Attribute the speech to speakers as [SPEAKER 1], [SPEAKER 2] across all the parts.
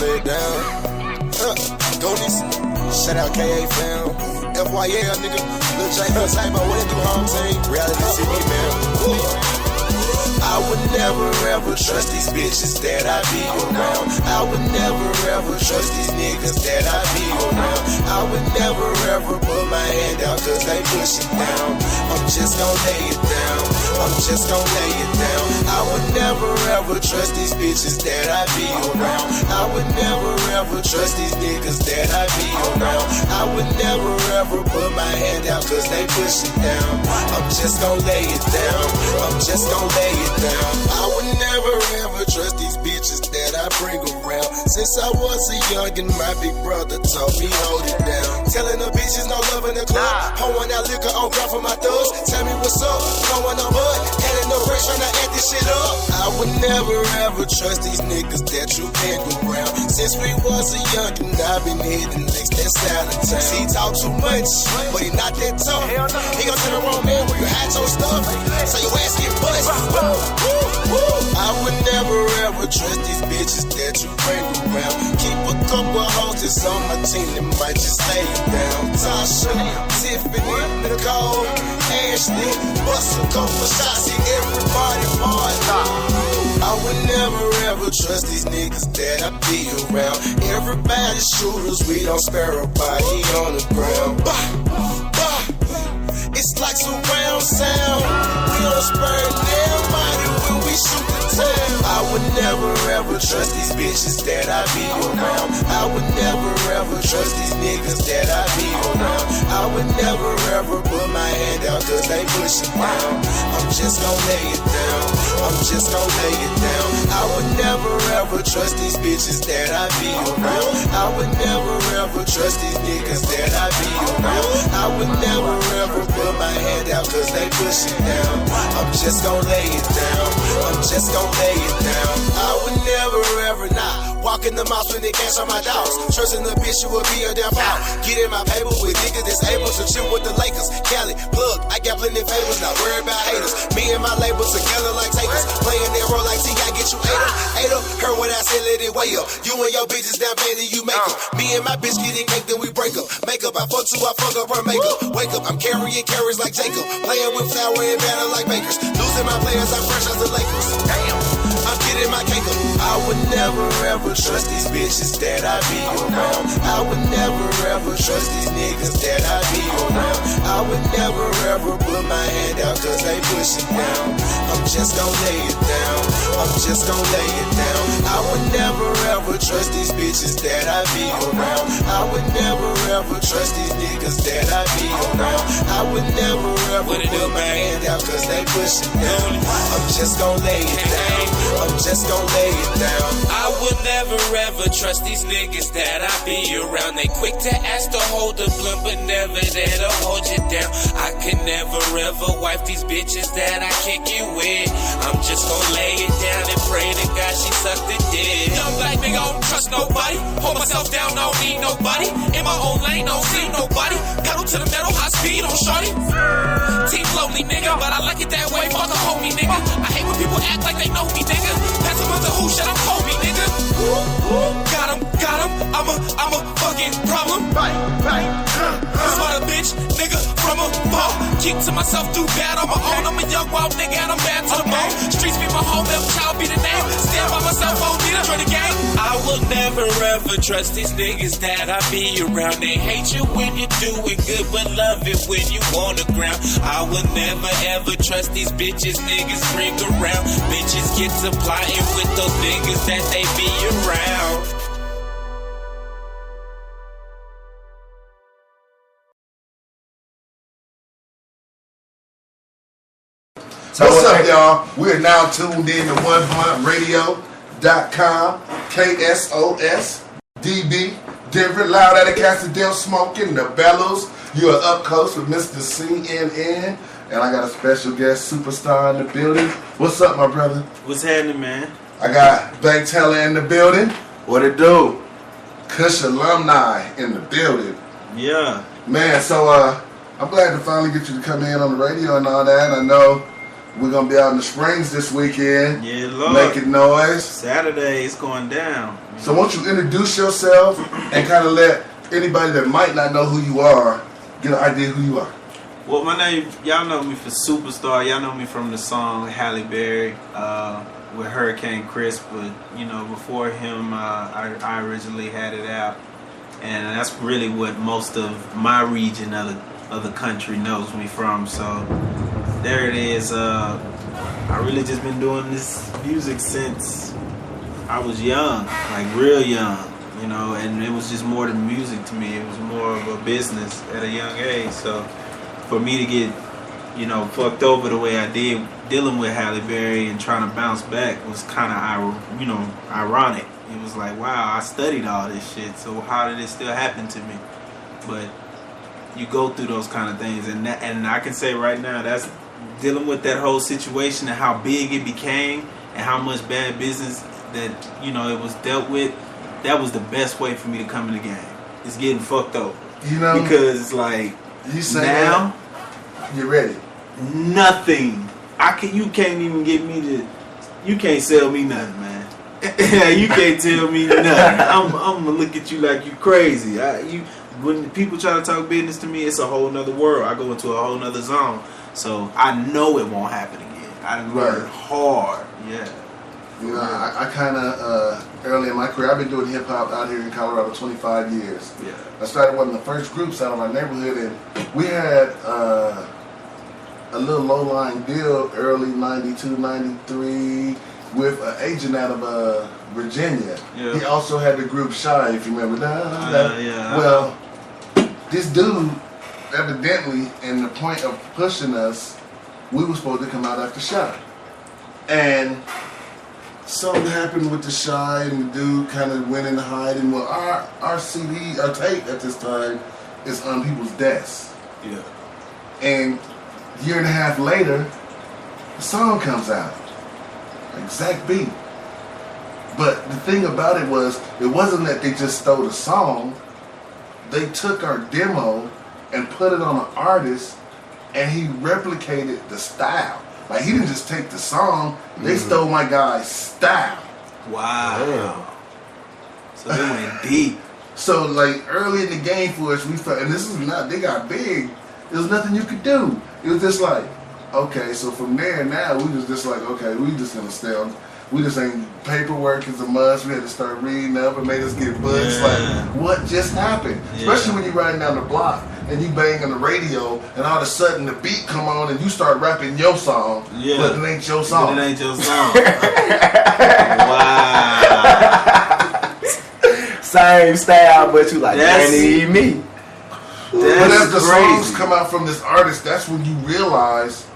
[SPEAKER 1] lay it down. Goonies, shout out KA fam. FYL nigga, Lil J for same, but what it do, home team? Reality TV, man. I would never ever trust these bitches that I be around. I would never ever trust these niggas that I be around. I would never ever put my hand out cause they push it down. I'm just gon' lay it down. I'm just gon' lay it down. I would never ever trust these bitches that I be around. I would never ever trust these niggas that I be around. I would never ever put my hand out cause they push it down. I'm just gon' lay it down. I'm just gon' lay it down. I would never ever trust these bitches that I bring around. Since I was a youngin', my big brother taught me hold it down. Telling the bitches no love in the club, pouring out liquor on ground for my thugs. Tell me what's up, going on bud, head in the race trying to act this shit up. I would never ever trust these niggas that you hang around. Since we was a youngin', I've been hitting licks that's out of town. See, he talk too much, but he not that tough. He gon' tell the wrong man where you hide your stuff, so your ass get bust. I would never ever trust these bitches that you bring around. Keep a couple hoes that's on my team that might just lay it down. Tasha, Tiffany, Nicole, Ashley, bust a couple shots, see everybody part. I would never ever trust these niggas that I be around. Everybody shooters, we don't spare a body on the ground. It's like surround sound. We don't spare nobody when we shoot the town. I would never ever trust these bitches that I be around. I would never ever trust these niggas that I be around. I would never ever put my hand out cause they push it down. I'm just gon' lay it down. I'm just gon' lay it down. I would never ever trust these bitches that I be around. I would never ever trust these niggas that I be around. I would never ever put my hand out cause they push it down. I'm just gon' lay it down. I'm just gon' lay it down. I would never ever not walk in the mouth when they cash on my dogs. Trusting the bitch, you will be a damn foul. Get in my paper with niggas that's able to chill with the Lakers. Cali, plug, I got plenty favors, not worried about haters. Me and my label together like takers. Playing that role like T, I get you ate up. Heard what I said, let it weigh up. You and your bitches down bad and you make up. Me and my bitch getting cake, then we break up. Make up, I fuck you, I fuck up her makeup. Wake up, I'm carrying carrots like Jacob. Playing with flour and batter like bakers. Losing my players, I'm fresh as the Lakers. Damn, I'm getting my cake up. I would never ever trust these bitches that I be around. I would never ever trust these niggas that I be around. I would never ever put my hand out cause they push it down. I'm just gon' lay it down. I'm just gon' lay it down. I would never ever trust these bitches that I be around. I would never ever trust these niggas that I be around. I would never ever put my hand out cause they push it down. I'm just gon' lay it down. I'm just gon' lay it down.
[SPEAKER 2] I would never ever trust these niggas that I be around. They quick to ask to hold the blunt, but never there to hold you down. I could never ever wipe these bitches that I kick it with. I'm just gon' lay it down and pray to God she sucked the dick. Young black nigga, I don't trust nobody. Hold myself down, I don't need nobody. In my own lane, I don't see nobody. Pedal to the metal, high speed on shorty. Team lonely nigga, but I like it that way. Fuck a homie nigga. I hate when people act like they know me nigga. Pass them on the who shit, I'm Kobe nigga. Got him, I'm a fucking problem. Smart a bitch, nigga, from a ball. Keep to myself, do bad on my own. I'm a young wild nigga and I'm bad to the bone. Streets be my home, never child be the name. Stand by myself, won't need to join the game. I will never ever trust these niggas that I be around. They hate you when you're doing good, but love it when you on the ground. I will never ever trust these bitches niggas bring around. Bitches get supplying with those niggas that they be around.
[SPEAKER 3] What's up, y'all? We're now tuned in to 100radio.com, KSOS, DB, Denver, Loud at the Castledale, Smoking, the Bellows. You are up close with Mr. CNN, and I got a special guest, Superstar, in the building. What's up, my brother?
[SPEAKER 4] What's happening, man?
[SPEAKER 3] I got Bank Teller in the building.
[SPEAKER 4] What it do?
[SPEAKER 3] Kush alumni in the building.
[SPEAKER 4] Yeah.
[SPEAKER 3] Man, so I'm glad to finally get you to come in on the radio and all that. I know We're gonna be out in the Springs this weekend.
[SPEAKER 4] Yeah, Lord.
[SPEAKER 3] Making noise.
[SPEAKER 4] Saturday is going down.
[SPEAKER 3] So why don't you introduce yourself and kind of let anybody that might not know who you are get an idea who you are.
[SPEAKER 4] Well, my name, y'all know me for Superstar. Y'all know me from the song Halle Berry with Hurricane Chris. But, you know, before him, I originally had it out. And that's really what most of my region of the country knows me from. So there it is. I really just been doing this music since I was young, like real young. You know, and it was just more than music to me. It was more of a business at a young age. So for me to get, you know, fucked over the way I did, dealing with Halle Berry and trying to bounce back was kind of, you know, ironic. It was like, wow, I studied all this shit, so how did it still happen to me? But you go through those kind of things, and I can say right now, that's dealing with that whole situation and how big it became and how much bad business that, you know, it was dealt with. That was the best way for me to come in the game. It's getting fucked over. You know? Because it's like,
[SPEAKER 3] you say
[SPEAKER 4] now,
[SPEAKER 3] you're ready.
[SPEAKER 4] Nothing. You can't even get me to, you can't sell me nothing, man. You can't tell me nothing. I'm gonna look at you like you crazy. When people try to talk business to me, it's a whole nother world. I go into a whole nother zone. So I know it won't happen again. I worked hard. Yeah.
[SPEAKER 3] You know, I kind of, early in my career, I've been doing hip-hop out here in Colorado 25 years.
[SPEAKER 4] Yeah.
[SPEAKER 3] I started one of the first groups out of my neighborhood, and we had a little low-lying deal early 92, 93 with an agent out of Virginia. Yeah. He also had the group Shy, if you remember.
[SPEAKER 4] Yeah.
[SPEAKER 3] Well, this dude, evidently, in the point of pushing us, we were supposed to come out after Shy. And something happened with the Shy, and the dude kind of went in hiding. Well, our CD, our tape at this time is on people's desks.
[SPEAKER 4] Yeah.
[SPEAKER 3] And a year and a half later, the song comes out. Exact beat. But the thing about it was, it wasn't that they just stole the song. They took our demo and put it on an artist, and he replicated the style. Like, he didn't just take the song, they stole my guy's style.
[SPEAKER 4] Wow. Damn. So they went deep.
[SPEAKER 3] So, like, early in the game for us, we felt, and this is not, they got big, there was nothing you could do. It was just like, okay, so from there now, we was just like, okay, we just gonna stay on, we just ain't, paperwork is a must, we had to start reading up, and made us get books, like, what just happened? Yeah. Especially when you're riding down the block, and you bang on the radio, and all of a sudden the beat come on, and you start rapping your song, but it ain't your song.
[SPEAKER 4] But it ain't your song. Wow.
[SPEAKER 5] Same style, but you like, that ain't me.
[SPEAKER 3] But as the songs come out from this artist, that's when you realize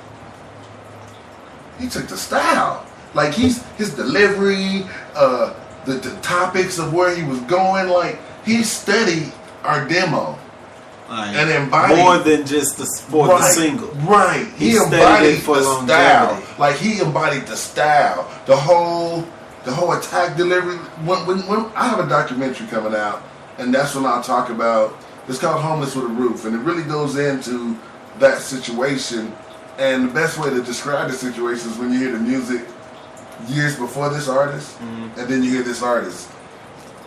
[SPEAKER 3] he took the style. Like, his delivery, the topics of where he was going, like, he studied our demo.
[SPEAKER 4] Like,
[SPEAKER 3] and embodied
[SPEAKER 4] more than just the single.
[SPEAKER 3] Right. He embodied the style. Like, he embodied the style. The whole attack delivery. When I have a documentary coming out, and that's when I'll talk about, it's called Homeless with a Roof, and it really goes into that situation. And the best way to describe the situation is when you hear the music years before this artist, and then you hear this artist.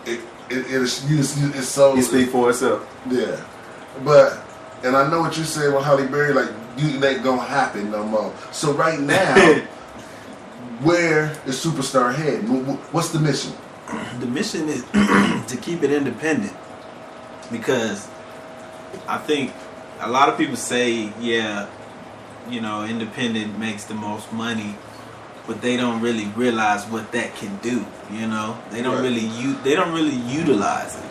[SPEAKER 3] It's so...
[SPEAKER 5] You speak for itself.
[SPEAKER 3] Yeah. But, and I know what you said with Halle Berry, like, it ain't gonna happen no more. So right now, where is Superstar heading? What's the mission?
[SPEAKER 4] The mission is to keep it independent. Because I think a lot of people say, yeah, you know, independent makes the most money, but they don't really realize what that can do. You know, they don't really utilize it.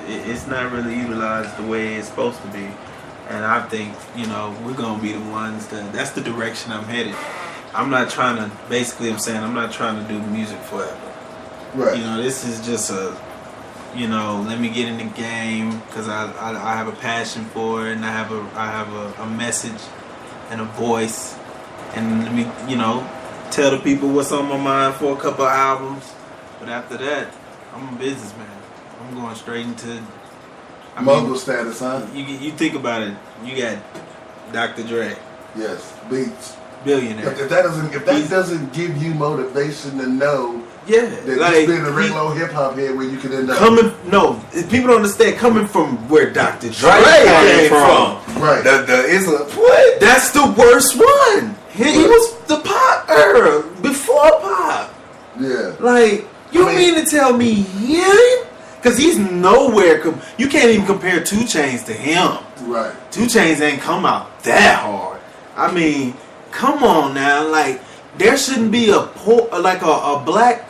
[SPEAKER 4] It's not really utilized the way it's supposed to be. And I think, you know, we're gonna be the ones that's the direction I'm headed. I'm not trying to. Basically, I'm not trying to do music forever.
[SPEAKER 3] Right.
[SPEAKER 4] You know, this is just a. You know, let me get in the game because I have a passion for it, and I have a message and a voice, and let me, you know, tell the people what's on my mind for a couple of albums. But after that, I'm a businessman. I'm going straight into
[SPEAKER 3] mogul status, huh?
[SPEAKER 4] You think about it. You got Dr. Dre.
[SPEAKER 3] Yes, Beats.
[SPEAKER 4] billionaire.
[SPEAKER 3] If that doesn't give you motivation to know that
[SPEAKER 4] like
[SPEAKER 3] just being a regular hip hop head where you could end up
[SPEAKER 4] people don't understand coming from where Dr. Dre
[SPEAKER 5] came
[SPEAKER 4] from.
[SPEAKER 3] Right.
[SPEAKER 5] It's a what?
[SPEAKER 4] That's the worst one. He was the pop era before pop.
[SPEAKER 3] Yeah.
[SPEAKER 4] Like you mean to tell me him? Because he's nowhere. You can't even compare 2 Chainz to him.
[SPEAKER 3] Right.
[SPEAKER 4] 2 Chainz ain't come out that hard. I mean, come on now. Like there shouldn't be a black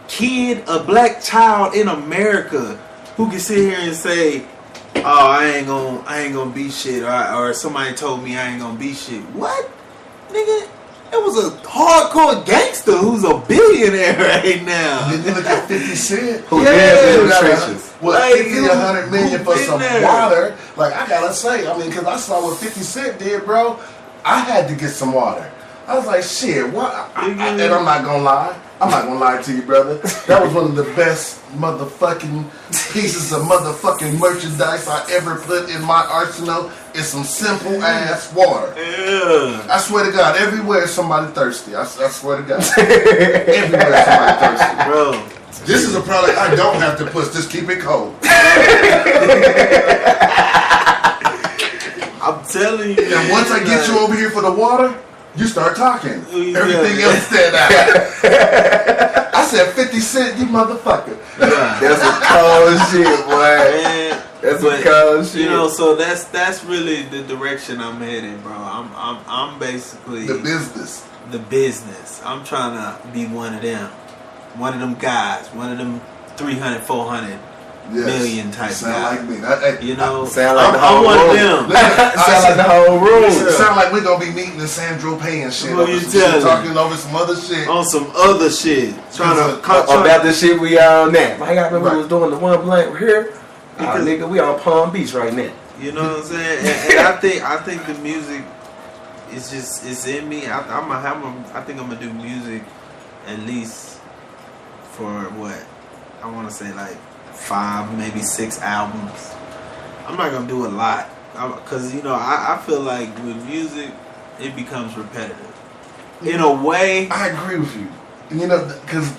[SPEAKER 4] kid, a black child in America who can sit here and say, "Oh, I ain't gonna be shit," or somebody told me I ain't gonna be shit. What, nigga? It was a hardcore gangster who's a billionaire right now.
[SPEAKER 3] Then you look at 50 Cent,
[SPEAKER 5] who danced in the trenches.
[SPEAKER 3] What, 50, 100 million for some water? Like, I gotta say, I mean, because I saw what 50 Cent did, bro. I had to get some water. I was like, shit, what? And I'm not gonna lie. I'm not gonna lie to you, brother. That was one of the best motherfucking pieces of motherfucking merchandise I ever put in my arsenal. Is some simple ass water.
[SPEAKER 4] Yeah.
[SPEAKER 3] I swear to God, everywhere somebody thirsty. I swear to God. Everywhere somebody thirsty.
[SPEAKER 4] Bro.
[SPEAKER 3] This is a product I don't have to push. Just keep it cold.
[SPEAKER 4] I'm telling you.
[SPEAKER 3] And once I get you over here for the water, you start talking. Everything else stand out. I said 50 Cent, you motherfucker.
[SPEAKER 5] That's some cold shit, boy.
[SPEAKER 4] Man,
[SPEAKER 5] That's some cold shit.
[SPEAKER 4] You know, so that's really the direction I'm heading, bro. I'm basically
[SPEAKER 3] The business.
[SPEAKER 4] The business. I'm trying to be one of them guys, one of them 300, 400 million type
[SPEAKER 3] sound
[SPEAKER 4] guys.
[SPEAKER 3] like me.
[SPEAKER 4] You know,
[SPEAKER 5] sound like the
[SPEAKER 4] I'm
[SPEAKER 5] whole
[SPEAKER 4] one
[SPEAKER 5] room.
[SPEAKER 4] of them.
[SPEAKER 5] Sound like the whole room.
[SPEAKER 3] Sound like we're gonna be meeting in Sandro Pay and shit.
[SPEAKER 4] What you
[SPEAKER 3] Over some shit,
[SPEAKER 4] telling?
[SPEAKER 3] talking over some other shit.
[SPEAKER 4] On some other shit,
[SPEAKER 5] About the shit we on now. I got remember we was doing the one blank here.
[SPEAKER 4] Because-
[SPEAKER 5] Nigga, we on Palm Beach right now.
[SPEAKER 4] You know what I'm saying? And I think the music is just it's in me. I think I'm gonna do music at least for what I want to say like 5, maybe 6 albums. I'm not gonna do a lot because you know I feel like with music it becomes repetitive in a way.
[SPEAKER 3] I agree with you. And you know, because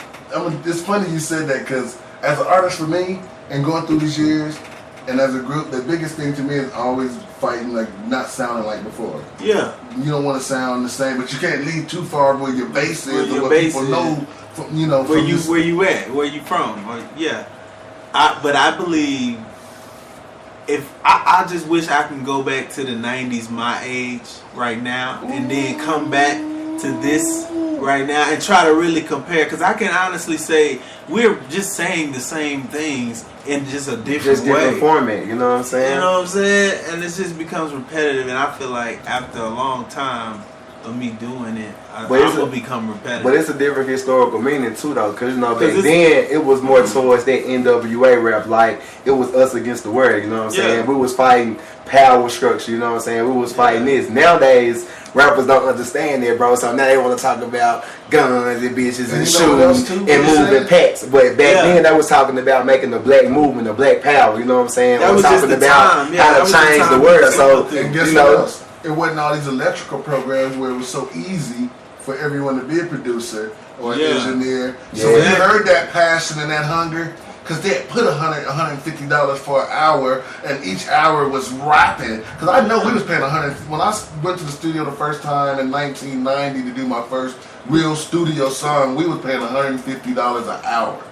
[SPEAKER 3] it's funny you said that because as an artist for me and going through these years and as a group, the biggest thing to me is always fighting like not sounding like before.
[SPEAKER 4] Yeah.
[SPEAKER 3] You don't want to sound the same, but you can't leave too far where your base is or what people know. From, you know,
[SPEAKER 4] where you at, where you from, but I believe if I just wish I can go back to the 90s, my age right now, and then come back to this right now and try to really compare, because I can honestly say we're just saying the same things in just a different way.
[SPEAKER 5] Different format, you know what I'm saying?
[SPEAKER 4] You know what I'm saying? And it just becomes repetitive, and I feel like after a long time of me doing it, I'm gonna become repetitive.
[SPEAKER 5] But it's a different historical meaning too, though, because you know back then it was more towards that NWA rap, like it was us against the world. You know what I'm saying? We was fighting power structure. You know what I'm saying? We was fighting this. Nowadays, rappers don't understand that, bro. So now they want to talk about guns and bitches and shoes and moving packs. But back then, they was talking about making the black movement, the black power. You know what I'm saying?
[SPEAKER 4] That was
[SPEAKER 5] talking
[SPEAKER 4] just the
[SPEAKER 5] about how to change the world. So
[SPEAKER 3] and guess what else? It wasn't all these electrical programs where it was so easy for everyone to be a producer or an engineer. So when you heard that passion and that hunger, because they had put $150 for an hour, and each hour was rapping. Because I know we was paying $100. When I went to the studio the first time in 1990 to do my first real studio song, we was paying $150 an hour.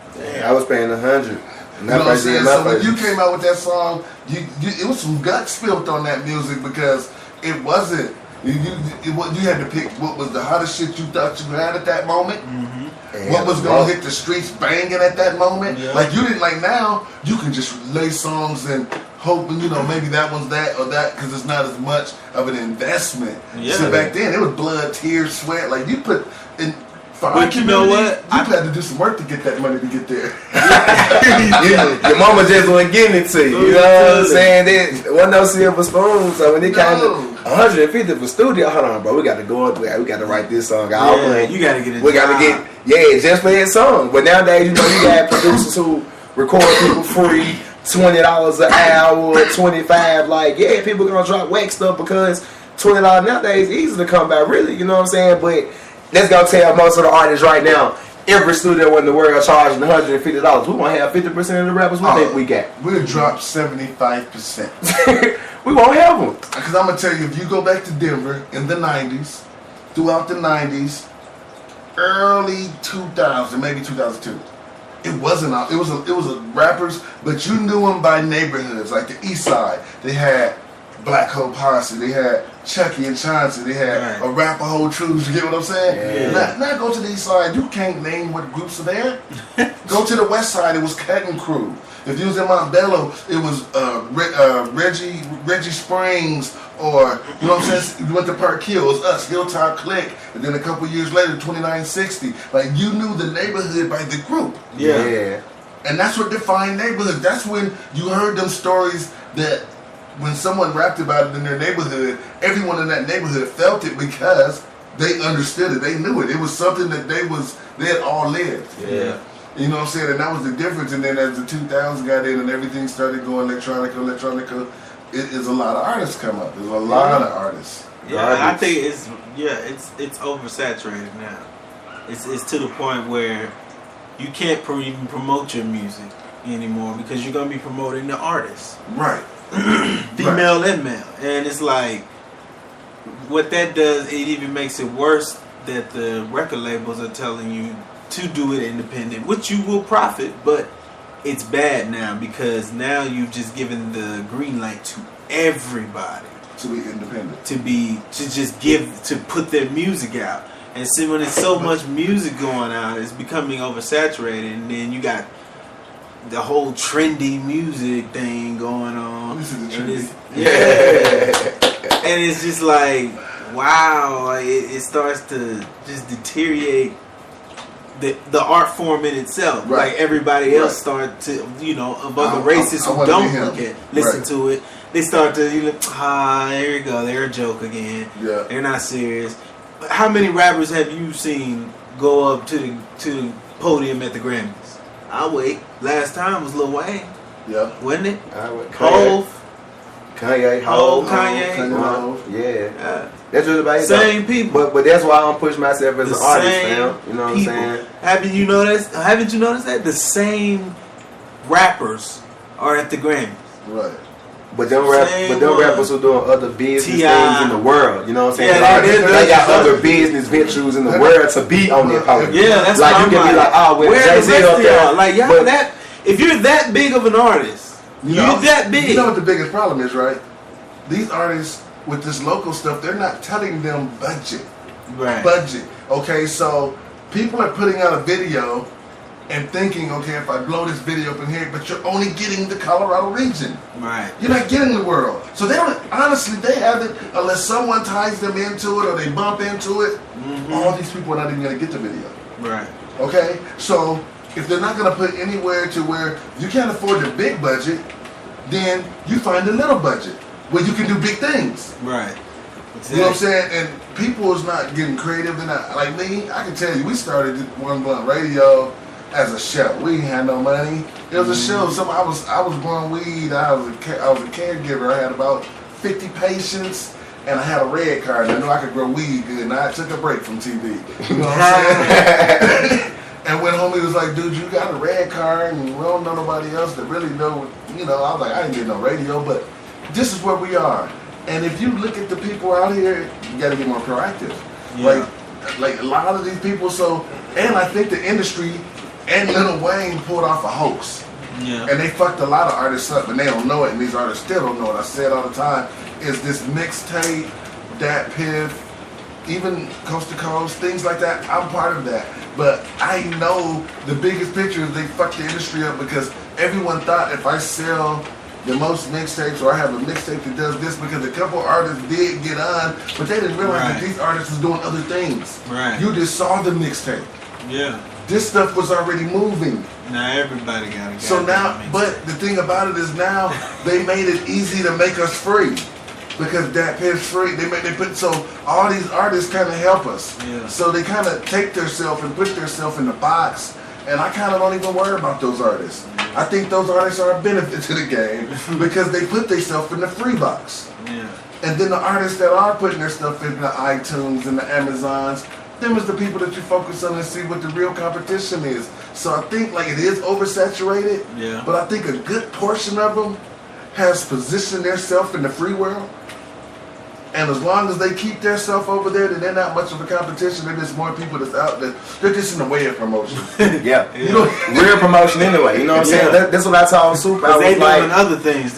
[SPEAKER 5] I was paying $100.
[SPEAKER 3] You know what I'm saying? So when you came out with that song, it was some guts spilled on that music because it wasn't. You had to pick what was the hottest shit you thought you had at that moment. Mm-hmm. What was gonna hit the streets banging at that moment. Yeah. Like you didn't like now. You can just lay songs and hoping maybe that one's that or that because it's not as much of an investment. Yeah. So back then it was blood, tears, sweat. Like you put in.
[SPEAKER 4] But you know what?
[SPEAKER 3] You had to do some work to get that money to get there.
[SPEAKER 5] Your mama just wasn't giving it to you. You know what I'm saying? There wasn't no silver spoon. So when they kind of 150 for studio, hold on, bro. We got to go up there. We got to write this song.
[SPEAKER 4] You got to get it.
[SPEAKER 5] We got to get just for that song. But nowadays, you got producers who record people free. $20 an hour, $25. Like, people gonna drop whack stuff because $20 nowadays easy to come by, really, you know what I'm saying? But let's go tell most of the artists right now, every studio in the world charging $150. We won't have 50% of the rappers we think we got.
[SPEAKER 3] We'll drop 75%.
[SPEAKER 5] We won't have them.
[SPEAKER 3] Because I'm going to tell you, if you go back to Denver in the 90s, throughout the 90s, early 2000, maybe 2002, it was rappers, but you knew them by neighborhoods, like the East Side. They had Black Hope Posse, they had Chucky and Chauncey, they had Arapaho Troops, you get what I'm saying?
[SPEAKER 5] Yeah.
[SPEAKER 3] Now go to the East Side, you can't name what groups are there. Go to the West Side, it was Cutting Crew. If you was in Montbello, it was Reggie Springs, or, you know what I'm saying? You went to Park Hill, it was us, Hilltop Click, and then a couple years later, 2960. Like, you knew the neighborhood by the group.
[SPEAKER 5] Yeah.
[SPEAKER 3] And that's what defined neighborhoods. That's when you heard them stories that when someone rapped about it in their neighborhood, everyone in that neighborhood felt it because they understood it. They knew it. It was something that they had all lived.
[SPEAKER 5] Yeah.
[SPEAKER 3] You know what I'm saying? And that was the difference. And then as the 2000s got in and everything started going electronica, it is a lot of artists come up. There's a lot of artists.
[SPEAKER 4] Yeah, I think it's oversaturated now. It's to the point where you can't even promote your music anymore because you're gonna be promoting the artist.
[SPEAKER 3] Right.
[SPEAKER 4] Female and male. And it's like, what that does, it even makes it worse that the record labels are telling you to do it independent, which you will profit, but it's bad now because now you've just given the green light to everybody
[SPEAKER 3] to be independent,
[SPEAKER 4] to put their music out. And see, when there's so much music going out, it's becoming oversaturated, and then you got the whole trendy music thing going on.
[SPEAKER 3] This is the trendy.
[SPEAKER 4] And it's just like, wow, like it starts to just deteriorate the art form in itself.
[SPEAKER 3] Right.
[SPEAKER 4] Like everybody else start to, of other races who don't listen to it, they start to, here we go, they're a joke again.
[SPEAKER 3] Yeah.
[SPEAKER 4] They're not serious. How many rappers have you seen go up to the podium at the Grammys? I'll wait. Last time was Lil Wayne.
[SPEAKER 3] Yeah.
[SPEAKER 4] Wasn't it?
[SPEAKER 5] Kanye.
[SPEAKER 4] Kanye.
[SPEAKER 5] Yeah. That's just about it.
[SPEAKER 4] Same people.
[SPEAKER 5] But that's why I don't push myself as an artist, fam. You know what I'm saying?
[SPEAKER 4] Haven't you noticed that? The same rappers are at the Grammys.
[SPEAKER 3] Right.
[SPEAKER 5] But them rappers who doing other business things in the world, you know what I'm saying?
[SPEAKER 4] Yeah,
[SPEAKER 5] they got other business ventures in the world to be on their podium.
[SPEAKER 4] Yeah, that's
[SPEAKER 5] like you can be like, oh, well, Jay-Z up there.
[SPEAKER 4] Like if you're that big of an artist, you're that big.
[SPEAKER 3] You know what the biggest problem is, right? These artists with this local stuff, they're not telling them budget.
[SPEAKER 4] Right.
[SPEAKER 3] Budget. Okay, so people are putting out a video and thinking, okay, if I blow this video up in here, but you're only getting the Colorado region.
[SPEAKER 4] Right.
[SPEAKER 3] You're not getting the world. So they don't, honestly, they haven't, unless someone ties them into it or they bump into it, all these people are not even going to get the video.
[SPEAKER 4] Right.
[SPEAKER 3] Okay? So if they're not going to put anywhere to where you can't afford the big budget, then you find a little budget where you can do big things.
[SPEAKER 4] Right. Exactly.
[SPEAKER 3] You know what I'm saying? And people is not getting creative. They're not, like me, I can tell you, we started One Blunt Radio as a show. We ain't had no money. It was a show. I was growing weed. I was a caregiver. I had about 50 patients, and I had a red card. I knew I could grow weed good, and I took a break from TV. You know what I'm saying? And when homie was like, dude, you got a red card, and we don't know nobody else that really know. I was like, I didn't get no radio, but this is where we are. And if you look at the people out here, you got to be more proactive. Yeah. Like a lot of these people. And I think the industry and Lil Wayne pulled off a hoax.
[SPEAKER 4] Yeah.
[SPEAKER 3] And they fucked a lot of artists up, and they don't know it, and these artists still don't know it. I say it all the time. Is this mixtape, Dat Piff, even Coast to Coast, things like that, I'm part of that. But I know the biggest picture is they fucked the industry up because everyone thought if I sell the most mixtapes or I have a mixtape that does this, because a couple artists did get on, but they didn't realize that these artists was doing other things.
[SPEAKER 4] Right.
[SPEAKER 3] You just saw the mixtape.
[SPEAKER 4] Yeah.
[SPEAKER 3] This stuff was already moving.
[SPEAKER 4] Now everybody got it.
[SPEAKER 3] So now, but the thing about it is now they made it easy to make us free. Because Dat Piff's free. So all these artists kind of help us.
[SPEAKER 4] Yeah.
[SPEAKER 3] So they kind of take themselves and put themselves in the box. And I kind of don't even worry about those artists.
[SPEAKER 4] Yeah.
[SPEAKER 3] I think those artists are a benefit to the game because they put themselves in the free box.
[SPEAKER 4] Yeah.
[SPEAKER 3] And then the artists that are putting their stuff in the iTunes and the Amazons, them is the people that you focus on and see what the real competition is. So I think like it is oversaturated, but I think a good portion of them has positioned themselves in the free world. And as long as they keep themselves over there, then they're not much of a competition. There's just more people that's out there. They're just in the way of promotion. You know,
[SPEAKER 5] real promotion anyway. You know what I'm saying? That's what I told Super. I was
[SPEAKER 4] they
[SPEAKER 5] like,
[SPEAKER 4] doing other things.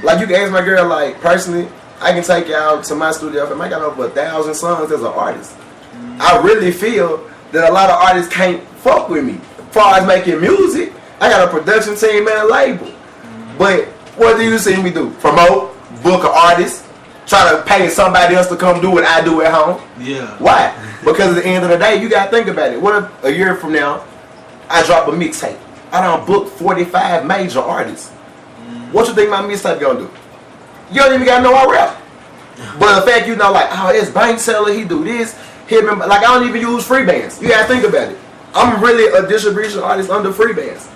[SPEAKER 5] Like you can ask my girl, like personally, I can take you out to my studio. If I got over 1,000 songs as an artist, I really feel that a lot of artists can't fuck with me. As far as making music, I got a production team and a label. But what do you see me do? Promote, book an artist, try to pay somebody else to come do what I do at home. Why? Because at the end of the day, you gotta think about it. What if a year from now, I drop a mixtape? I done booked 45 major artists. What you think my mixtape gonna do? You don't even gotta know I rap. But the fact you know, like, oh, it's Bank Seller, he do this, him, like I don't even use free bands. You gotta think about it. I'm really a distribution artist under free bands.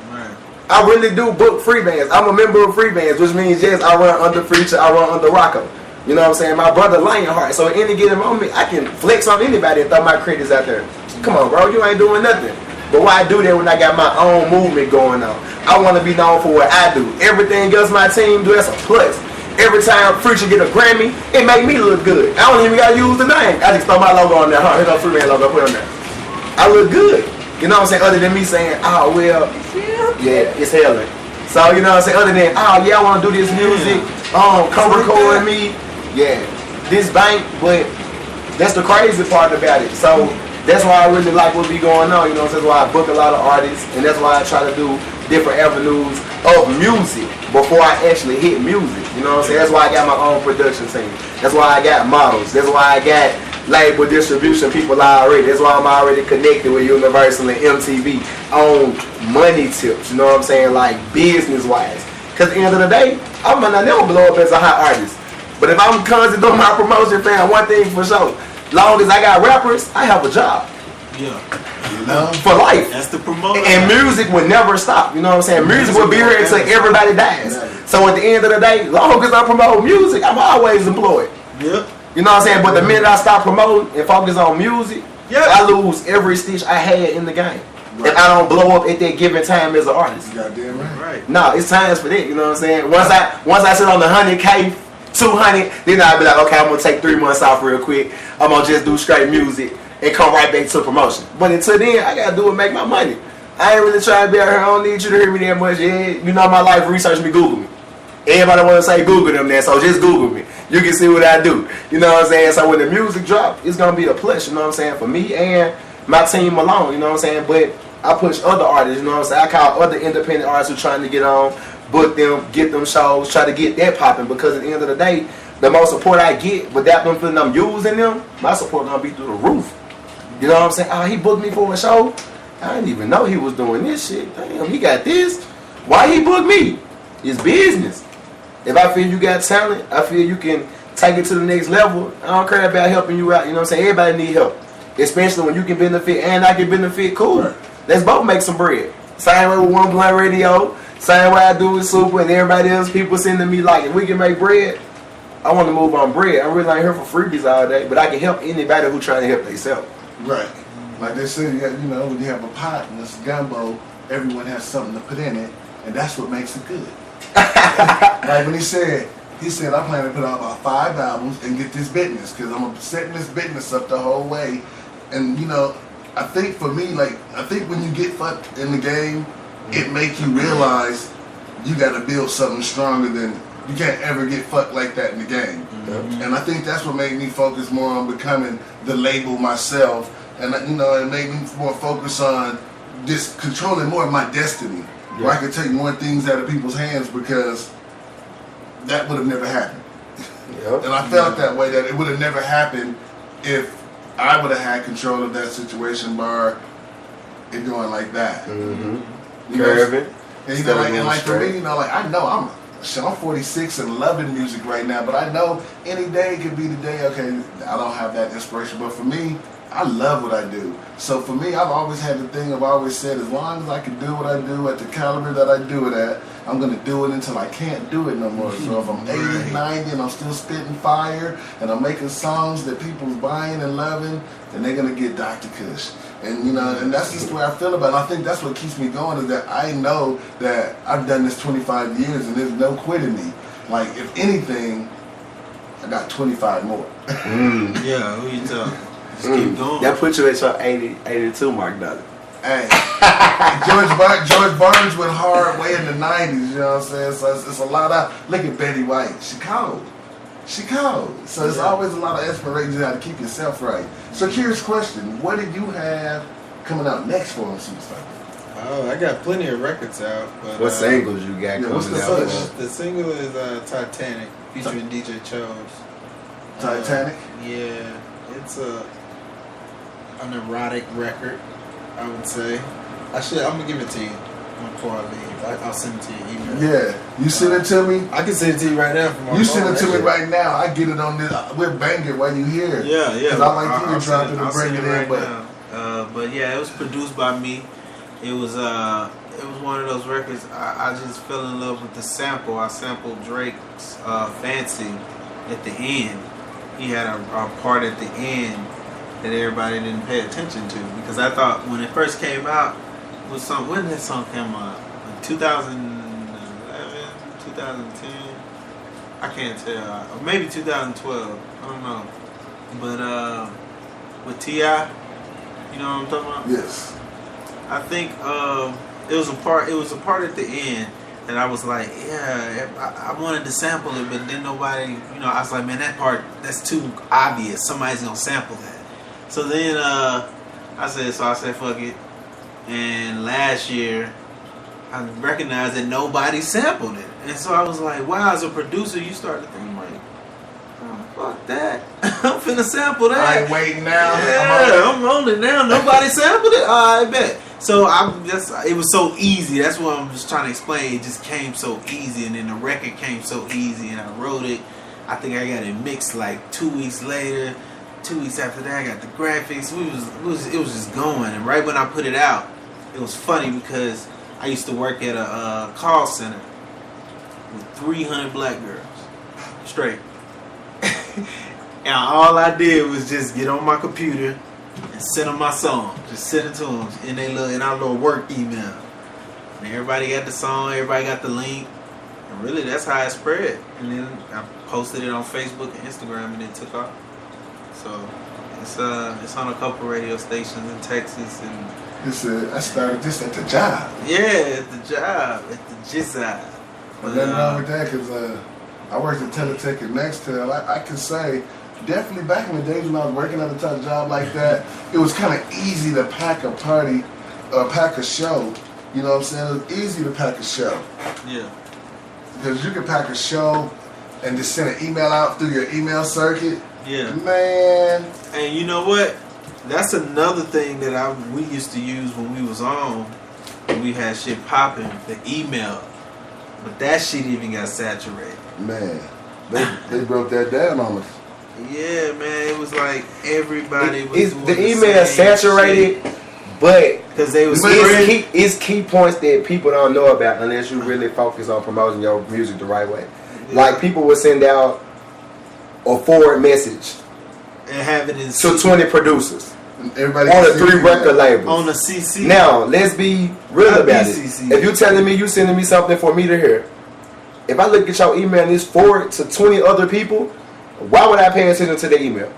[SPEAKER 5] I really do book free bands. I'm a member of free bands, which means yes, I run under Preacher, I run under Rocco. You know what I'm saying? My brother Lionheart. So at any given moment, I can flex on anybody and throw my credits out there. Come on, bro, you ain't doing nothing. But why I do that when I got my own movement going on? I want to be known for what I do. Everything else my team do, that's a plus. Every time Preacher get a Grammy, it make me look good. I don't even gotta use the name. I just throw my logo on there. Huh? Here's a free man logo, put it on there. I look good. You know what I'm saying? Other than me saying, oh well, yeah, it's Helen. So you know what I'm saying? Other than, oh yeah, I want to do this music. Come record me. Yeah, this bank, but that's the crazy part about it. So that's why I really like what be going on. You know, that's why I book a lot of artists, and that's why I try to do different avenues of music before I actually hit music. You know what I'm saying? That's why I got my own production team. That's why I got models. That's why I got label distribution people already. That's why I'm already connected with Universal and MTV on money tips. You know what I'm saying? Like business wise. Because at the end of the day, I might not never blow up as a hot artist. But if I'm constantly doing my promotion, fam, one thing for sure. Long as I got rappers, I have a job.
[SPEAKER 4] You
[SPEAKER 3] know?
[SPEAKER 4] For life. That's the promotion.
[SPEAKER 5] And music would never stop. You know what I'm saying? Music will be here until everybody dies. So at the end of the day, long as I promote music, I'm always employed. You know what I'm saying? But the minute I stop promoting and focus on music, I lose every stitch I had in the game. If I don't blow up at that given time as an artist.
[SPEAKER 3] Goddamn right.
[SPEAKER 5] No, it's times for that. You know what I'm saying? Once I sit on the 100K, 200, then I'll be like, okay, I'm gonna take 3 months off real quick. I'm gonna just do straight music and come right back to promotion. But until then, I gotta do it, make my money. I ain't really trying to be out here. I don't need you to hear me that much. Yeah, you know my life. Research me, Google me. Everybody want to say Google them there, so just Google me. You can see what I do. You know what I'm saying? So when the music drop, it's gonna be a plus. You know what I'm saying? For me and my team alone. You know what I'm saying? But I push other artists. You know what I'm saying? I call other independent artists who trying to get on, book them, get them shows, try to get that popping. Because at the end of the day, the more support I get without them feeling I'm using them, my support gonna be through the roof. You know what I'm saying? Oh, he booked me for a show. I didn't even know he was doing this shit. Damn, he got this. Why he booked me? It's business. If I feel you got talent, I feel you can take it to the next level. I don't care about helping you out. You know what I'm saying? Everybody need help. Especially when you can benefit and I can benefit. Cool. Right. Let's both make some bread. Same way with One Blunt Radio. Same way I do with Super and everybody else. People sending me like, if we can make bread, I want to move on bread. I'm really not here for freebies all day, but I can help anybody who trying to help themselves.
[SPEAKER 3] Right. Like they said, you know, when you have a pot and it's gumbo, everyone has something to put in it, and that's what makes it good. Like when he said, I plan to put out about 5 albums and get this business, because I'm setting this business up the whole way. And, you know, I think for me, like, I think when you get fucked in the game, it make you realize you got to build something stronger than, you can't ever get fucked like that in the game. And I think that's what made me focus more on becoming the label myself. And, you know, it made me more focus on just controlling more of my destiny. Where I could take more things out of people's hands, because that would have never happened. And I felt that way, that it would have never happened if I would have had control of that situation, bar it doing like that. You know, and, you know, like for me, you know, like I know I'm 46 and loving music right now, but I know any day could be the day, okay, I don't have that inspiration. But for me, I love what I do. So for me, I've always had the thing I've always said, as long as I can do what I do at the caliber that I do it at, I'm going to do it until I can't do it no more. So if I'm 80, 90 and I'm still spitting fire and I'm making songs that people's buying and loving, then they're going to get Dr. Kush. And, you know, and that's just the way I feel about it. And I think that's what keeps me going, is that I know that I've done this 25 years and there's no quitting me. Like, if anything, I got 25 more.
[SPEAKER 4] Yeah, who you talking? Just keep going.
[SPEAKER 5] That put you at your 82 mark, doesn't it?
[SPEAKER 3] Hey, George Barnes went hard way in the 90s, you know what I'm saying? So it's a lot of, look at Betty White, she cold. She cold. So it's always a lot of inspiration. You got to keep yourself right. So curious question, what do you have coming out next for on Superstar?
[SPEAKER 6] Oh, I got plenty of records out. But,
[SPEAKER 5] What singles you got coming
[SPEAKER 3] what's the
[SPEAKER 5] out?
[SPEAKER 3] first?
[SPEAKER 6] The single is Titanic, featuring DJ Chose.
[SPEAKER 3] Titanic?
[SPEAKER 6] Yeah, it's an erotic record, I would say. I'm gonna give it to you before I leave. I'll send it to your email.
[SPEAKER 3] Yeah. You send it to me?
[SPEAKER 6] I can send it to you right now from my phone.
[SPEAKER 3] You send it to me right now. I get it on this. We'll bang it while you here.
[SPEAKER 4] Yeah.
[SPEAKER 3] Because I like you to drop it and bring it in.
[SPEAKER 4] Right but yeah, it was produced by me. It was one of those records. I just fell in love with the sample. I sampled Drake's "Fancy" at the end. He had a part at the end that everybody didn't pay attention to, because I thought when it first came out, it was when did that song come out? Like 2011, 2010? I can't tell. Or maybe 2012. I don't know. But with T.I., you know what I'm talking about?
[SPEAKER 3] Yes.
[SPEAKER 4] I think it was a part at the end that I was like, yeah, I wanted to sample it, but then nobody, you know, I was like, man, that part, that's too obvious. Somebody's gonna sample that. So then I said, fuck it. And last year, I recognized that nobody sampled it. And so I was like, wow, as a producer, you start to think like, oh, fuck that. I'm finna sample that.
[SPEAKER 3] I ain't waiting now.
[SPEAKER 4] Yeah, I'm on it now. Nobody sampled it? I bet. So it was so easy. That's what I'm just trying to explain. It just came so easy, and then the record came so easy, and I wrote it. I think I got it mixed like 2 weeks later. 2 weeks after that, I got the graphics. It was just going. And right when I put it out, it was funny because I used to work at a call center with 300 black girls straight. And all I did was just get on my computer and send them my song. Just send it to them in our little work email. And everybody got the song, everybody got the link. And really, that's how it spread. And then I posted it on Facebook and Instagram, and it took off. So it's on a couple radio stations in Texas. And
[SPEAKER 3] I started this at the job.
[SPEAKER 4] Yeah, at the job, at the Jizzai.
[SPEAKER 3] But nothing wrong with that, because I worked at Teletech and Nextel. I can say, definitely back in the days when I was working at a top job like that, it was kind of easy to pack a party, or pack a show. You know what I'm saying? It was easy to pack a show.
[SPEAKER 4] Yeah.
[SPEAKER 3] Because you could pack a show and just send an email out through your email circuit.
[SPEAKER 4] Yeah.
[SPEAKER 3] Man.
[SPEAKER 4] And you know what? That's another thing that we used to use when we was on. When we had shit popping, the email. But that shit even got saturated.
[SPEAKER 3] Man. They broke that down on us.
[SPEAKER 4] Yeah, man. It was like everybody was doing
[SPEAKER 5] the email saturated,
[SPEAKER 4] shit.
[SPEAKER 5] but
[SPEAKER 4] because they was
[SPEAKER 5] it's key points that people don't know about unless you really focus on promoting your music the right way. Yeah. Like people would send out a forward message
[SPEAKER 4] and have it in
[SPEAKER 5] to 20 producers.
[SPEAKER 3] Everybody
[SPEAKER 5] on the 3 record labels.
[SPEAKER 4] On the CC.
[SPEAKER 5] Now, let's be real about it. If you telling me you sending me something for me to hear, if I look at your email and it's forward to 20 other people, why would I pay attention to the email?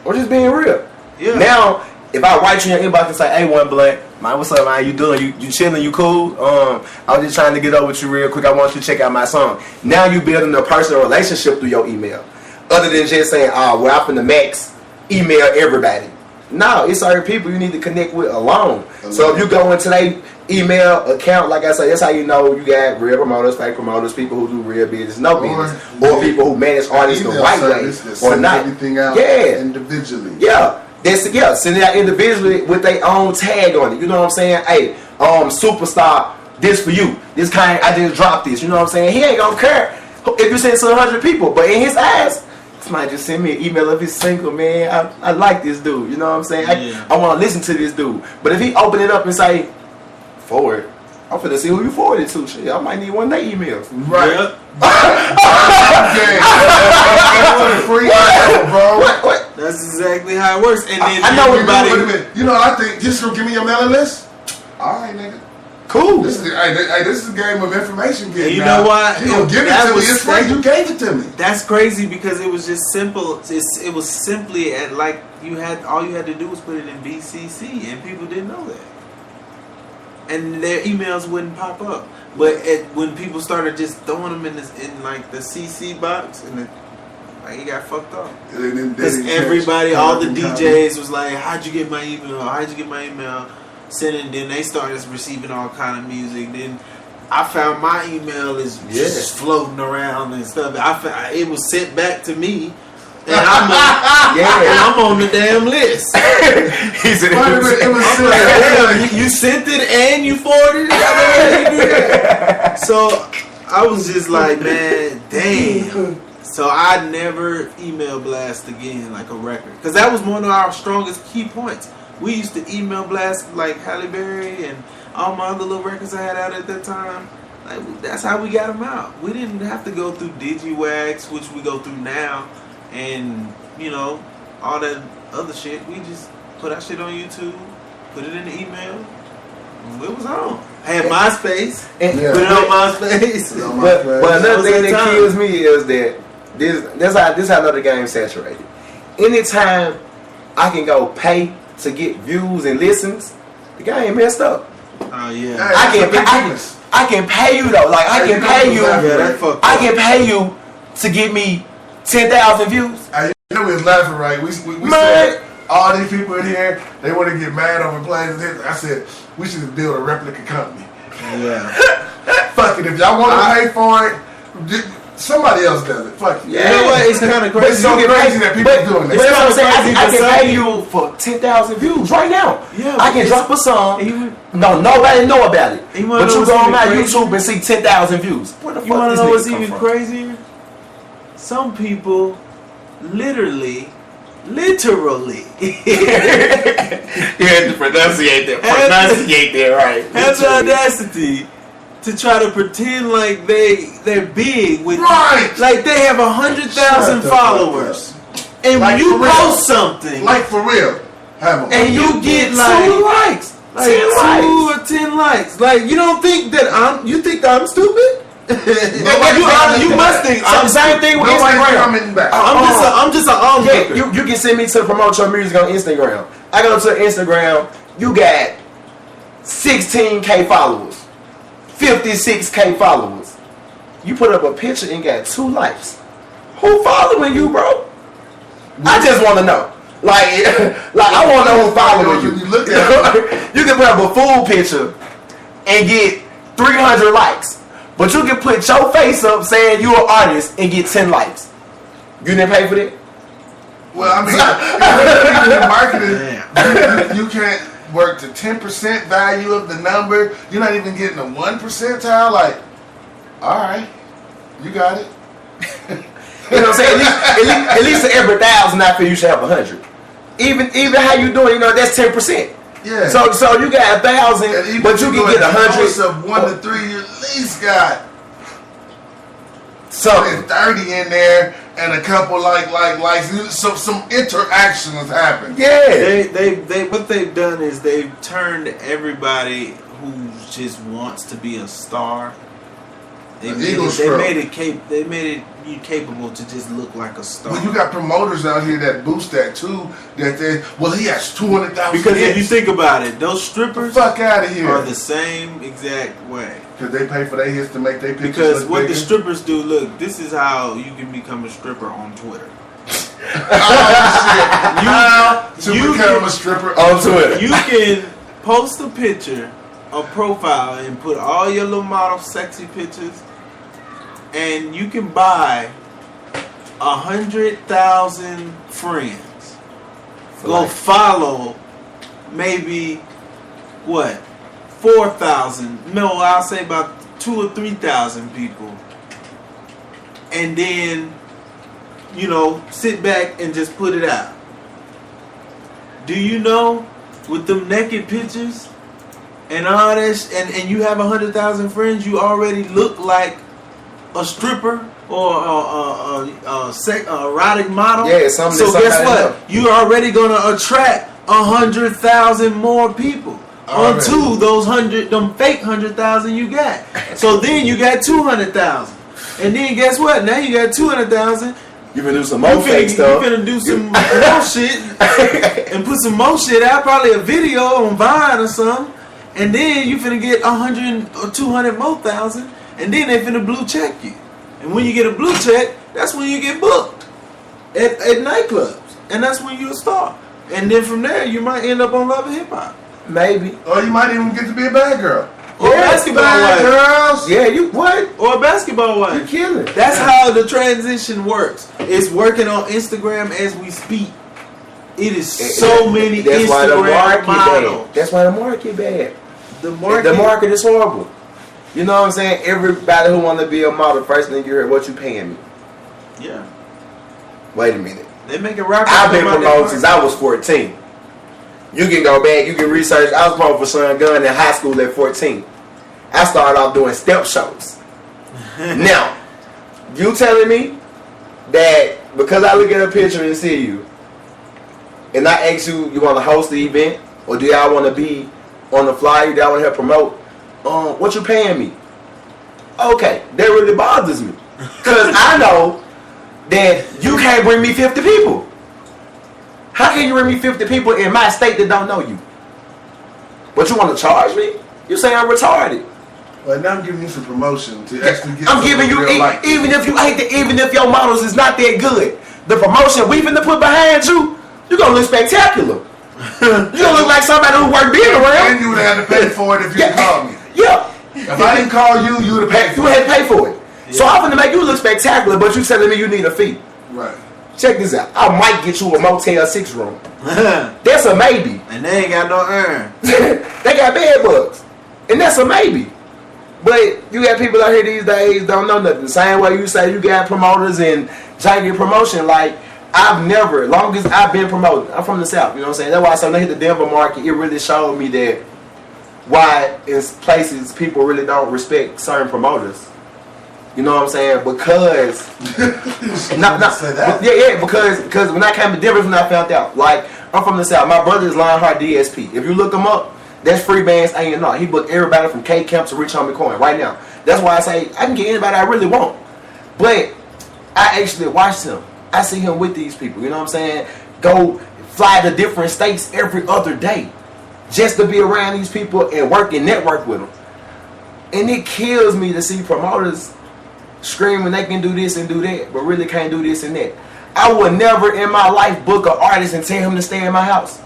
[SPEAKER 5] Or just being real.
[SPEAKER 4] Yeah.
[SPEAKER 5] Now, if I write you in your inbox and say, hey, One Blunt, man, what's up, man? You doing? You chilling? You cool? I was just trying to get over with you real quick. I want you to check out my song. Now you building a personal relationship through your email. Other than just saying, oh, well, I'm finna max email everybody. No, it's certain people you need to connect with alone. So if you go into their email account, like I said, that's how you know you got real promoters, fake promoters, people who do real business, no business, or people who manage artists the right way, or not.
[SPEAKER 3] Everything out individually.
[SPEAKER 5] Yeah. Send it out individually with their own tag on it. You know what I'm saying? Hey, Superstar, this for you. This kind, I just dropped this. You know what I'm saying? He ain't gonna care if you send to 100 people, but in his eyes, Somebody just send me an email if he's single, man. I like this dude. You know what I'm saying? I want to listen to this dude. But if he open it up and say, forward, I'm finna see who you forwarded to. Shit, I might need one of their emails.
[SPEAKER 3] Right.
[SPEAKER 4] Yep.
[SPEAKER 3] Free bro.
[SPEAKER 5] What?
[SPEAKER 4] That's exactly how it works. And then
[SPEAKER 5] I know
[SPEAKER 4] everybody.
[SPEAKER 3] Wait a minute. You know what I think? Just go give me your mailing list. All right, nigga.
[SPEAKER 5] Cool.
[SPEAKER 3] This is a game of information getting.
[SPEAKER 4] You know why?
[SPEAKER 3] You gonna give it to me? It's free. You gave it to me.
[SPEAKER 4] That's crazy because it was just simple. It was simply at like all you had to do was put it in BCC, and people didn't know that, and their emails wouldn't pop up. But when people started just throwing them in like the CC box, and it got fucked up. Because everybody, all the DJs was like, "How'd you get my email? How'd you get my email?" Sending, then they started receiving all kind of music. Then I found my email is just floating around and stuff. It was sent back to me, and I'm on the damn list.
[SPEAKER 5] He said
[SPEAKER 3] it was
[SPEAKER 4] I'm like, damn, you sent it and you forwarded it. How you do that? So I was just like, man, damn. So I never email blast again like a record, because that was one of our strongest key points. We used to email blast like Halle Berry and all my other little records I had out at that time. Like, that's how we got them out. We didn't have to go through DigiWax, which we go through now, and all that other shit. We just put our shit on YouTube, put it in the email. It was on. I had MySpace. Put it on MySpace.
[SPEAKER 5] But another thing that kills me is that this how I know the game's saturated. Anytime I can go pay to get views and listens, the game messed up.
[SPEAKER 4] Oh yeah.
[SPEAKER 5] I can pay you though. Like I can pay you. I can pay you to get me 10,000 views.
[SPEAKER 3] We was laughing, right? We said all these people in here, they want to get mad over plays. I said we should build a replica company.
[SPEAKER 4] Yeah.
[SPEAKER 3] Fuck it. If y'all want to pay for it, somebody else does it. Fuck it.
[SPEAKER 4] Yeah. You know what? It's kind of crazy.
[SPEAKER 3] It's so crazy that people doing
[SPEAKER 5] But
[SPEAKER 3] this.
[SPEAKER 5] that's what I'm saying. I can pay you for 10,000 views right now.
[SPEAKER 4] Yeah,
[SPEAKER 5] I can drop a song. Nobody know about it. But you go on my YouTube and see 10,000 views. What the fuck?
[SPEAKER 4] You want to know what's even
[SPEAKER 5] from?
[SPEAKER 4] crazier? Some people literally
[SPEAKER 5] You had to pronunciate that right.
[SPEAKER 4] have the audacity to try to pretend like they're big with like they have 100,000 followers, and
[SPEAKER 3] like
[SPEAKER 4] when you post something
[SPEAKER 3] like for real,
[SPEAKER 4] and you get like
[SPEAKER 5] 2 likes,
[SPEAKER 4] like 2 or 10 likes, like you don't think that you think that I'm stupid? you must think
[SPEAKER 5] I'm same thing with Instagram.
[SPEAKER 4] I'm just an onlooker.
[SPEAKER 5] You can send me to promote your music on Instagram. I go to Instagram, you got 16K followers, 56K followers. You put up a picture and got 2 likes. Who following you, bro? I just want to know. Like I want to know who's following you.
[SPEAKER 3] You look at it.
[SPEAKER 5] You can put up a full picture and get 300 likes. But you can put your face up saying you're an artist and get 10 likes. You didn't pay for that?
[SPEAKER 3] Well, I mean, in marketing, you can't work to 10% value of the number. You're not even getting a 1 percentile. Like, all right, you got it.
[SPEAKER 5] You know what I'm saying? At least for every 1,000, I feel you should have 100. Even how you doing, that's 10%.
[SPEAKER 3] Yeah.
[SPEAKER 5] So you got 1,000, but you can get 100.
[SPEAKER 3] Of 1 to 3, you at least got
[SPEAKER 5] something
[SPEAKER 3] 30 in there, and a couple likes. Some interaction has happened.
[SPEAKER 5] Yeah.
[SPEAKER 4] They what they've done is they've turned everybody who just wants to be a star. They made it you capable to just look like a star.
[SPEAKER 3] Well, you got promoters out here that boost that too. He has 200,000.
[SPEAKER 4] Because if you think about it, those strippers
[SPEAKER 3] fuck out of here
[SPEAKER 4] are the same exact way.
[SPEAKER 3] Because they pay for their hits to make their pictures.
[SPEAKER 4] Because
[SPEAKER 3] look
[SPEAKER 4] what
[SPEAKER 3] bigger.
[SPEAKER 4] the strippers do, look, this is how you can become a stripper on Twitter.
[SPEAKER 3] You become a stripper
[SPEAKER 5] on Twitter.
[SPEAKER 4] You can post a picture, a profile, and put all your little model sexy pictures. And you can buy 100,000 friends. Go follow maybe 4,000? No, I'll say about 2,000 or 3,000 people. And then you know, sit back and just put it out. Do you know, with them naked pictures and all that, and you have 100,000 friends, you already look like a stripper or a erotic model?
[SPEAKER 5] Yeah, something.
[SPEAKER 4] So guess what? You're already gonna attract 100,000 more people onto those them fake 100,000 you got. So then you got 200,000, and then guess what? Now you got 200,000.
[SPEAKER 5] You finna do some more fake stuff.
[SPEAKER 4] You finna do some more shit and put some more shit out, probably a video on Vine or something, and then you finna get 100 or 200 more thousand, and then they finna blue check you. And when you get a blue check, that's when you get booked at nightclubs, and that's when you're a star. And then from there, you might end up on Love and Hip Hop.
[SPEAKER 5] Maybe.
[SPEAKER 3] Or you might even get to be a bad girl.
[SPEAKER 4] Or basketball wife.
[SPEAKER 3] Girls.
[SPEAKER 5] Yeah, you what?
[SPEAKER 4] Or a basketball wife.
[SPEAKER 5] You killing.
[SPEAKER 4] That's how the transition works. It's working on Instagram as we speak. It is so many
[SPEAKER 5] That's
[SPEAKER 4] Instagram
[SPEAKER 5] why the market
[SPEAKER 4] models.
[SPEAKER 5] bad. That's why the market bad.
[SPEAKER 4] The
[SPEAKER 5] market is horrible. You know what I'm saying? Everybody who want to be a model, first thing you hear, what you paying me?
[SPEAKER 4] Yeah.
[SPEAKER 5] Wait a minute.
[SPEAKER 4] They making rappers.
[SPEAKER 5] I've been promoted since I was 14. You can go back, you can research. I was promoted for Sean Gunn in high school at 14. I started off doing step shows. Now, you telling me that because I look at a picture and see you, and I ask you, you want to host the event, or do y'all want to be on the flyer? Do y'all want to help promote? What you paying me? Okay, that really bothers me, because I know that you can't bring me 50 people. How can you bring me 50 people in my state that don't know you? But you want to charge me? You say I'm retarded.
[SPEAKER 3] Well, now I'm giving you some promotion to actually get.
[SPEAKER 5] I'm giving you, even if you ain't, even if your models is not that good, the promotion we finna put behind you, you gonna look spectacular. You gonna look like somebody who worked being around.
[SPEAKER 3] And you would have to pay for it if you called me.
[SPEAKER 5] Yeah.
[SPEAKER 3] If I didn't call you, you would have paid for it.
[SPEAKER 5] You had to pay for it. Yeah. So I'm finna make you look spectacular, but you telling me you need a fee.
[SPEAKER 3] Right.
[SPEAKER 5] Check this out. I might get you a Motel 6 room. That's a maybe.
[SPEAKER 4] And they ain't got no urn.
[SPEAKER 5] They got bed bugs. And that's a maybe. But you got people out here these days don't know nothing. Same way you say you got promoters and janky promotion. Like, I've never, long as I've been promoted, I'm from the South, you know what I'm saying? That's why I said when I hit the Denver market, it really showed me that why in places people really don't respect certain promoters. You know what I'm saying? Because because when I came to Denver, when I found out, like, I'm from the South. My brother is Lionheart DSP. If you look him up, that's Free Bands A&R. He booked everybody from K Camp to Rich Homie Coin right now. That's why I say I can get anybody I really want. But I actually watched him. I see him with these people. You know what I'm saying? Go fly to different states every other day just to be around these people and work and network with them. And it kills me to see promoters screaming they can do this and do that, but really can't do this and that. I would never in my life book an artist and tell him to stay in my house.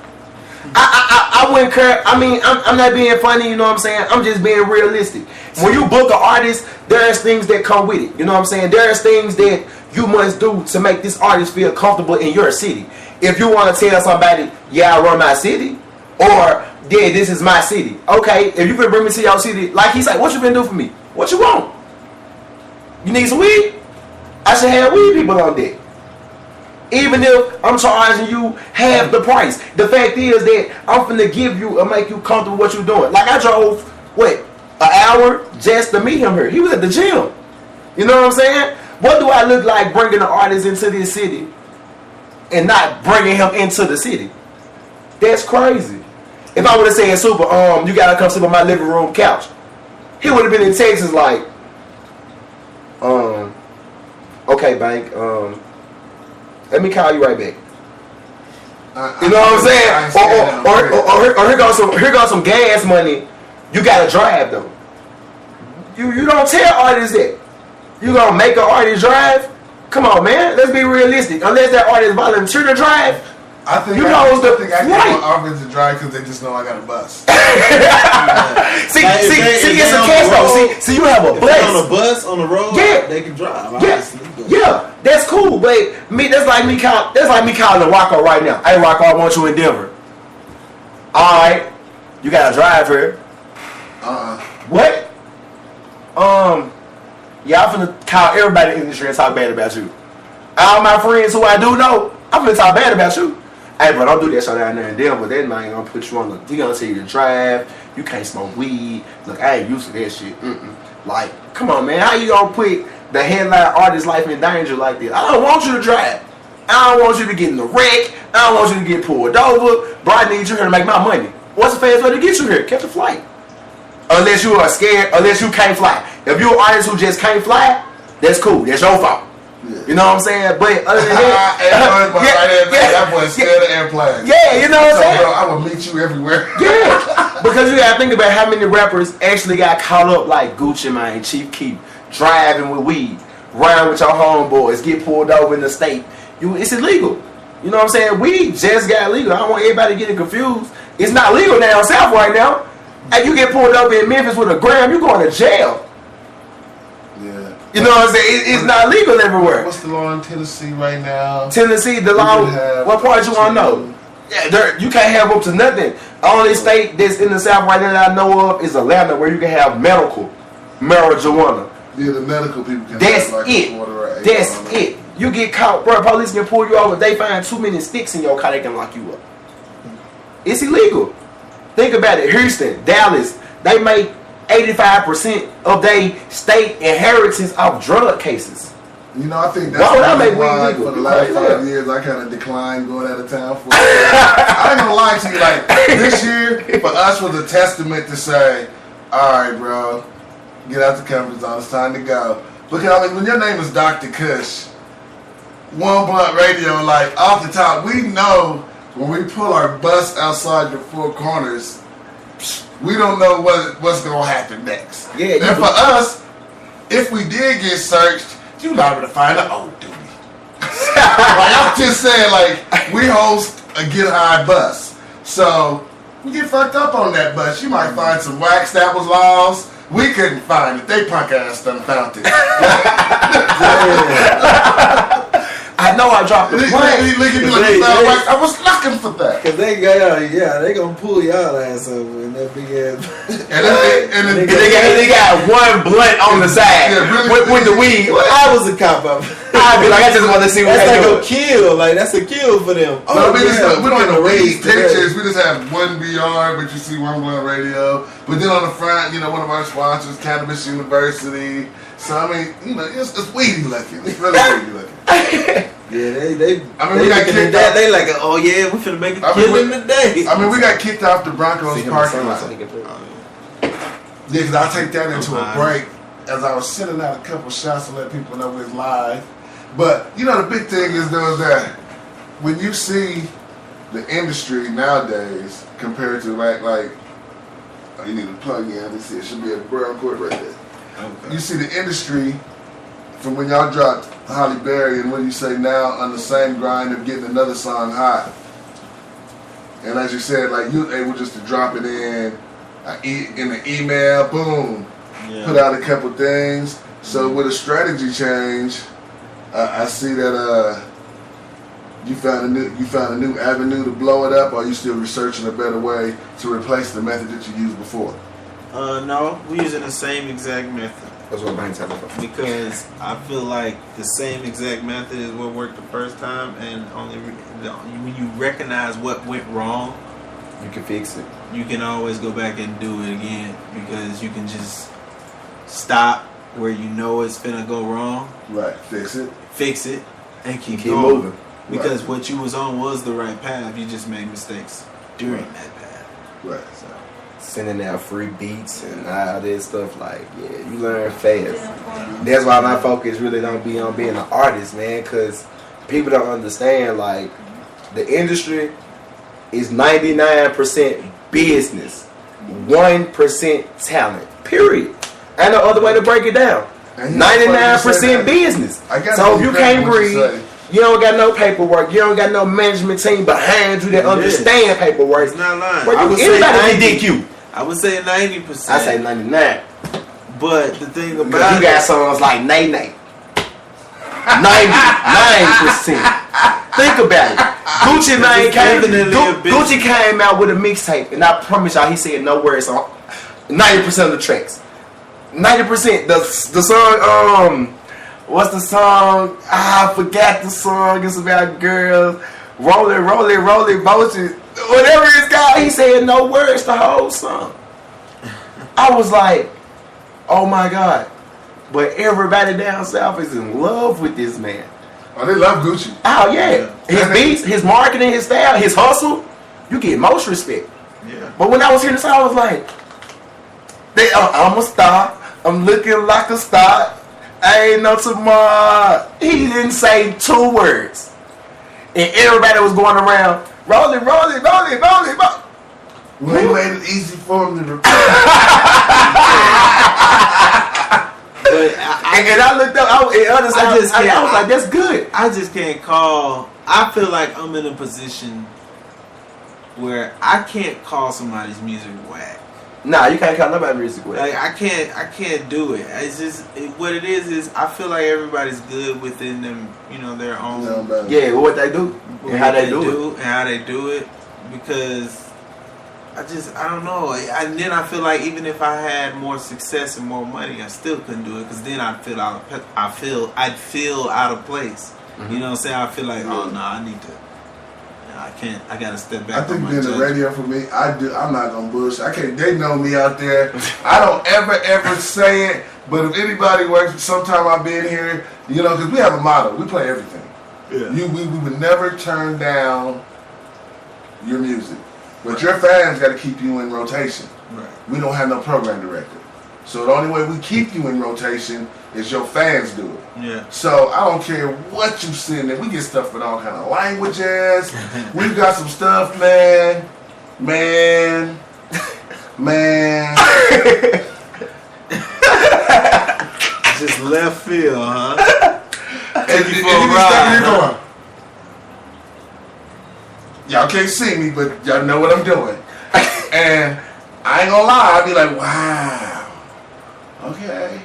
[SPEAKER 5] I wouldn't care. I mean, I'm not being funny, you know what I'm saying? I'm just being realistic. When you book an artist, there's things that come with it. You know what I'm saying? There's things that you must do to make this artist feel comfortable in your city. If you want to tell somebody, yeah, I run my city, or yeah, this is my city. Okay, if you can bring me to your city, like he said, what you gonna do for me? What you want? You need some weed? I should have weed people on deck. Even if I'm charging you half the price. The fact is that I'm finna give you or make you comfortable what you're doing. Like I drove, an hour just to meet him here. He was at the gym. You know what I'm saying? What do I look like bringing an artist into this city and not bringing him into the city? That's crazy. If I would have said, Super, you gotta come sleep on my living room couch, he would have been in Texas like, okay, bank, let me call you right back. You know what I'm saying? Or here goes some gas money. You gotta drive though. You don't tell artists that. You gonna make an artist drive? Come on, man. Let's be realistic. Unless that artist volunteer to drive,
[SPEAKER 3] I think
[SPEAKER 5] you
[SPEAKER 3] I can offer to drive because they just know I got a bus.
[SPEAKER 5] see, it's a catch though. See, you have a bus.
[SPEAKER 6] On a bus on the road, yeah, they can drive.
[SPEAKER 5] Yeah, that's cool. But that's like me calling Rocco right now. Hey, Rocco, I want you in Denver. All right, you gotta drive here. What? Yeah, I'm finna call everybody in the industry and talk bad about you. All my friends who I do know, I'm gonna talk bad about you. Hey, bro, don't do that shit down there in Denver. That man gonna put you on the. He gonna tell you to drive. You can't smoke weed. Look, I ain't used to that shit. Like, come on, man. How you gonna put the headline artist's life in danger like this? I don't want you to drive. I don't want you to get in the wreck. I don't want you to get pulled over. Bro, I need you here to make my money. What's the fastest way to get you here? Catch a flight. Unless you are scared, unless you can't fly. If you're an artist who just can't fly, that's cool. That's your fault. Yeah. You know what I'm saying? But other than that,
[SPEAKER 3] that boy scared of airplanes.
[SPEAKER 5] Yeah, you know what I'm saying?
[SPEAKER 3] Bro, I will meet you everywhere.
[SPEAKER 5] Yeah, because you gotta think about how many rappers actually got caught up like Gucci Mane, Chief Keef, driving with weed, riding with your homeboys, get pulled over in the state. It's illegal. You know what I'm saying? Weed just got legal. I don't want everybody getting confused. It's not legal down south right now. And you get pulled up in Memphis with a gram, you going to jail.
[SPEAKER 3] Yeah.
[SPEAKER 5] You know what I'm saying? It's not legal everywhere.
[SPEAKER 3] What's the law in Tennessee right now?
[SPEAKER 5] Tennessee, the law. What part you want to know? Yeah, you can't have up to nothing. Only state that's in the South right now that I know of is Atlanta, where you can have medical marijuana.
[SPEAKER 3] Yeah, the medical people can
[SPEAKER 5] That's
[SPEAKER 3] have like
[SPEAKER 5] it. That's it. You get caught, bro. Police can pull you over. If they find too many sticks in your car, they can lock you up. It's illegal. Think about it. Houston, Dallas, they make 85% of their state inheritance off drug cases.
[SPEAKER 3] You know, I think that's why for the last 5 years I kind of declined going out of town for I ain't gonna lie to you, like, this year for us was a testament to say, alright, bro, get out the comfort zone, it's time to go. Because, I mean, when your name is Dr. Kush, One Blunt Radio, like, off the top, we know when we pull our bus outside the four corners, we don't know what's going to happen next.
[SPEAKER 5] Yeah,
[SPEAKER 3] and for us, if we did get searched, you liable to find an old duty. Like, I'm just saying, like, we host a Get High bus. So, we get fucked up on that bus. You might find some wax that was lost. We couldn't find it. They punk ass done found it.
[SPEAKER 5] I know I dropped the plane.
[SPEAKER 3] Look at me like wax. I was looking for that.
[SPEAKER 6] Cause they gonna pull y'all ass over in that big ass.
[SPEAKER 3] and then
[SPEAKER 5] they got one blunt on the side with the weed.
[SPEAKER 6] I was a cop up.
[SPEAKER 5] I'd be like, I just want to see what
[SPEAKER 6] that's
[SPEAKER 5] they
[SPEAKER 6] like
[SPEAKER 5] do.
[SPEAKER 6] a kill. Like that's a kill for them.
[SPEAKER 3] No, we don't have no weed pictures. We just have one VR, but you see One Blunt Radio. But then on the front, you know, one of our sponsors, Cannabis University. So I mean, you know, it's weedy looking. It's really weedy looking.
[SPEAKER 6] Yeah, they.
[SPEAKER 3] I mean, we got kicked
[SPEAKER 6] that.
[SPEAKER 3] off.
[SPEAKER 6] They like, oh yeah, we finna make a killing today.
[SPEAKER 3] I mean, we got kicked off the Broncos parking lot. Yeah, because I'll take that into a break as I was sending out a couple shots to let people know we're live. But you know, the big thing is though is that when you see the industry nowadays compared to like oh, you need to plug in. Let's see, it should be a brown cord right there. Okay. You see the industry from when y'all dropped Holly Berry and what do you say now on the same grind of getting another song hot. And as you said, like you were able just to drop it in the email, boom, put out a couple things. So with a strategy change, I see that you found a new avenue to blow it up, or are you still researching a better way to replace the method that you used before?
[SPEAKER 4] No, we're using the same exact method.
[SPEAKER 5] That's what I'm talking about.
[SPEAKER 4] Because I feel like the same exact method is what worked the first time, and only when you recognize what went wrong,
[SPEAKER 5] you can fix it.
[SPEAKER 4] You can always go back and do it again, because you can just stop where you know it's finna go wrong.
[SPEAKER 3] Right, fix it,
[SPEAKER 4] and keep
[SPEAKER 5] going.
[SPEAKER 4] Moving. Because what you was on was the right path. You just made mistakes during that path.
[SPEAKER 3] Right.
[SPEAKER 4] So.
[SPEAKER 5] Sending out free beats and all this stuff, like, yeah, you learn fast. That's why my focus really don't be on being an artist, man, because people don't understand, like, the industry is 99% business, 1% talent, period. Ain't no other way to break it down. 99% business. So if you can't read, you don't got no paperwork, you don't got no management team behind you that understand paperwork.
[SPEAKER 4] It's not lying.
[SPEAKER 5] Anybody can dick you.
[SPEAKER 4] I would say 90%.
[SPEAKER 5] I say 99.
[SPEAKER 4] But the thing about
[SPEAKER 5] you got songs like Nay Nay. 99%. Think about it. Gucci came out with a mixtape, and I promise y'all, he said no words on 90% of the tracks. 90%. The song What's the song? I forgot the song. It's about girls. Rolling motion. Whatever it's got, he said no words the whole song. I was like, oh my God. But everybody down south is in love with this man.
[SPEAKER 3] Oh, they love Gucci.
[SPEAKER 5] Oh yeah. His beats, his marketing, his style, his hustle, you get most respect.
[SPEAKER 6] Yeah.
[SPEAKER 5] But when I was hearing this song, I was like, I'm a star. I'm looking like a star. I ain't no tomorrow. He didn't say 2 words. And everybody was going around, rolling.
[SPEAKER 3] They made it easy for him to repeat.
[SPEAKER 5] And I looked up, I was like, that's good.
[SPEAKER 4] I just can't call. I feel like I'm in a position where I can't call somebody's music whack.
[SPEAKER 5] Nah, you can't call nobody music whack.
[SPEAKER 4] Like I can't do it. It's just what it is I feel like everybody's good within them, their own.
[SPEAKER 5] Yeah, what they do and how they do it. Because I don't know. And then I feel like even if I had more success and more money, I still couldn't do it. Because then I'd feel out of place.
[SPEAKER 3] Mm-hmm.
[SPEAKER 4] You know what I'm saying? I feel like, oh no, I need to. I can't. I gotta step back.
[SPEAKER 3] I think being the radio for me, I'm not gonna bullshit. I can't. They know me out there. I don't ever say it. But if anybody works, sometime I've been here, because we have a motto. We play everything.
[SPEAKER 4] Yeah.
[SPEAKER 3] We would never turn down your music, but your fans got to keep you in rotation.
[SPEAKER 4] Right.
[SPEAKER 3] We don't have no program director, so the only way we keep you in rotation is your fans do it.
[SPEAKER 4] Yeah.
[SPEAKER 3] So I don't care what you send in. We get stuff in all kind of languages. We've got some stuff, man.
[SPEAKER 4] Just left field, huh?
[SPEAKER 3] And you going. Y'all can't see me, but y'all know what I'm doing. And I ain't gonna lie, I'll be like, wow, okay.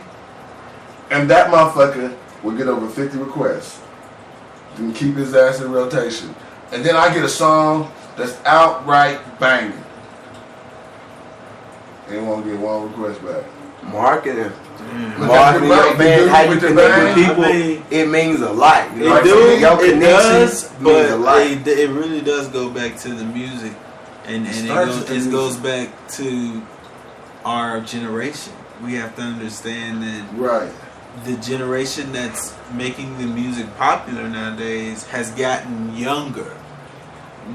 [SPEAKER 3] And that motherfucker will get over 50 requests. Then keep his ass in rotation. And then I get a song that's outright banging. They won't get 1 request back.
[SPEAKER 5] Marketing.
[SPEAKER 3] Marketing your band,
[SPEAKER 5] how you connect with people, it means a lot.
[SPEAKER 4] It does, but it really does go back to the music, and it goes back to our generation. We have to understand that the generation that's making the music popular nowadays has gotten younger.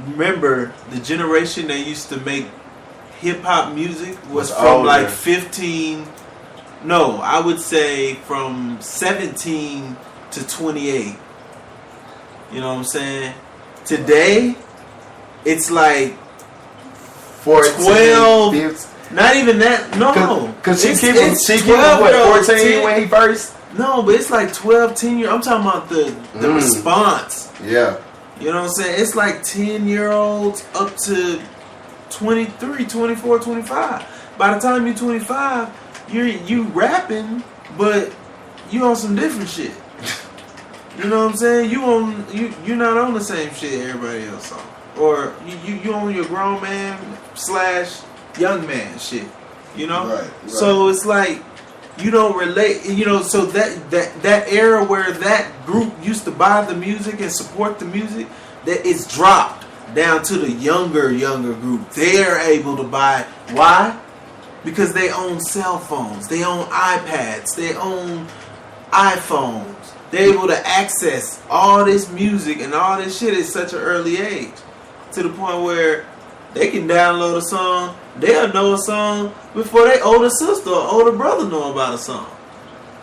[SPEAKER 4] Remember, the generation that used to make hip-hop music was from
[SPEAKER 5] older.
[SPEAKER 4] like 15... No, I would say from 17 to 28. You know what I'm saying? Today, it's like
[SPEAKER 5] 14,
[SPEAKER 4] 12.
[SPEAKER 5] 15.
[SPEAKER 4] Not even that. No.
[SPEAKER 5] Because she gave him 14 when he first?
[SPEAKER 4] No, but it's like 12, 10 years. I'm talking about the response.
[SPEAKER 5] Yeah.
[SPEAKER 4] You know what I'm saying? It's like 10-year-olds up to 23, 24, 25. By the time you're 25, you rapping, but you on some different shit. You know what I'm saying? You're not on the same shit everybody else on, or you on your grown man / young man shit. You know,
[SPEAKER 3] right.
[SPEAKER 4] So it's like you don't relate. So that era where that group used to buy the music and support the music, that it's dropped down to the younger group. They're able to buy. Why? Because they own cell phones, they own iPads, they own iPhones. They're able to access all this music and all this shit at such an early age. To the point where they can download a song, they'll know a song before their older sister or older brother know about a song.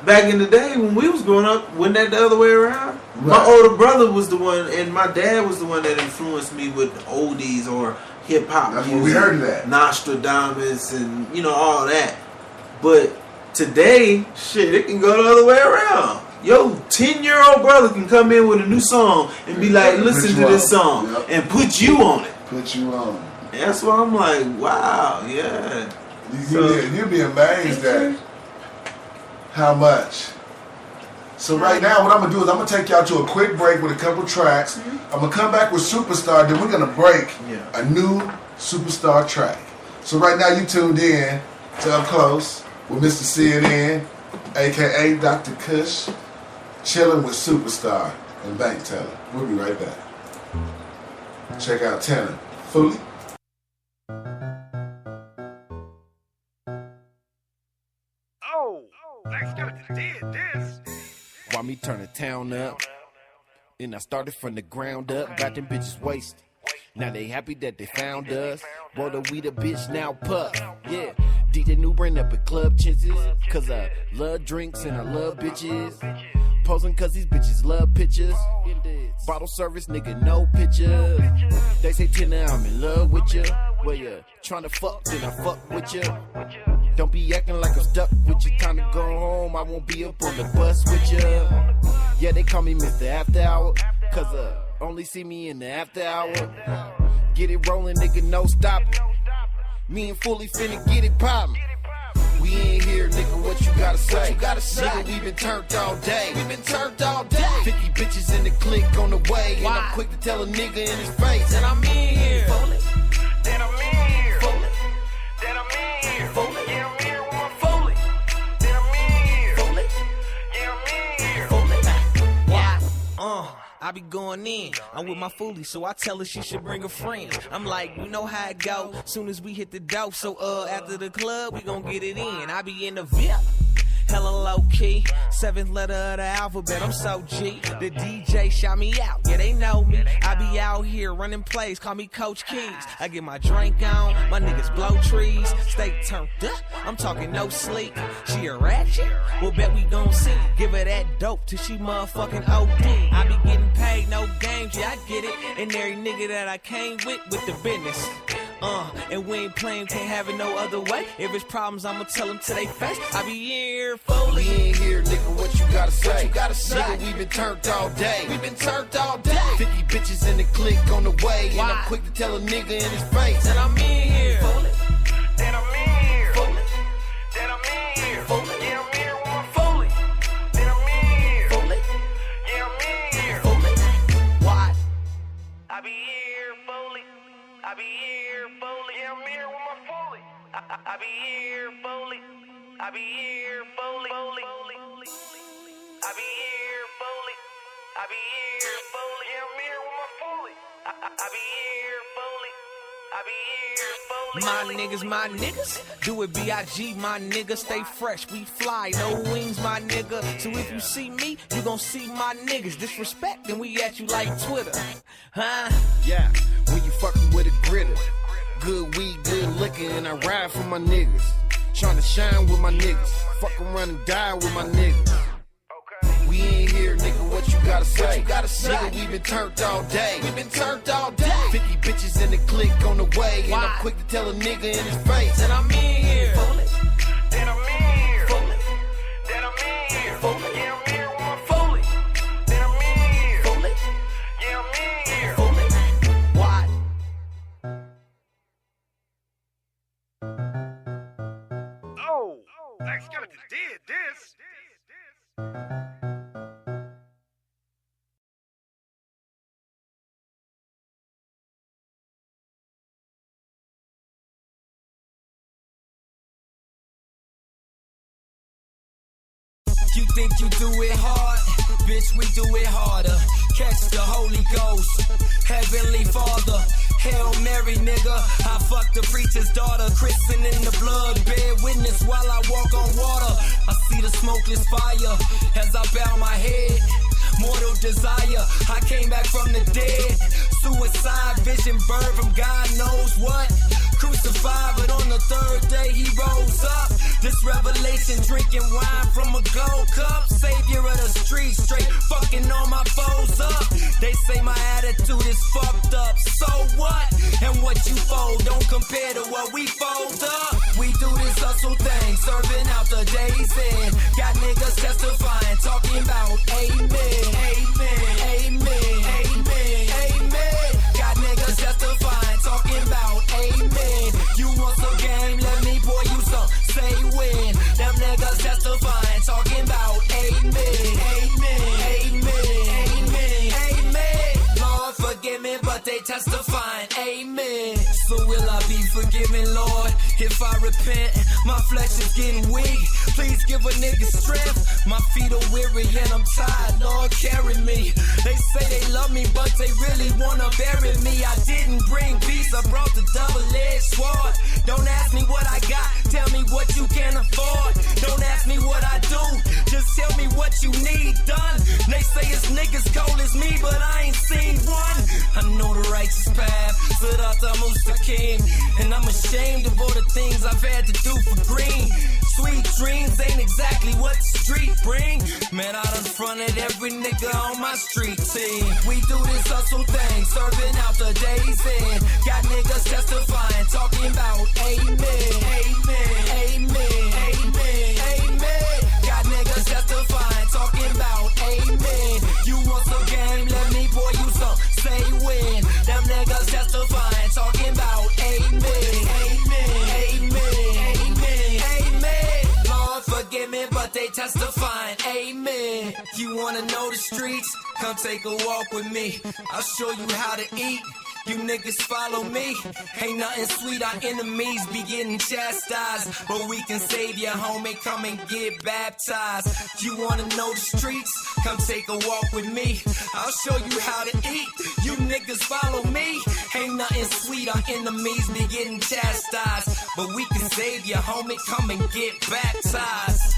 [SPEAKER 4] Back in the day when we was growing up, wasn't that the other way around? Right. My older brother was the one, and my dad was the one that influenced me with oldies or hip-hop music.
[SPEAKER 3] When we heard that.
[SPEAKER 4] Nostradamus and, all that. But today, shit, it can go the other way around. Yo, 10-year-old brother can come in with a new song and be like, listen to this song, and put you on it.
[SPEAKER 3] Put you on.
[SPEAKER 4] And that's why I'm like, wow, yeah.
[SPEAKER 3] You'd be amazed at how much. So right now, what I'm going to do is I'm going to take y'all to a quick break with a couple tracks. I'm going to come back with Superstar, then we're going to break a new Superstar track. So right now, you tuned in to Up Close with Mr. CNN, a.k.a. Dr. Kush. Chilling with Superstar and Bank Teller. We'll be right back. Check out Tanner Fully.
[SPEAKER 7] Oh, let's go to this.
[SPEAKER 8] Why me turn the town up? And I started from the ground up, got them bitches wasted. Now they happy that they found us. Roll the weed a bitch now puff. Yeah, DJ New bring up a club chances. Cause I love drinks and I love bitches. Posing cause these bitches love pictures. Bottle service, nigga, no pictures. They say Tina, I'm in love with you. Well, yeah, tryna fuck, then I fuck with you. Don't be acting like I'm stuck with you. Time to go home, I won't be up on the bus with you. Yeah, they call me Mr. After Hour. Cause only see me in the after hour. Get it rolling, nigga, no stopping. Me and Fully finna get it poppin'. We ain't here, nigga, what you gotta say? What you gotta say? Nigga, we been turned all day. We been turned all day. 50 bitches in the clique on the way. Why? And I'm quick to tell a nigga in his face that I'm in here. Fully.
[SPEAKER 7] Then I'm in here.
[SPEAKER 8] Fully.
[SPEAKER 7] Then I'm in here.
[SPEAKER 8] Fully.
[SPEAKER 7] Yeah, I'm here with my Fully. Then I'm in here.
[SPEAKER 8] Fully.
[SPEAKER 7] Yeah, I'm in here.
[SPEAKER 8] Fully.
[SPEAKER 9] Yeah. I be going in, I'm with my Fully, so I tell her she should bring a friend. I'm like, you know how it go, soon as we hit the dope. So after the club, we gon' get it in. I be in the VIP, hella low key, 7th letter of the alphabet, I'm so G. The DJ shout me out, yeah they know me. I be out here running plays, call me Coach Keys. I get my drink on, my niggas blow trees, stay turned up, I'm talking no sleep. She a ratchet? Well bet we gon' see. Give her that dope till she motherfucking OD. I be getting paid, no games, yeah I get it. And every nigga that I came with the business. And we ain't playing, can't have it no other way. If it's problems, I'ma tell them to they face. I be here, Fully.
[SPEAKER 8] We ain't here, nigga, what you gotta say?
[SPEAKER 9] What you gotta say?
[SPEAKER 8] Nigga, we been turned all day.
[SPEAKER 9] We been turned all day.
[SPEAKER 8] 50 bitches in the clique on the way.
[SPEAKER 9] Why?
[SPEAKER 8] And I'm quick to tell a nigga in his face
[SPEAKER 9] Then I'm in here.
[SPEAKER 8] Fully.
[SPEAKER 7] Then I'm in here.
[SPEAKER 8] Fully.
[SPEAKER 7] Then I'm in here.
[SPEAKER 8] Fully.
[SPEAKER 7] Yeah, I'm here with my Fully. Then I'm in here.
[SPEAKER 8] Fully.
[SPEAKER 7] Yeah, I'm in here.
[SPEAKER 8] Fully.
[SPEAKER 9] Why?
[SPEAKER 7] I be here, Fully. I be here, Fully. Yeah, I'm here with my Fully. I be here, Fully. I be here, Fully. I be here, Fully. I be here, Fully. Yeah, I'm here with my Fully. I be here, Fully. I be here, Fully.
[SPEAKER 9] My niggas, do it B.I.G. My nigga, stay fresh, we fly, no wings, my nigga. So if you see me, you gon' see my niggas. Disrespect, then we at you like Twitter, huh?
[SPEAKER 8] Yeah, when you fucking with a gritter. Good weed, good liquor, and I ride for my niggas. Tryna shine with my niggas. Fuck around and die with my niggas. We ain't here, nigga, what you gotta say?
[SPEAKER 9] What you gotta say?
[SPEAKER 8] Nigga, we been turned all day.
[SPEAKER 9] We been turned all day.
[SPEAKER 8] 50 bitches in the clique on the way.
[SPEAKER 9] Why?
[SPEAKER 8] And I'm quick to tell a nigga in his face
[SPEAKER 9] Then I'm in here.
[SPEAKER 8] Fully.
[SPEAKER 7] Then I'm in here.
[SPEAKER 8] Fully.
[SPEAKER 7] Then I'm in here.
[SPEAKER 8] Fully.
[SPEAKER 7] Yeah, I'm here with my Fully. Then I'm in here.
[SPEAKER 8] Fully.
[SPEAKER 7] Yeah, I'm in here.
[SPEAKER 8] Fully.
[SPEAKER 9] Why?
[SPEAKER 7] Oh, let's go to this.
[SPEAKER 10] You think you do it hard? Bitch, we do it harder. Catch the Holy Ghost, Heavenly Father, Hail Mary, nigga. I fuck the preacher's daughter, christening in the blood. Bear witness while I walk on water. I see the smokeless fire as I bow my head. Mortal desire, I came back from the dead. Suicide, vision, bird from God knows what. Crucified, but on the third day he rose up. This revelation, drinking wine from a gold cup. Savior of the street, straight fucking all my foes up. They say my attitude is fucked up, so what? And what you fold don't compare to what we fold up. We do this hustle thing, serving out the day's end. Got niggas testifying, talking about amen. Amen, amen, amen, amen. Got niggas testifying, talking about amen. You want some game? Let me pour you some. Say when. Them niggas testifying, talking about amen. Amen, amen, amen, amen. Lord forgive me, but they testifying amen. So will I be forgiven? forgive me, Lord, if I repent. My flesh is getting weak. Please give a nigga strength. My feet are weary and I'm tired. Lord, carry me. They say they love me, but they really wanna bury me. I didn't bring peace, I brought the double-edged sword. Don't ask me what I got, tell me what you can afford. Don't ask me what I do, just tell me what you need done. They say it's niggas cold as me, but I ain't seen one. I know the righteous path, Sirata Mustaqim, and I'm ashamed of all the things I've had to do for green. Sweet dreams ain't exactly what the street bring. Man, I done fronted every nigga on my street team. We do this hustle thing, serving out the days in. Got niggas testifying, talking about amen, amen, amen, amen, amen. Got niggas testifying, talking about amen. You want some game? Let me pour you some. Say when. Them niggas testifying, talking about amen, amen, amen, amen, amen. Lord, forgive me, but they testifying, amen. You wanna know the streets? Come take a walk with me. I'll show you how to eat. You niggas follow me. Ain't nothing sweet, our enemies be getting chastised. But we can save you, homie, come and get baptized. You wanna know the streets? Come take a walk with me. I'll show you how to eat. You niggas follow me. Ain't nothing sweet, our enemies be getting chastised. But we can save you, homie, come and get baptized.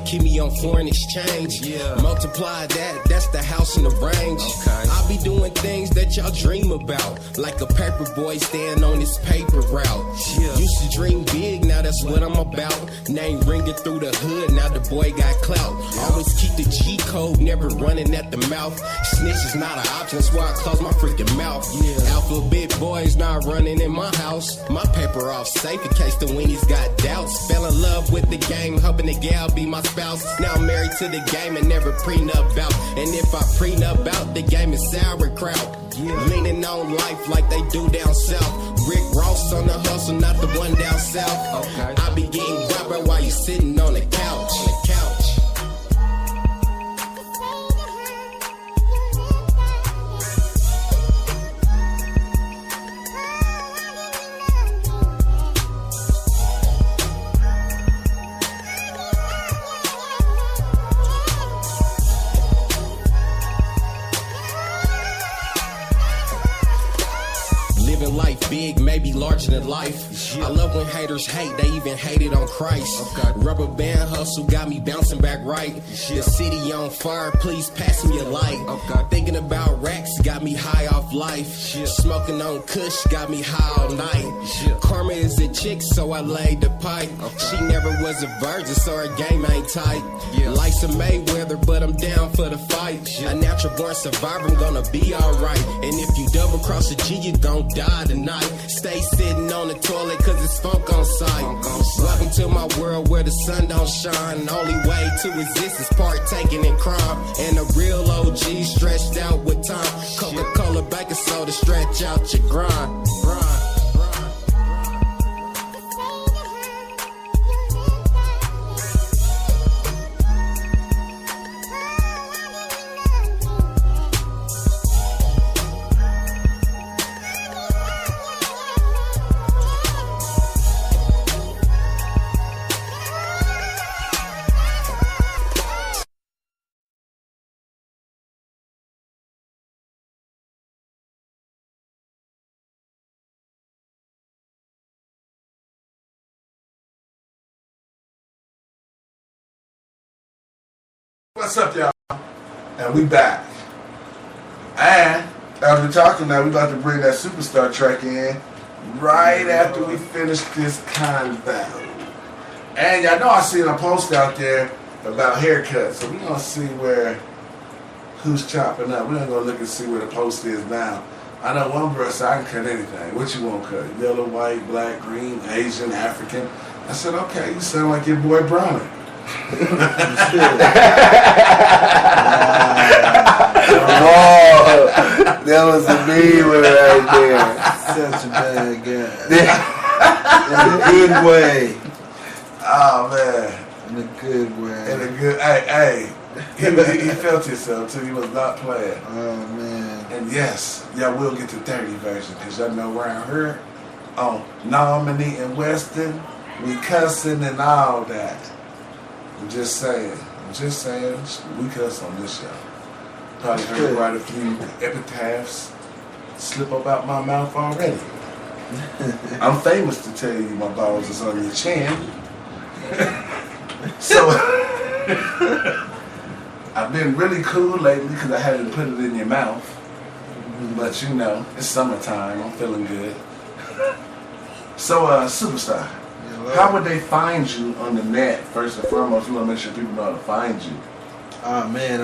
[SPEAKER 8] Keep me on foreign exchange. Multiply that, that's the house in the range. I be doing things that y'all dream about, like a paper boy staying on his paper route. Used to dream big, now that's what I'm about. Name ringing through the hood, now the boy got clout. Always keep the G code, never running at the mouth. Snitch is not an option, that's why I close my freaking mouth. Alphabet boys not running in my house. My paper off safe in case the weenies got doubts. Fell in love with the game, hoping the gal be my spouse. Now I'm married to the game and never prenup out. And if I prenup out, the game is sauerkraut. Leaning on life like they do down south. Rick Ross on the hustle, not the one down south. I be getting rubber while you sitting on the couch. Life big, maybe larger than life. I love when haters hate, they even hate it on Christ. Rubber band hustle got me bouncing back right. The city on fire, please pass me a light. Thinking about racks got me high off life. Smoking on kush got me high all night. Karma is a chick, so I laid the pipe. She never was a virgin, so her game ain't tight. Life's a Mayweather, but I'm down for the fight. A natural born survivor, I'm gonna be alright. And if you double cross a G, you gon' die tonight. Stay sitting on the toilet cause it's funk on sight. Welcome to my world where the sun don't shine. Only way to exist is partaking in crime. And a real OG stretched out with time. Coca-Cola baking soda, stretch out your grind.
[SPEAKER 3] What's up, y'all? And we back. And as we're talking now, we about to bring that Superstar track in right after we finish this convo. And y'all know I seen a post out there about haircuts, so we're gonna see who's chopping up. We're gonna go look and see where the post is now. I know one girl said I can cut anything. What you want to cut? Yellow, white, black, green, Asian, African. I said, okay, you sound like your boy Brownie.
[SPEAKER 5] Oh, that was a mean one right there.
[SPEAKER 6] Such a bad guy. In a good way.
[SPEAKER 3] Oh man.
[SPEAKER 6] In a good way.
[SPEAKER 3] In a good. Hey. He felt himself too. He was not playing.
[SPEAKER 6] Oh man.
[SPEAKER 3] And yes, y'all will get the 30 version because y'all know around here on Nominee and Weston, we cussing and all that. I'm just saying. We cuss on this show. Probably heard quite a few epitaphs slip up out my mouth already. I'm famous to tell you my balls is on your chin. So I've been really cool lately because I hadn't put it in your mouth. But you know, it's summertime. I'm feeling good. So, Superstar, how would they find you on the net? First and foremost, we want to make sure people know how to find you.
[SPEAKER 6] Man,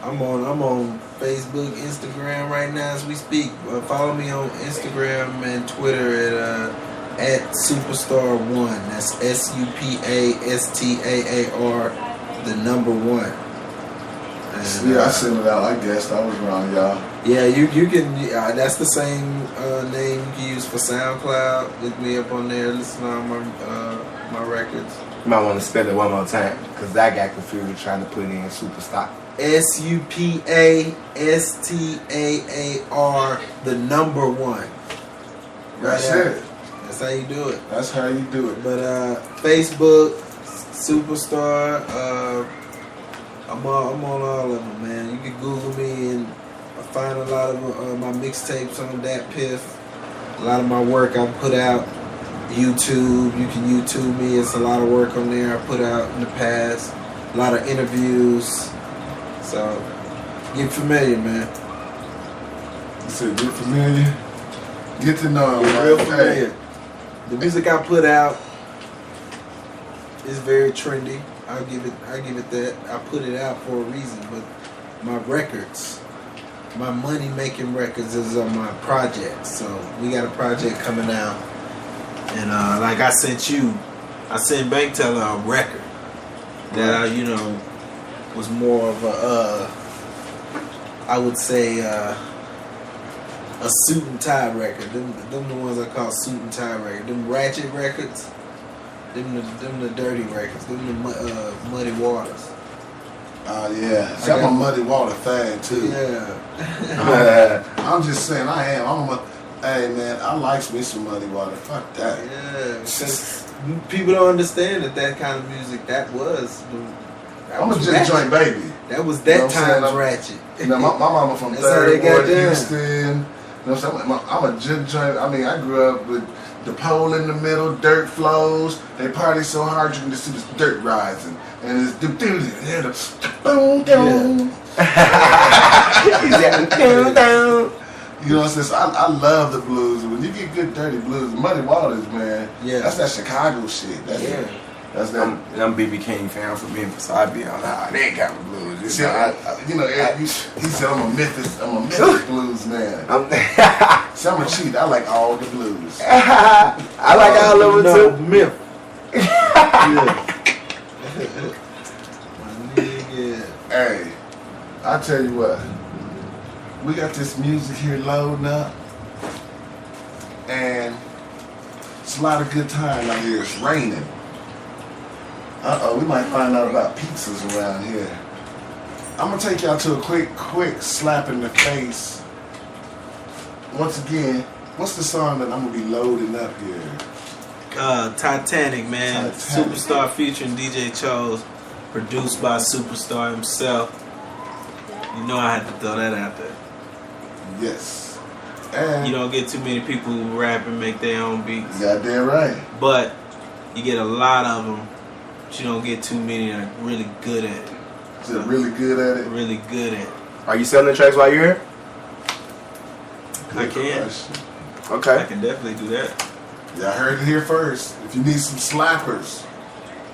[SPEAKER 6] I'm on Facebook, Instagram right now as we speak. Follow me on Instagram and Twitter at Superstar1. That's SUPASTAAR, the number 1. And,
[SPEAKER 3] yeah, I sent it out. I guessed I was wrong, y'all.
[SPEAKER 6] Yeah, you can. That's the same name you can use for SoundCloud. Look me up on there. Listen to all my records.
[SPEAKER 5] You might want to spell it one more time because I got confused trying to put in Superstar.
[SPEAKER 6] SUPASTAAR, the number 1.
[SPEAKER 3] That's it.
[SPEAKER 6] That's how you do it.
[SPEAKER 3] That's how you do it.
[SPEAKER 6] But Facebook, Superstar. I'm on all of them, man. You can Google me and find a lot of my mixtapes on that Piff. A lot of my work I put out. YouTube, you can YouTube me. It's a lot of work on there I put out in the past. A lot of interviews. So get familiar, man.
[SPEAKER 3] You said get familiar. Get to know him.
[SPEAKER 6] Real familiar. The music I put out is very trendy. I'll give it that. I put it out for a reason, but my records, my money making records is on my project. So we got a project coming out. And like I sent Bank Teller a record that was more of a I would say a suit and tie record. Them the ones I call suit and tie record. Them ratchet records. Them the dirty records. Them the muddy waters.
[SPEAKER 3] Oh yeah. See, I'm a muddy water fan too.
[SPEAKER 6] Yeah.
[SPEAKER 3] I'm just saying hey man, I like me some muddy water. Fuck that.
[SPEAKER 6] Yeah. Because people don't understand that kind of music
[SPEAKER 3] I'm a just joint baby.
[SPEAKER 6] That was that time's ratchet.
[SPEAKER 3] You know, my mama from Third Ward, Houston. You know what I'm saying? I'm a just joint. I mean, I grew up with the pole in the middle, dirt flows. They party so hard you can just see this dirt rising. And it's boom, boom. You know what I'm saying? So I love the blues. When you get good dirty blues, Muddy Waters, man. Yeah. That's that Chicago shit. That's that.
[SPEAKER 5] I'm BB King fan for Memphis, so I be on that kind of blues.
[SPEAKER 3] He said I'm a Memphis blues man. So I'm a cheat. I like all the blues.
[SPEAKER 5] I like all of it too.
[SPEAKER 6] Myth.
[SPEAKER 3] Hey, I tell you what. We got this music here loading up, and it's a lot of good time out here. It's raining. We might find out about pizzas around here. I'm gonna take y'all to a quick slap in the face. Once again, what's the song that I'm gonna be loading up here?
[SPEAKER 4] Titanic, man. Superstar featuring DJ Chose, produced by Superstar himself. You know I had to throw that out there.
[SPEAKER 3] Yes. And
[SPEAKER 4] you don't get too many people who rap and make their own beats.
[SPEAKER 3] Goddamn right.
[SPEAKER 4] But you get a lot of them, but you don't get too many that are really good at it.
[SPEAKER 3] Just really good at it.
[SPEAKER 4] Really good at it.
[SPEAKER 5] Are you selling the tracks while you're here?
[SPEAKER 4] I can.
[SPEAKER 5] Okay.
[SPEAKER 4] I can definitely do that.
[SPEAKER 3] Y'all heard it here first. If you need some slappers,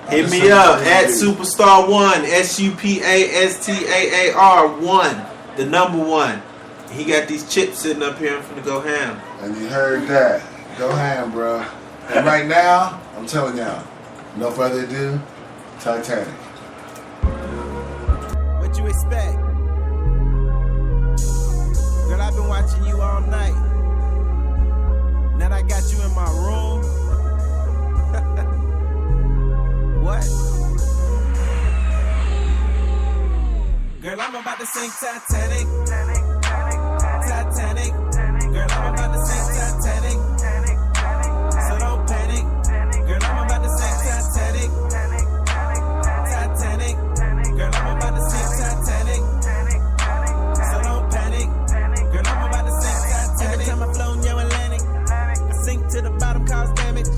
[SPEAKER 4] hit me up at Superstar1, SUPASTAAR1, the number 1. He got these chips sitting up here. I'm finna go ham.
[SPEAKER 3] And you heard that. Go ham, bro. And right now, I'm telling y'all, no further ado, Titanic.
[SPEAKER 6] What you expect? Girl, I've been watching you all night. Now that I got you in my room. What? Girl, I'm about to sing Titanic. Titanic. Girl, I'm about to sing Titanic. So don't panic. Girl, I'm about to sing Titanic. Titanic. Girl, I'm about to sing Titanic. So don't panic. Girl, I'm about to sing Titanic. Every time I flow in your Atlantic, I sink to the bottom, cause damage.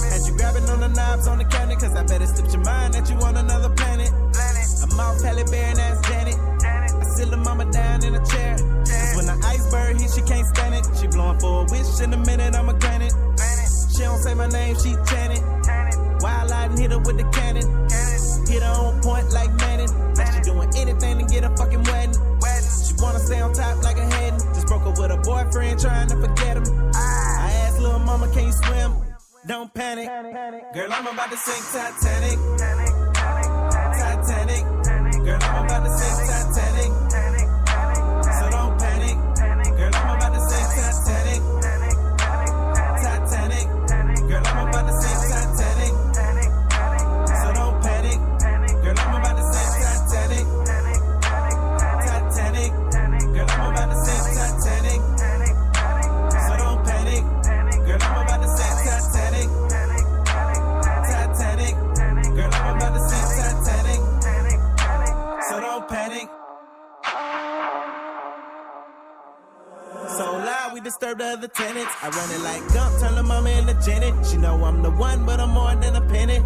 [SPEAKER 6] Had you grabbing on the knobs on the cabinet, cause I bet it slipped your mind that you on another planet. I'm off Halle Berry and ass Janet. I sit the mama down in a chair. Cause when the iceberg hits, she can't stand it. She blowing for a wish in a minute, I'ma grant it. She don't say my name, she chanted. Wild eyed and hit her with the cannon. Hit her on point like Manning. Like she doing anything to get a fucking wedding. She wanna stay on top like a head. Just broke up with her boyfriend trying to forget him. I asked little mama, can you swim? Don't panic. Girl, I'm about to sing Titanic. Titanic. Girl, I'm about to sing Titanic. So don't panic. Girl, I'm about to sing Titanic. Titanic. Girl, I'm about to sing Titanic. So don't panic. Girl, I'm about to sing Titanic. Titanic. Girl, I'm about to sing Titanic. So don't panic. Girl, I'm about to sing Titanic. Titanic. Girl, I'm about to sing Titanic. So don't panic. So loud, we disturb the other tenants. I run it like Gump, turn the mama into Janet. She know I'm the one, but I'm more than a penny.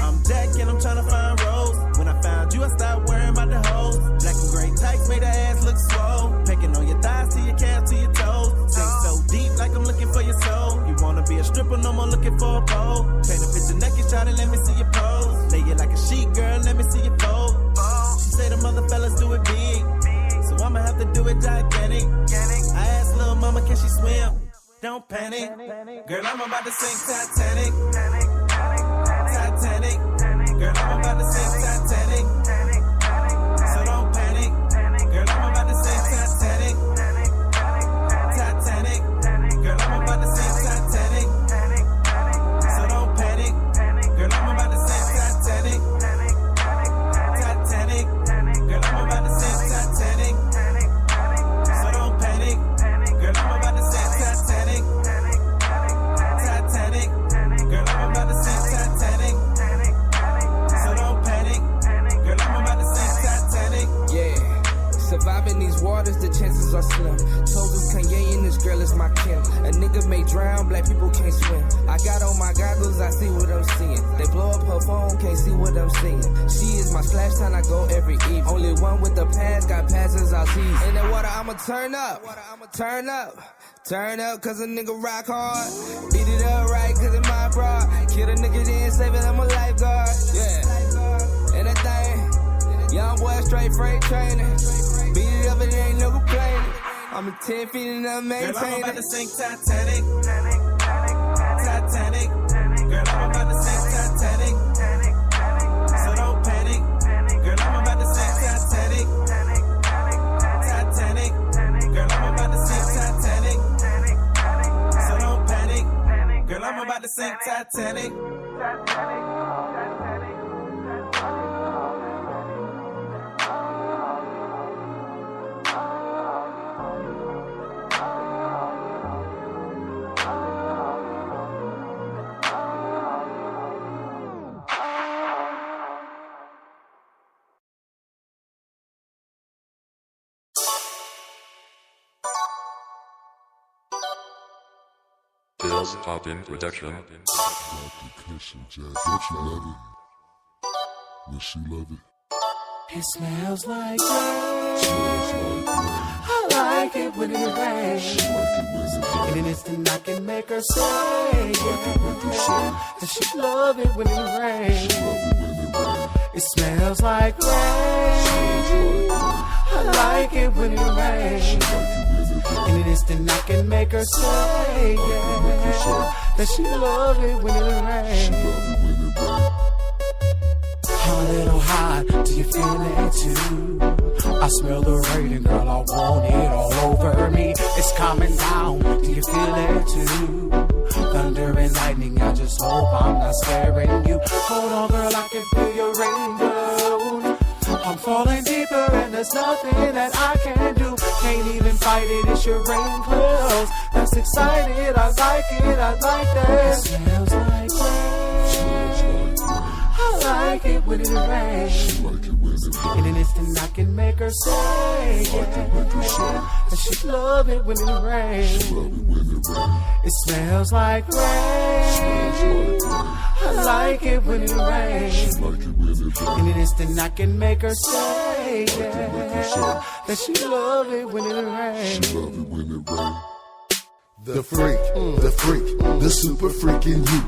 [SPEAKER 6] I'm Jack and I'm tryna find Rose. When I found you, I stopped worrying about the hoes. Black and gray tights made her ass look swole. Pecking on your thighs to your calves to your toes. Sink so deep like I'm looking for your soul. You wanna be a stripper, no more looking for a pole. Paint a picture naked, try to let me see your pose. Lay it like a sheet, girl, let me see your fold. She say the mother fellas do it big, so I'ma have to do it gigantic. I asked little mama, can she swim? Don't panic. Girl, I'm about to sing Titanic. Titanic. Girl, I'm about to sing Titanic. So don't panic. Girl, I'm about to sing Titanic. Titanic. Girl, I'm about to sing Titanic. So don't panic. Girl, I'm about to sing Titanic. Titanic. Girl, I'm about to sing Titanic. So don't panic. Girl, I'm about to sing Titanic. Titanic. Girl, I'm about to sing Titanic. So don't panic. Girl, I'm about to sing Titanic.
[SPEAKER 9] Yeah, surviving these waters, the chances are slim. Told this Kanye and this girl is my kin. A nigga may drown, black people can't swim. I got on my goggles, I see what I'm seeing. They blow up her phone, can't see what I'm seeing. She is my splash time, I go every evening. Only one with the pass, got passes, I'll tease. In that water, I'ma turn up. Turn up. Turn up, cause a nigga rock hard. Beat it up right, cause it my broad. Kill a nigga, then save it, I'm a lifeguard. Yeah. And that thing, young boy straight freight training. Beat it up, it ain't no complaining. I'm a 10 feet and I'm maintaining.
[SPEAKER 6] Girl, I'm about to sing Titanic. Titanic. Girl, I'm about to sing Titanic. So don't panic. Girl, I'm about to sing Titanic. Titanic. Girl, I'm about to sing Titanic. So don't panic. Girl, I'm about to sing Titanic.
[SPEAKER 11] Bill's Poppin' Production.
[SPEAKER 3] Don't you love it? Will she love it?
[SPEAKER 1] It smells like rain. I like it when it rains. In an instant I can make her say that she love it when it rains. It smells like rain. I like it when it rains. In an instant I can make her say that she love it when it rains. I'm a little hot, do you feel it too? I smell the rain and girl, I want it all over me. It's coming down, do you feel it too? Thunder and lightning, I just hope I'm not scaring you. Hold on girl, I can feel your rainbow. I'm falling deeper and there's nothing that I can do. Can't even fight it, it's your rain clouds. That's excited, I like it, I like that. It smells like rain. I like it when it rains. In an instant I can make her say that she love it when it rains. It smells like rain. I like it when it rains. In an instant I can make her say that she love it when it rains.
[SPEAKER 3] The freak, the super freak in you.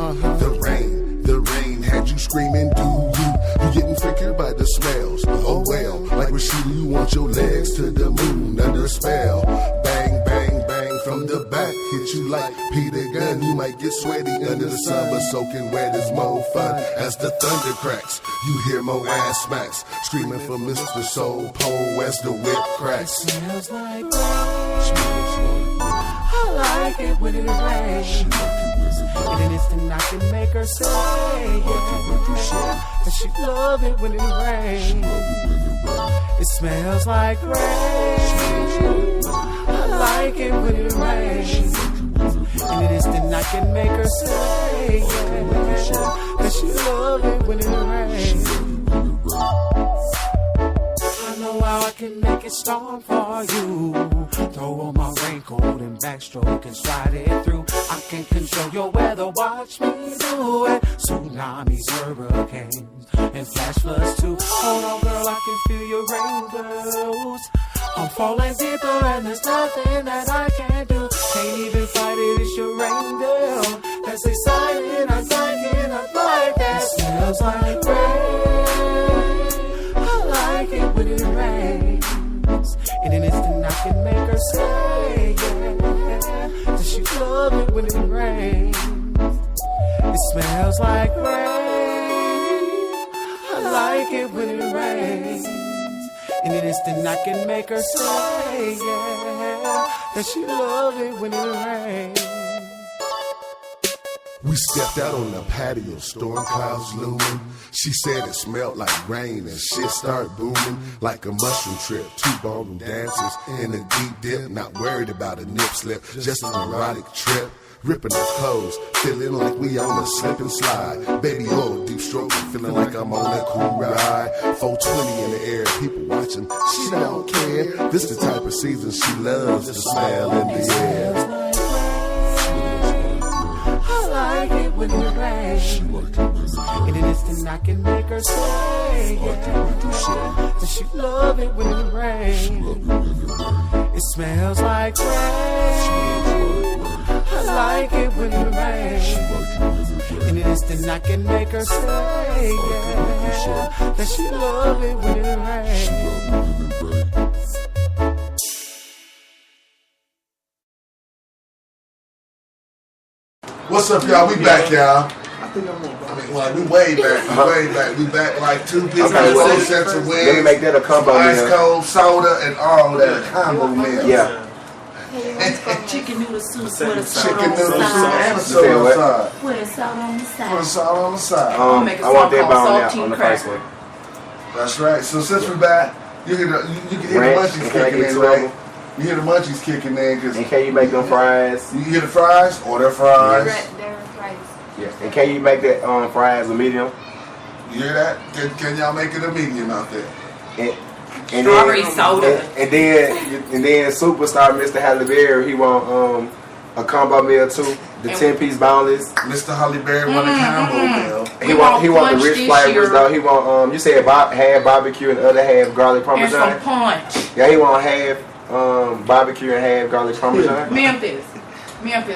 [SPEAKER 3] The rain had you screaming, do you? You getting freakier by the smells. Oh well, like Rashida, you want your legs to the moon under a spell. Bang, bang, bang from the back, hit you like Peter Gunn. You might get sweaty under the sun, but soaking wet is more fun. As the thunder cracks, you hear more ass smacks, screaming for Mr. Soul Pole as the whip cracks.
[SPEAKER 1] It smells like rain. I like it when it rains. In an instant I can make her say that she love it when it rains. It smells like rain. I like it when it rains. In an instant I can make her say that she love it when it rains. I know how I can make it storm for you. Throw on my raincoat and backstroke and slide it through. I can control your weather, watch me do it. Tsunamis, hurricanes, and flash floods too. Hold on girl, I can feel your rainbows. I'm falling deeper and there's nothing that I can do. Can't even fight it, it's your rain girl. That's exciting, I like it, I like that. It smells like rain. I like it when it rains. In an instant I can make her say that she love it when it rains. It smells like rain. I like it when it rains. In an instant I can make her say that she love it when it rains.
[SPEAKER 3] We stepped out on the patio, storm clouds looming. She said it smelled like rain and shit started booming. Like a mushroom trip, 2 ballroom dancers in a deep dip. Not worried about a nip slip, just an erotic trip. Ripping our clothes, feeling like we on a slip and slide. Baby oil, deep stroking, feeling like I'm on a cool ride. 420 in the air, people watching, she don't care. This the type of season she loves, the smell in the air.
[SPEAKER 1] I like it when it rains. In an instant I can make her say that she love it when it rains. It smells like rain. I like it when it rains. In an instant I can make her say that she love it when it rains.
[SPEAKER 3] What's up, y'all? We back, y'all. We way back. We back like 2 pieces of Central Wings.
[SPEAKER 5] Let me make that a combo
[SPEAKER 3] ice
[SPEAKER 5] meal.
[SPEAKER 3] cold soda and all that, a combo meal.
[SPEAKER 5] Yeah.
[SPEAKER 12] Chicken noodle soup with a soda
[SPEAKER 3] Chicken
[SPEAKER 12] on
[SPEAKER 3] noodle
[SPEAKER 12] the
[SPEAKER 3] soup
[SPEAKER 12] side.
[SPEAKER 3] and a soda on the side.
[SPEAKER 12] With a salt on the side.
[SPEAKER 3] Put a salt on the side.
[SPEAKER 5] I want that bone on the first one.
[SPEAKER 3] That's right. So since we're back, you can hear the munchies kicking in, right? You hear the munchies kicking in.
[SPEAKER 5] And can you make them fries?
[SPEAKER 3] You hear the fries? Order fries.
[SPEAKER 12] They're fries.
[SPEAKER 5] Yeah. And can you make that fries a medium?
[SPEAKER 3] You hear that? Can y'all make it a medium out there?
[SPEAKER 5] And
[SPEAKER 12] Strawberry
[SPEAKER 5] then,
[SPEAKER 12] soda.
[SPEAKER 5] And then Superstar Mr. Halle Berry, he want a combo meal too. The 10-piece boneless.
[SPEAKER 3] Mr. Halle Berry want a combo meal.
[SPEAKER 5] He want the rich flavors though. He want you said half barbecue and the other half garlic parmesan.
[SPEAKER 12] And some punch.
[SPEAKER 5] Yeah, he want half barbecue and half garlic parmesan.
[SPEAKER 12] Memphis,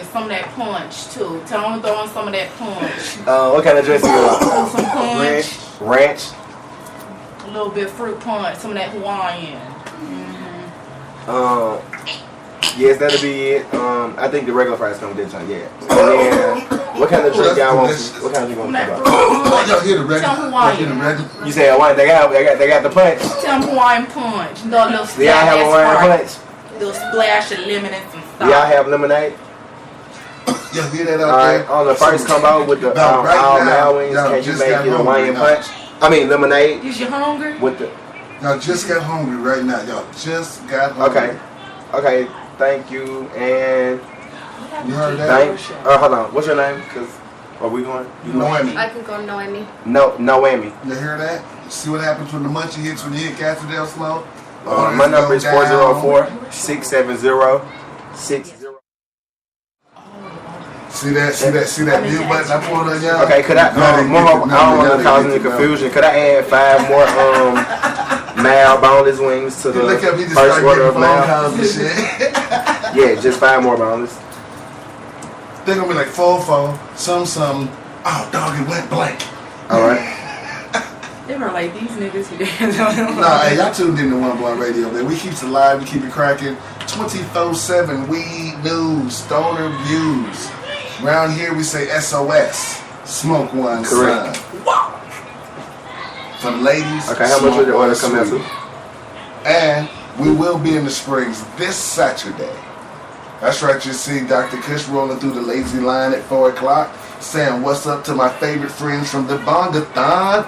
[SPEAKER 12] some of that punch too. Tell him to throw in some of that punch.
[SPEAKER 5] What kind of dressing you want?
[SPEAKER 12] Some punch.
[SPEAKER 5] Ranch.
[SPEAKER 12] A little bit fruit punch. Some of that Hawaiian.
[SPEAKER 5] Yes, that'll be it. I think the regular fries come with this time. Yeah. And then, what kind of drink y'all want? What kind of drink you want to talk about?
[SPEAKER 3] Y'all hear the regular?
[SPEAKER 12] Tell Hawaiian.
[SPEAKER 5] You said Hawaiian. They got the punch.
[SPEAKER 12] Tell them Hawaiian punch. No little
[SPEAKER 5] Do y'all have Hawaiian punch?
[SPEAKER 12] Little splash of lemon and some stuff.
[SPEAKER 5] Do y'all have lemonade?
[SPEAKER 3] Y'all hear that out
[SPEAKER 5] Alright,
[SPEAKER 3] there?
[SPEAKER 5] on the first combo with the all Mal wings, can you make it Hawaiian punch? I mean lemonade.
[SPEAKER 12] Is you hungry?
[SPEAKER 5] With the
[SPEAKER 3] Y'all just got hungry right now. Y'all just got hungry.
[SPEAKER 5] Okay. Thank you. And
[SPEAKER 3] you heard that?
[SPEAKER 5] Hold on. What's your name? Cause are we going?
[SPEAKER 3] Noemi.
[SPEAKER 13] I can go Noemi.
[SPEAKER 5] Noemi.
[SPEAKER 3] You hear that? See what happens when the munchie hits when you hit Castledale slow?
[SPEAKER 5] My number is 404-670-60.
[SPEAKER 3] See that mute button I pulled on y'all?
[SPEAKER 5] Okay, could I I don't want to cause any confusion. Could I add 5 more Mal boneless wings to the first order of Mal? Yeah, just 5 more boneless.
[SPEAKER 3] They're gonna be like 4-4, some. Oh, dog, it went blank.
[SPEAKER 5] All right.
[SPEAKER 12] They were like these niggas here.
[SPEAKER 3] Nah, hey, y'all tuned in to One Blunt Radio, man. We keep it alive, we keep it cracking. 24/7 weed news, stoner views. Around here we say SOS. Smoke one, son. For the ladies.
[SPEAKER 5] Okay, how much would the order come out to?
[SPEAKER 3] And we will be in the Springs this Saturday. That's right, you see Dr. Kush rolling through the lazy line at 4 o'clock, saying what's up to my favorite friends from the Bongathon.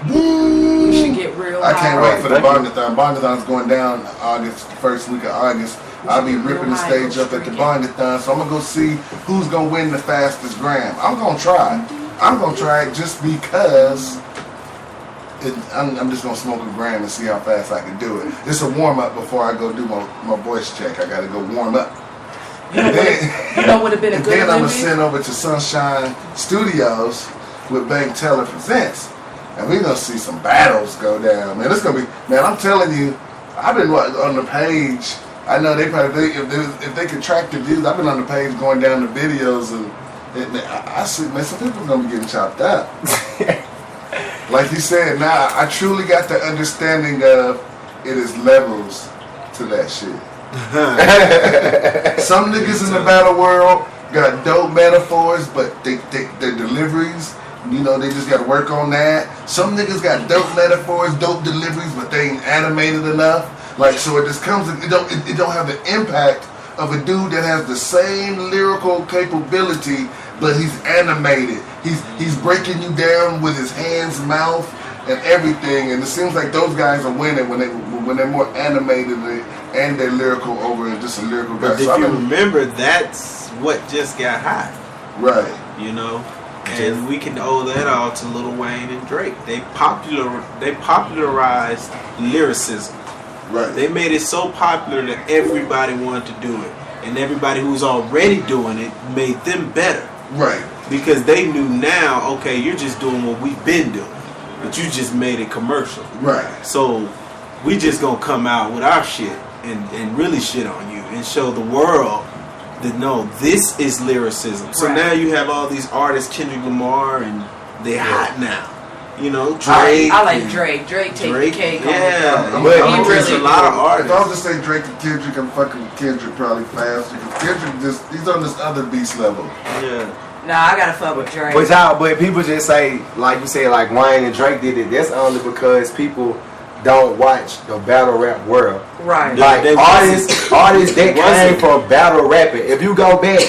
[SPEAKER 3] Woo!
[SPEAKER 12] We should get real.
[SPEAKER 3] I can't wait for the Bongathon. Bongathon's going down August, first week of August. I'll be ripping the stage up at the Bongathon, so I'm gonna go see who's gonna win the fastest gram. I'm gonna try it just because I'm just gonna smoke a gram and see how fast I can do it. It's a warm up before I go do my voice check. I gotta go warm up.
[SPEAKER 12] You know would have been a good.
[SPEAKER 3] Then I'm gonna send over to Sunshine Studios with Bank Teller Presents, and we're gonna see some battles go down. Man, it's gonna be. Man, I'm telling you, I've been on the page. I know they probably if they could track the views. I've been on the page going down the videos and I see, man, some people gonna be getting chopped up. Like you said, now I truly got the understanding of it is levels to that shit. Some niggas in the battle world got dope metaphors, but their deliveries, you know, they just got to work on that. Some niggas got dope metaphors, dope deliveries, but they ain't animated enough. Like, so it just comes, it don't have the impact of a dude that has the same lyrical capability, but he's animated. He's breaking you down with his hands, mouth, and everything. And it seems like those guys are winning when they're more animated and they're lyrical over just a lyrical guy.
[SPEAKER 4] But if you remember, that's what just got hot.
[SPEAKER 3] Right.
[SPEAKER 4] You know? And we can owe that all to Lil Wayne and Drake. They popularized lyricism.
[SPEAKER 3] Right.
[SPEAKER 4] They made it so popular that everybody wanted to do it. And everybody who's already doing it made them better.
[SPEAKER 3] Right.
[SPEAKER 4] Because they knew now, okay, you're just doing what we've been doing. But you just made it commercial.
[SPEAKER 3] Right.
[SPEAKER 4] So we just gonna come out with our shit and really shit on you and show the world that no, this is lyricism. So now you have all these artists, Kendrick Lamar, and they hot now. You know, Drake.
[SPEAKER 12] I like Drake. Drake take the cake.
[SPEAKER 4] Yeah,
[SPEAKER 12] on
[SPEAKER 3] but
[SPEAKER 4] there's a lot of artists.
[SPEAKER 3] If I was to say Drake and Kendrick, I'm fucking Kendrick probably faster. Because Kendrick he's on this other beast level.
[SPEAKER 4] Yeah.
[SPEAKER 12] Nah, I gotta fuck with Drake.
[SPEAKER 5] But people just say, like you said, like Wayne and Drake did it. That's only because people don't watch the battle rap world.
[SPEAKER 12] Right.
[SPEAKER 5] Like artists that came from battle rapping. If you go back,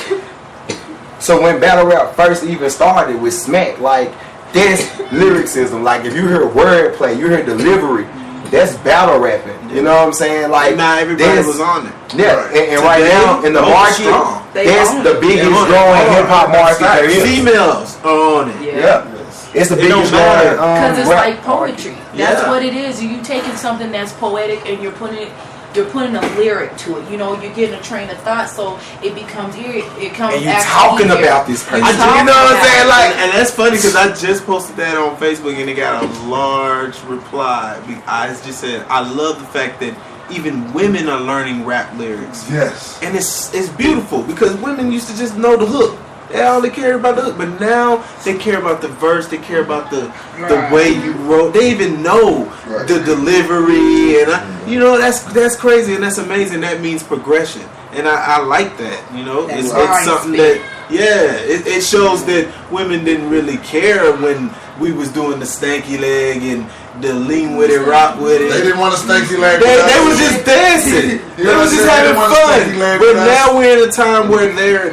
[SPEAKER 5] so when battle rap first even started with Smack, like that's lyricism. Like if you hear wordplay, you hear delivery, that's battle rapping. You know what I'm saying? Like
[SPEAKER 4] now everybody was on it.
[SPEAKER 5] Yeah,
[SPEAKER 4] right.
[SPEAKER 5] and right now in the market, that's the biggest growing hip hop market there is.
[SPEAKER 4] Females are on it.
[SPEAKER 12] Yeah.
[SPEAKER 5] It's the biggest growing.
[SPEAKER 12] Because it's like poetry. That's what it is. You taking something that's poetic and you're putting it you're putting a lyric to it. You know, you're getting a train of thought, so it becomes it comes.
[SPEAKER 5] And you talking about this person.
[SPEAKER 4] You know what I'm saying? Like, and that's funny because I just posted that on Facebook and it got a large reply. I just said I love the fact that even women are learning rap lyrics.
[SPEAKER 3] Yes.
[SPEAKER 4] And it's beautiful because women used to just know the hook. They only care about the hook, but now they care about the verse. They care about the way you wrote. They even know the delivery, and you know that's crazy and that's amazing. That means progression, and I like that. You know, it's something that it shows that women didn't really care when we was doing the stanky leg and the lean with it, rock with it.
[SPEAKER 3] They didn't want a stanky leg.
[SPEAKER 4] They was just dancing. They was just having fun. But now we're in a time where they're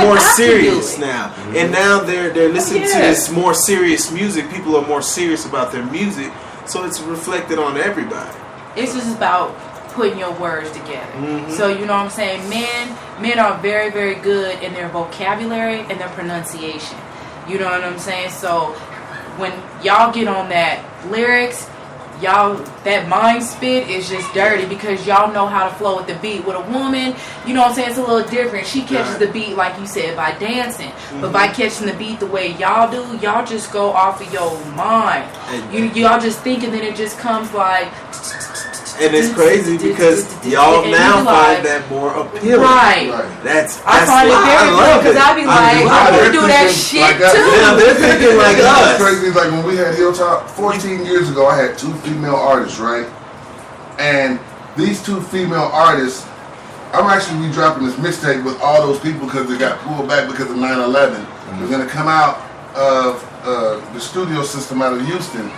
[SPEAKER 4] more serious now, and now they're listening to this more serious music. People are more serious about their music, so it's reflected on everybody.
[SPEAKER 12] It's just about putting your words together. So you know what I'm saying? Men are very, very good in their vocabulary and their pronunciation. You know what I'm saying? So when y'all get on that lyrics, y'all, that mind spit is just dirty because y'all know how to flow with the beat. With a woman, you know what I'm saying, it's a little different. She catches the beat, like you said, by dancing. But by catching the beat the way y'all do, y'all just go off of your mind. Y'all just think, and then it just comes like...
[SPEAKER 4] And it's crazy because y'all now find that more appealing.
[SPEAKER 12] Right.
[SPEAKER 4] That's
[SPEAKER 12] I find it very appealing because I be like, I want to do that shit too.
[SPEAKER 4] Now they're thinking like us.
[SPEAKER 3] It's crazy. Like when we had Hilltop 14 years ago, I had 2 female artists, right? And these 2 female artists, I'm actually dropping this mixtape with all those people because they got pulled back because of 9/11. We're gonna come out of the studio system out of Houston.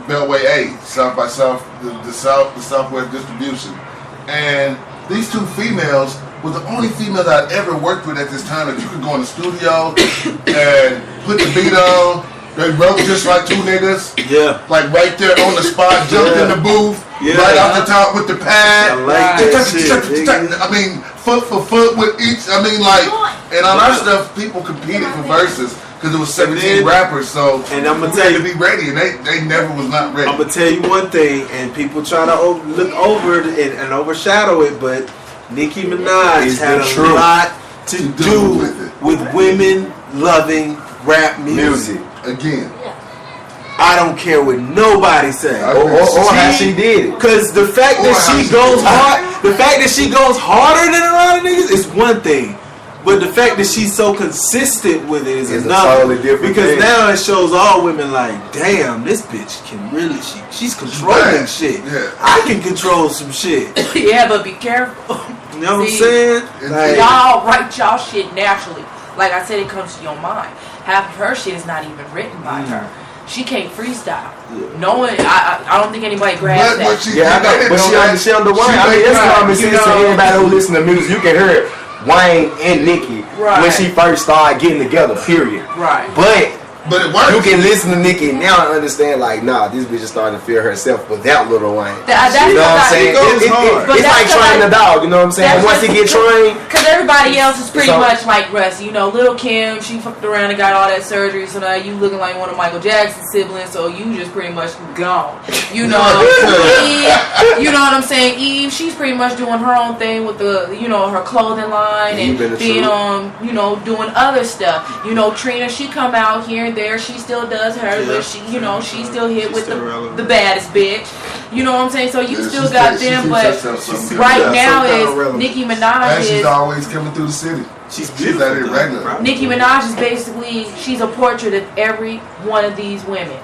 [SPEAKER 3] Beltway A, South by South, the Southwest distribution. And these 2 females were the only females I'd ever worked with at this time that you could go in the studio and put the beat on. They wrote just like 2 niggas. Yeah. Like right there on the spot, jumped in the booth, right off the top with the pad.
[SPEAKER 4] I like that shit.
[SPEAKER 3] I mean, foot for foot with each. I mean, like, and on our stuff, people competed for verses. Because it was 17 rappers, so
[SPEAKER 4] and I'm gonna tell you
[SPEAKER 3] to be ready, and they never was not ready.
[SPEAKER 4] I'm gonna tell you one thing, and people try to look over it and overshadow it, but Nicki Minaj had a lot to do with women loving rap music.
[SPEAKER 3] Again,
[SPEAKER 4] I don't care what nobody says,
[SPEAKER 5] or how she did it.
[SPEAKER 4] Because the fact that she goes harder than a lot of niggas is one thing. But the fact that she's so consistent with it is another.
[SPEAKER 5] Totally different
[SPEAKER 4] because
[SPEAKER 5] thing.
[SPEAKER 4] now it shows all women like, damn, this bitch can really, she's controlling shit.
[SPEAKER 3] Yeah.
[SPEAKER 4] I can control some shit.
[SPEAKER 12] Yeah, but be careful.
[SPEAKER 4] You know what I'm saying?
[SPEAKER 12] Like, y'all write y'all shit naturally. Like I said, it comes to your mind. Half of her shit is not even written by her. She can't freestyle. No one, I don't think anybody grabs that.
[SPEAKER 5] But she on the Wayne. I mean, that's common sense to anybody who listen to music. You can hear it. Wayne and Nicki when she first started getting together, period.
[SPEAKER 12] Right.
[SPEAKER 3] But it works.
[SPEAKER 5] You can listen to Nicki now and understand, like, nah, this bitch is starting to feel herself without Lil Wayne. You know what I'm saying? It's like training a dog, you know what I'm saying? Once he get trained.
[SPEAKER 12] Because everybody else is pretty much like Russ. You know, Lil' Kim, she fucked around and got all that surgery, so now you looking like one of Michael Jackson's siblings, so you just pretty much gone. You know, Eve, you know what I'm saying? Eve, she's pretty much doing her own thing with the, you know, her clothing line and being you know, doing other stuff. You know, Trina, she come out here and there, she still does her, but she, you know, she still hit with the baddest bitch. You know what I'm saying? So you still got them, but right now is Nicki Minaj
[SPEAKER 3] and she's always coming through the city. She's out here regular.
[SPEAKER 12] Nicki Minaj is basically, she's a portrait of every one of these women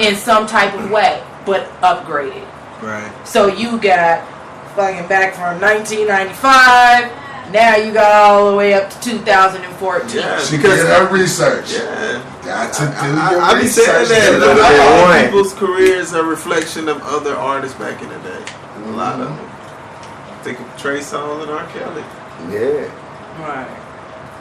[SPEAKER 12] in some type of way, but upgraded.
[SPEAKER 4] Right.
[SPEAKER 12] So you got fucking back from 1995. Now you got all the way up to 2014.
[SPEAKER 3] Yeah, because her research.
[SPEAKER 4] Yeah.
[SPEAKER 3] Got to do your
[SPEAKER 4] I be
[SPEAKER 3] research.
[SPEAKER 4] saying that. A lot of people's careers are a reflection of other artists back in the day. A lot of them. Think of Trey Songz and R. Kelly.
[SPEAKER 5] Yeah.
[SPEAKER 12] Right.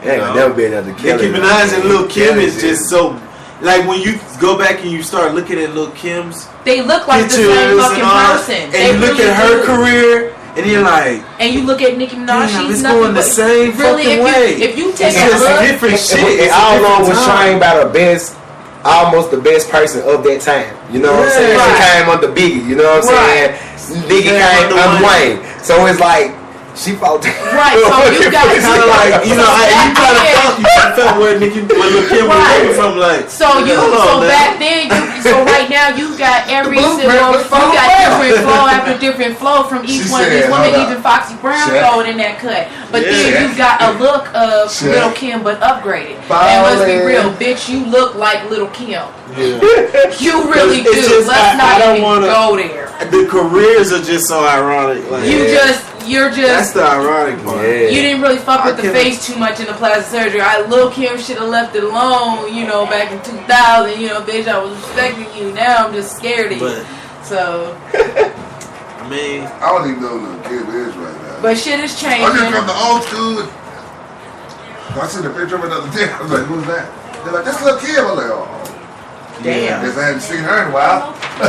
[SPEAKER 5] Ain't never been another Kelly.
[SPEAKER 4] Nicki Minaj and Lil' Kim is just so. Like when you go back and you start looking at Lil' Kim's
[SPEAKER 12] they look like the same fucking person.
[SPEAKER 4] And you look at her career. And you're like,
[SPEAKER 12] and you look at Nicki Minaj, she's
[SPEAKER 4] nothing going the same
[SPEAKER 12] really,
[SPEAKER 4] fucking way.
[SPEAKER 12] If you take
[SPEAKER 4] a look, different shit.
[SPEAKER 5] And all along was trained by the best almost the best person of that time. You know what I'm saying?
[SPEAKER 12] Right.
[SPEAKER 5] She came under Biggie. You know what I'm saying? Biggie came under Wayne. So it's like she fought.
[SPEAKER 12] Right. So you got
[SPEAKER 4] kind of like, you know, you kind of felt where Lil' Kim was coming from, like.
[SPEAKER 12] So back then, so right now you got every single, you got different flow after different flow from each one of these women. Even Foxy Brown flowed in that cut. But then you got a look of Lil' Kim but upgraded. And let's be real, bitch, you look like Lil' Kim.
[SPEAKER 4] Yeah.
[SPEAKER 12] You really do. Let's not even go there.
[SPEAKER 4] The careers are just so ironic. Like,
[SPEAKER 12] you're just.
[SPEAKER 4] That's the ironic part.
[SPEAKER 12] You didn't really fuck with the face too much in the plastic surgery. Lil' Kim should have left it alone, you know, back in 2000. You know, bitch, I was respecting you. Now I'm just scared of you. So.
[SPEAKER 4] I mean,
[SPEAKER 3] I don't even know who Lil' Kim is right now.
[SPEAKER 12] But shit is changing.
[SPEAKER 3] I just from the old school. I seen the picture of another day. I was like, who's that? They're like, that's Lil' Kim. I'm like, oh.
[SPEAKER 12] Damn.
[SPEAKER 3] I guess I hadn't seen her in a while.
[SPEAKER 4] She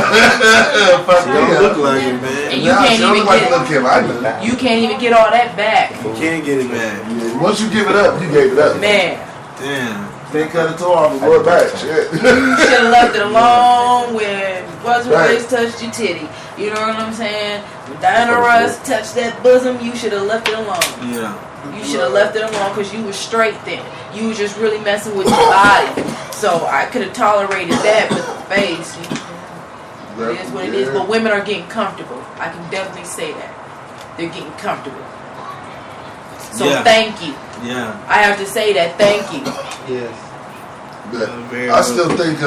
[SPEAKER 4] don't look like it, man.
[SPEAKER 12] And you can't even
[SPEAKER 3] get
[SPEAKER 12] You can't even get all that back.
[SPEAKER 4] You can't get it back.
[SPEAKER 3] Yeah, once you give it up, you gave it up.
[SPEAKER 12] Man.
[SPEAKER 4] Damn.
[SPEAKER 3] Can't cut it toe off and go back. Shit.
[SPEAKER 12] You should have left it alone when Buzz Race touched your titty. You know what I'm saying? When Diana Ross touched that bosom, you should have left it alone.
[SPEAKER 4] Yeah.
[SPEAKER 12] You should have left it alone because you was straight then. You was just really messing with your body. So I could have tolerated that with the face. It is what it is. But women are getting comfortable. I can definitely say that. They're getting comfortable. So thank you.
[SPEAKER 4] Yeah.
[SPEAKER 12] I have to say that. Thank you.
[SPEAKER 3] Yes. But I still think,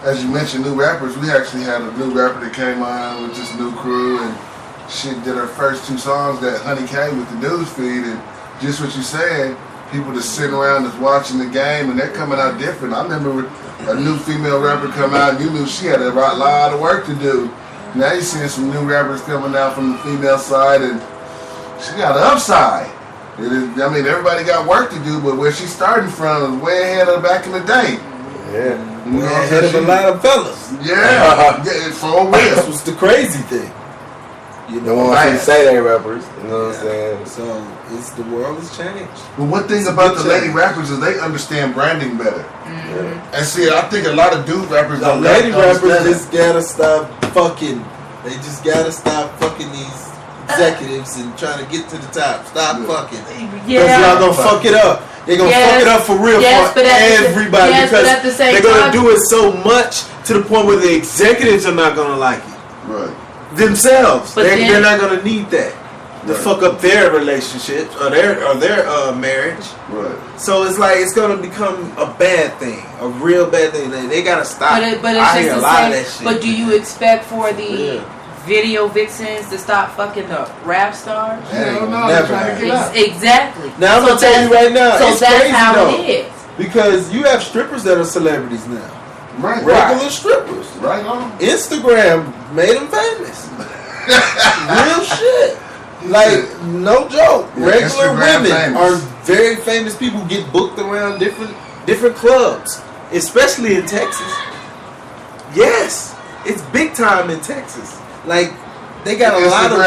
[SPEAKER 3] as you mentioned, new rappers. We actually had a new rapper that came on with this new crew, and she did her first 2 songs that Honey came with the news feed, and just what you saying, people just sitting around just watching the game, and they're coming out different. I remember a new female rapper come out, and you knew she had a lot of work to do. Now you're seeing some new rappers coming out from the female side, and she got an upside. I mean, everybody got work to do, but where she's starting from is way ahead of back in the day.
[SPEAKER 6] Yeah.
[SPEAKER 3] You know,
[SPEAKER 6] ahead of a lot of fellas.
[SPEAKER 3] Yeah. For real.
[SPEAKER 6] That's what's the crazy thing. You know
[SPEAKER 5] what I'm saying? They rappers. You know what I'm saying?
[SPEAKER 6] So the world has changed.
[SPEAKER 3] But one thing about the lady rappers is they understand branding better. Mm-hmm. And see, I think a lot of dude rappers
[SPEAKER 6] the lady rappers just gotta stop fucking. They just gotta stop fucking these executives and trying to get to the top. Stop fucking. Because y'all gonna fuck it up. They're gonna fuck it up for real for everybody because they're gonna do it so much to the point where the executives are not gonna like it.
[SPEAKER 3] Right.
[SPEAKER 6] Themselves. They're not gonna need that to fuck up their relationships or their marriage.
[SPEAKER 3] Right.
[SPEAKER 6] So it's like it's gonna become a bad thing, a real bad thing. They gotta stop.
[SPEAKER 12] But it's
[SPEAKER 6] I hear a lot of that shit.
[SPEAKER 12] But do you expect for the video vixens to stop fucking the rap stars?
[SPEAKER 3] Hell no, they're trying to get out.
[SPEAKER 12] Exactly.
[SPEAKER 6] Now I'm gonna tell you right now,
[SPEAKER 12] so
[SPEAKER 6] it's
[SPEAKER 12] that's
[SPEAKER 6] crazy
[SPEAKER 12] how
[SPEAKER 6] though,
[SPEAKER 12] it is.
[SPEAKER 6] because you have strippers that are celebrities now.
[SPEAKER 3] Right.
[SPEAKER 6] Regular strippers.
[SPEAKER 3] Right on.
[SPEAKER 6] Instagram made them famous. Real shit. Like, no joke.
[SPEAKER 3] Yeah,
[SPEAKER 6] Regular
[SPEAKER 3] Instagram
[SPEAKER 6] women
[SPEAKER 3] famous.
[SPEAKER 6] are very famous people who get booked around different clubs, especially in Texas. Yes, it's big time in Texas. Like, they got a lot of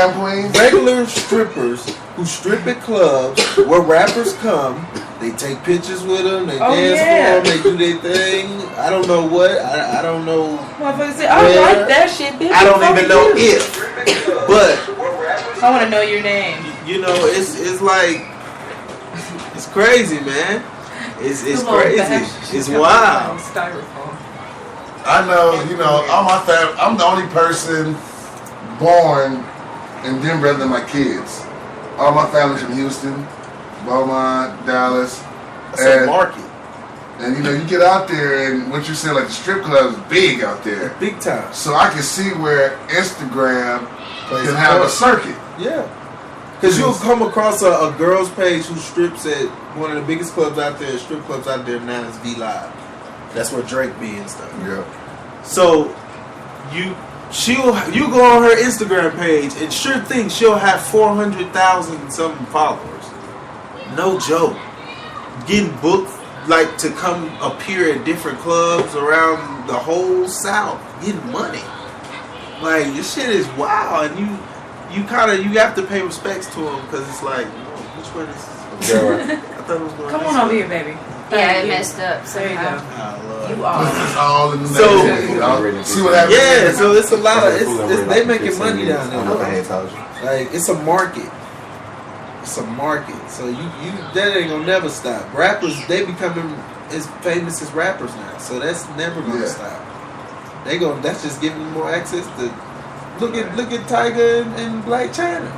[SPEAKER 6] regular strippers who strip at clubs where rappers come. They take pictures with them. They dance for them. They do their thing. I don't know what. I don't know.
[SPEAKER 12] Motherfucker say, I like that shit, bitch.
[SPEAKER 6] I don't even know if. But
[SPEAKER 12] I want to know your name.
[SPEAKER 6] You know, it's like it's crazy, man. It's crazy. It's wild.
[SPEAKER 3] I know. You know, all my family. I'm the only person born in Denver other than my kids. All my family's from Houston, Beaumont, Dallas.
[SPEAKER 6] That's a market.
[SPEAKER 3] And you know, you get out there and what you say, like the strip club is big out there.
[SPEAKER 6] Big time.
[SPEAKER 3] So I can see where Instagram can have a circuit.
[SPEAKER 6] Yeah. Because you'll come across a girl's page who strips at one of the biggest clubs out there, strip clubs out there now is V Live. That's where Drake be and stuff.
[SPEAKER 3] Yeah.
[SPEAKER 6] So you go on her Instagram page and sure thing she'll have 400,000 something followers. No joke. Getting booked like to come appear at different clubs around the whole South, getting money. Like this shit is wild, and you have to pay respects to them because it's like, which way this is? I thought it was going.
[SPEAKER 12] Come on over here, baby.
[SPEAKER 13] Yeah, it messed up.
[SPEAKER 12] There you
[SPEAKER 13] somehow.
[SPEAKER 12] go.
[SPEAKER 6] Oh, Lord.
[SPEAKER 12] You are.
[SPEAKER 3] It's all in the
[SPEAKER 6] So-
[SPEAKER 3] name. See what happens?
[SPEAKER 6] Yeah, so it's a lot of they making money down
[SPEAKER 5] I know I
[SPEAKER 6] there.
[SPEAKER 5] had told you.
[SPEAKER 6] Like it's a market. It's a market. So you that ain't gonna never stop. Rappers they becoming as famous as rappers now. So that's never gonna stop. That's just giving them more access to look at Tiger and Black China.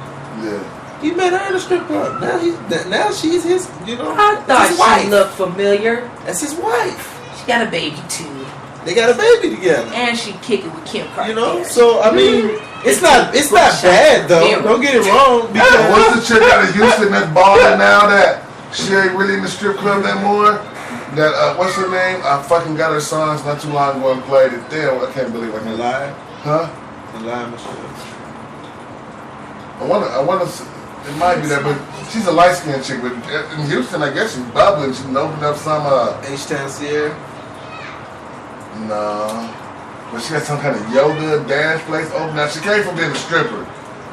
[SPEAKER 3] Yeah.
[SPEAKER 6] He met her in a strip club. Now she's his, you know.
[SPEAKER 12] I
[SPEAKER 6] that's his
[SPEAKER 12] thought she
[SPEAKER 6] wife.
[SPEAKER 12] looked familiar.
[SPEAKER 6] That's his wife.
[SPEAKER 12] She got a baby too.
[SPEAKER 6] They got a baby together.
[SPEAKER 12] And she kick it with Kim Kardashian.
[SPEAKER 6] You know, so I mean, it's not bad though. Don't get it wrong. Because
[SPEAKER 3] What's the chick out of Houston that's balling now that she ain't really in the strip club that more? That what's her name? I fucking got her songs not too long ago and played it. Damn, I can't believe I can
[SPEAKER 6] lie.
[SPEAKER 3] Huh?
[SPEAKER 6] The lie Michelle.
[SPEAKER 3] I wanna. It might be that, but she's a light skinned chick. But in Houston, I guess she's bubbling. She opened up some
[SPEAKER 6] H-Town Sierra.
[SPEAKER 3] No. But she had some kind of yoga dance place open up. She came from being a stripper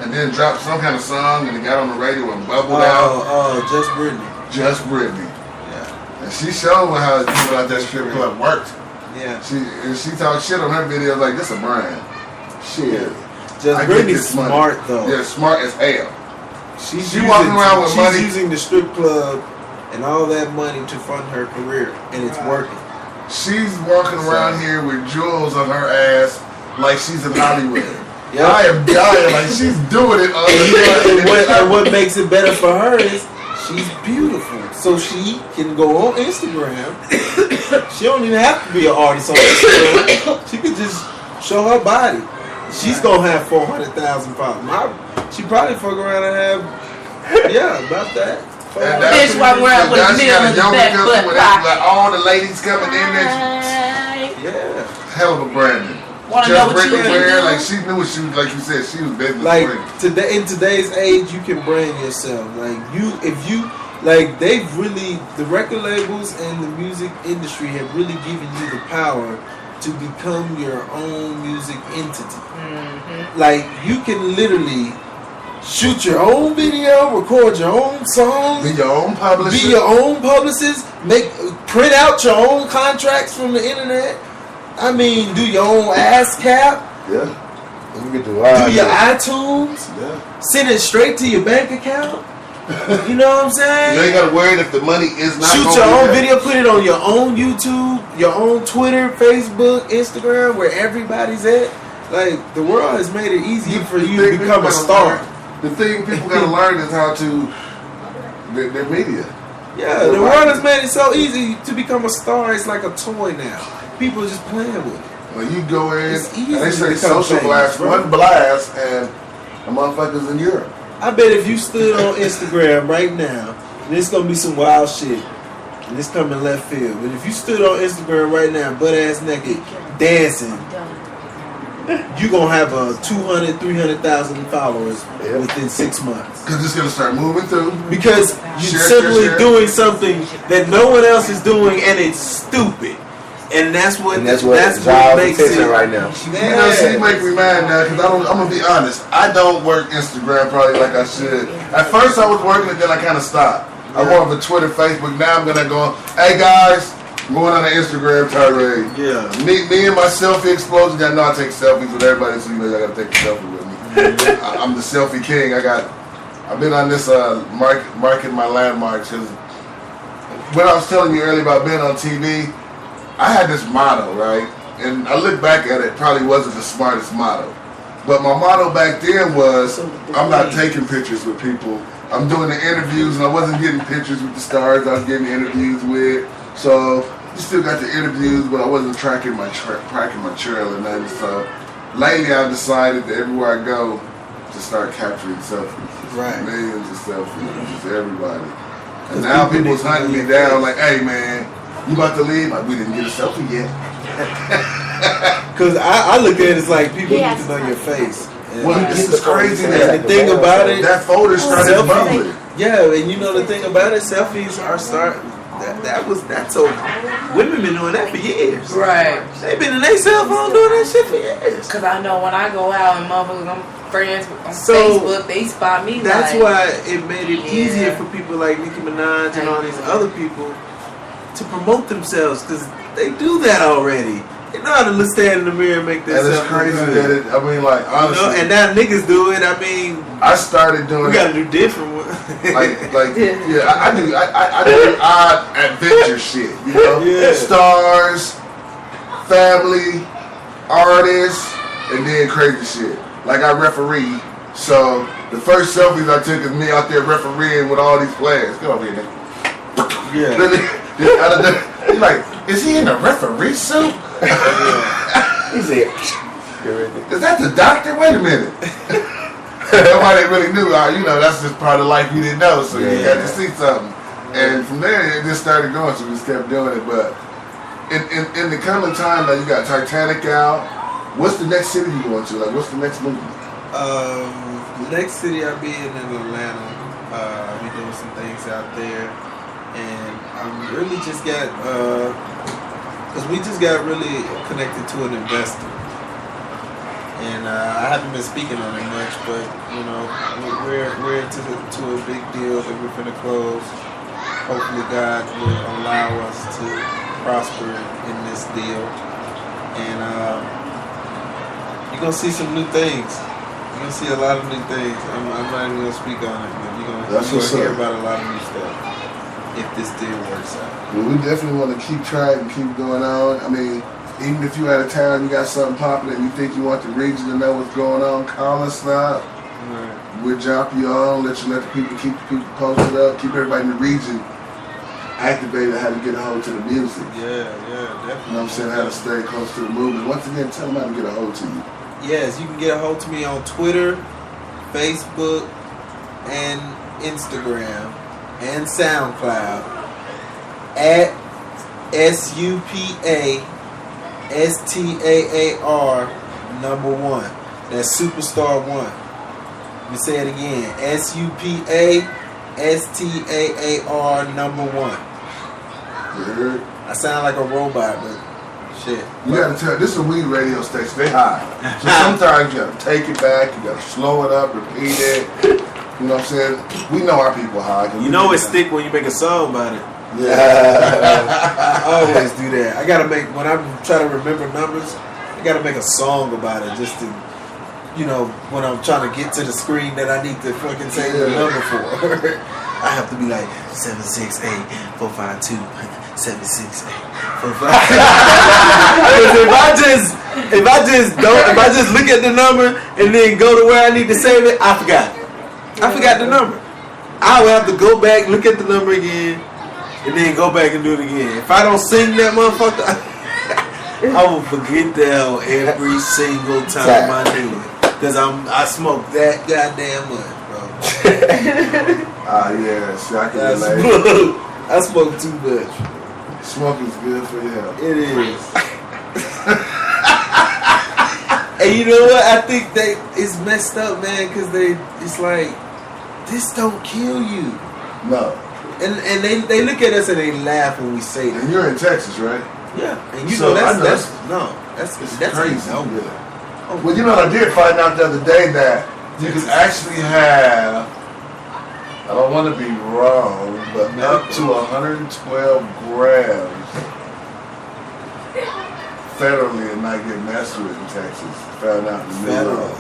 [SPEAKER 3] and then dropped some kind of song and it got on the radio and bubbled out.
[SPEAKER 6] Oh, Just Brittany.
[SPEAKER 3] Just Brittany.
[SPEAKER 6] Yeah.
[SPEAKER 3] And she showed how people at that strip club worked.
[SPEAKER 6] Yeah.
[SPEAKER 3] She talked shit on her video like this a brand. Shit.
[SPEAKER 6] Just Brittany's smart though.
[SPEAKER 3] Yeah, smart as hell.
[SPEAKER 6] She's
[SPEAKER 3] walking around with money.
[SPEAKER 6] She's using the strip club and all that money to fund her career, and it's working.
[SPEAKER 3] She's walking around here with jewels on her ass like she's in Hollywood.
[SPEAKER 6] Yep.
[SPEAKER 3] I am dying like she's doing it all
[SPEAKER 6] And what makes it better for her is she's beautiful, so she can go on Instagram. She don't even have to be an artist on Instagram. She could just show her body. She's gonna have 400,000 followers. She probably fuck around and have about that.
[SPEAKER 12] Bitch walk around with a middle of the back butt rock.
[SPEAKER 3] Like all the ladies coming in there.
[SPEAKER 6] Yeah.
[SPEAKER 3] Hell of a branding.
[SPEAKER 12] Wanna know what you can do?
[SPEAKER 3] Like she knew what she was, like you said, she was business
[SPEAKER 6] Like
[SPEAKER 3] friendly.
[SPEAKER 6] in today's age, you can brand yourself. Like they've really, the record labels and the music industry have really given you the power to become your own music entity.
[SPEAKER 12] Mm-hmm.
[SPEAKER 6] Like you can literally shoot your own video, record your own songs,
[SPEAKER 3] be your own publicist,
[SPEAKER 6] print out your own contracts from the internet. I mean, do your own ASCAP.
[SPEAKER 3] Yeah.
[SPEAKER 5] You can do
[SPEAKER 6] your iTunes.
[SPEAKER 3] Yeah.
[SPEAKER 6] Send it straight to your bank account. You know what I'm saying?
[SPEAKER 3] You ain't gotta worry if the money is not.
[SPEAKER 6] Shoot your own video, put it on your own YouTube, your own Twitter, Facebook, Instagram, where everybody's at. Like the world has made it easier for you to become a star.
[SPEAKER 3] The thing people gotta learn is how to their media.
[SPEAKER 6] Yeah, the world has made it so easy to become a star. It's like a toy now. People are just playing with it.
[SPEAKER 3] When you go in,
[SPEAKER 6] It's easy
[SPEAKER 3] and they
[SPEAKER 6] to
[SPEAKER 3] say
[SPEAKER 6] become
[SPEAKER 3] social
[SPEAKER 6] famous,
[SPEAKER 3] blast,
[SPEAKER 6] bro.
[SPEAKER 3] one blast, and the motherfuckers in Europe.
[SPEAKER 6] I bet if you stood on Instagram right now, and it's gonna be some wild shit, and it's coming left field. But if you stood on Instagram right now, butt ass naked, dancing, you gonna have 200, 300,000 followers within 6 months.
[SPEAKER 3] Because it's gonna start moving through.
[SPEAKER 6] Because you're simply doing something that no one else is doing, and it's stupid. And that's what makes it
[SPEAKER 5] right now.
[SPEAKER 3] You know, see, you make me mad now because I'm gonna be honest. I don't work Instagram probably like I should. At first I was working it, then I kind of stopped. I'm more of a Twitter, Facebook. Now I'm gonna go. Hey guys, I'm going on an Instagram tirade.
[SPEAKER 6] Yeah.
[SPEAKER 3] Me and my selfie explosion. I know I take selfies with everybody, so you know I gotta take a selfie with me. I'm the selfie king. I've been on this marking my landmarks. Cause when I was telling you earlier about being on TV. I had this motto, right? And I look back at it, probably wasn't the smartest motto. But my motto back then was, I'm not taking pictures with people. I'm doing the interviews, and I wasn't getting pictures with the stars I was getting interviews with. So, you still got the interviews, but I wasn't tracking my trail or nothing. So, lately I've decided that everywhere I go, to start capturing selfies.
[SPEAKER 6] Right.
[SPEAKER 3] Millions of selfies, just everybody. And now people's hunting me down like, hey man, you about to leave? Like, we didn't get a selfie yet.
[SPEAKER 6] Because I look at it as like people need to know your face.
[SPEAKER 3] Well, this is crazy.
[SPEAKER 6] And the thing about it,
[SPEAKER 3] that folder started bubbling.
[SPEAKER 6] Yeah, and you know the thing about it, selfies are starting. That's so. Women been doing that for years.
[SPEAKER 12] Right.
[SPEAKER 6] They been in their cell phone doing that shit for years.
[SPEAKER 12] Because I know when I go out and motherfuckers, I'm friends on Facebook, they spot me.
[SPEAKER 6] That's why it made it easier for people like Nicki Minaj and all these other people
[SPEAKER 4] to promote themselves because they do that already. They know how to stand in the mirror and make themselves.
[SPEAKER 3] And it's crazy that it. I mean, like honestly,
[SPEAKER 4] you know, and now niggas do it. I mean,
[SPEAKER 3] I started doing.
[SPEAKER 4] We gotta do different.
[SPEAKER 3] Yeah, I do odd adventure shit. You know, stars, family, artists, and then crazy shit. Like I referee. So the first selfies I took is me out there refereeing with all these players. Get over here, nigga. Yeah. He's like, is he in a referee suit? He's like, is that the doctor? Wait a minute. Nobody really knew. You know, that's just part of life you didn't know. So you got to see something. And from there, it just started going. So we just kept doing it. But in the coming time, like you got Titanic out. What's the next city you going to? Like, what's the next movie?
[SPEAKER 6] The next city I'll be in Atlanta. I'll be doing some things out there. And I'm really just got, because we just got really connected to an investor. And I haven't been speaking on it much, but you know, we're into a big deal that we're finna close. Hopefully God will allow us to prosper in this deal. And you're gonna see some new things. You're gonna see a lot of new things. I'm not even gonna speak on it, but you're gonna hear about a lot of new stuff if this deal works out.
[SPEAKER 3] Well, we definitely want to keep trying and keep going on. I mean, even if you're out of town, you got something popular and you think you want the region to know what's going on, call us up. Right. We'll jump you on, let the people keep the people posted up, keep everybody in the region activated how to get a hold to the music.
[SPEAKER 6] Yeah, definitely.
[SPEAKER 3] You know what I'm saying? How to stay close to the movement. Once again, tell them how to get a hold to you.
[SPEAKER 6] Yes, you can get a hold to me on Twitter, Facebook, and Instagram, and SoundCloud at SUPASTAAR #1. That's Superstar 1. Let me say it again. SUPASTAAR #1. I sound like a robot, but shit.
[SPEAKER 3] You gotta tell, this is a weed radio station, they high. So sometimes you gotta take it back, you gotta slow it up, repeat it. You know what I'm saying? We know our people high.
[SPEAKER 4] You know it's thick when you make a song about it.
[SPEAKER 6] Yeah. I always do that. I gotta make, when I'm trying to remember numbers, I gotta make a song about it just to, you know, when I'm trying to get to the screen that I need to fucking say the number for. I have to be like 768-452-768-45. if I just look at the number and then go to where I need to save it, I forgot the number. I will have to go back, look at the number again, and then go back and do it again. If I don't sing that motherfucker, I will forget the hell every single time I do it. Because I smoke that goddamn much, bro.
[SPEAKER 3] Yeah, see, I can relate.
[SPEAKER 6] I smoke too much.
[SPEAKER 3] Smoking's good for your health.
[SPEAKER 6] It is. And you know what? I think it's messed up, man, because it's like, this don't kill you.
[SPEAKER 3] No.
[SPEAKER 6] And they look at us and they laugh when we say that.
[SPEAKER 3] And you're in Texas, right?
[SPEAKER 6] Yeah. And you
[SPEAKER 3] so
[SPEAKER 6] know that's
[SPEAKER 3] crazy.
[SPEAKER 6] Oh,
[SPEAKER 3] well, you know, I did find out the other day that you can actually have, I don't want to be wrong, but up to 112 grams federally and not get messed with in Texas. Found out in the middle.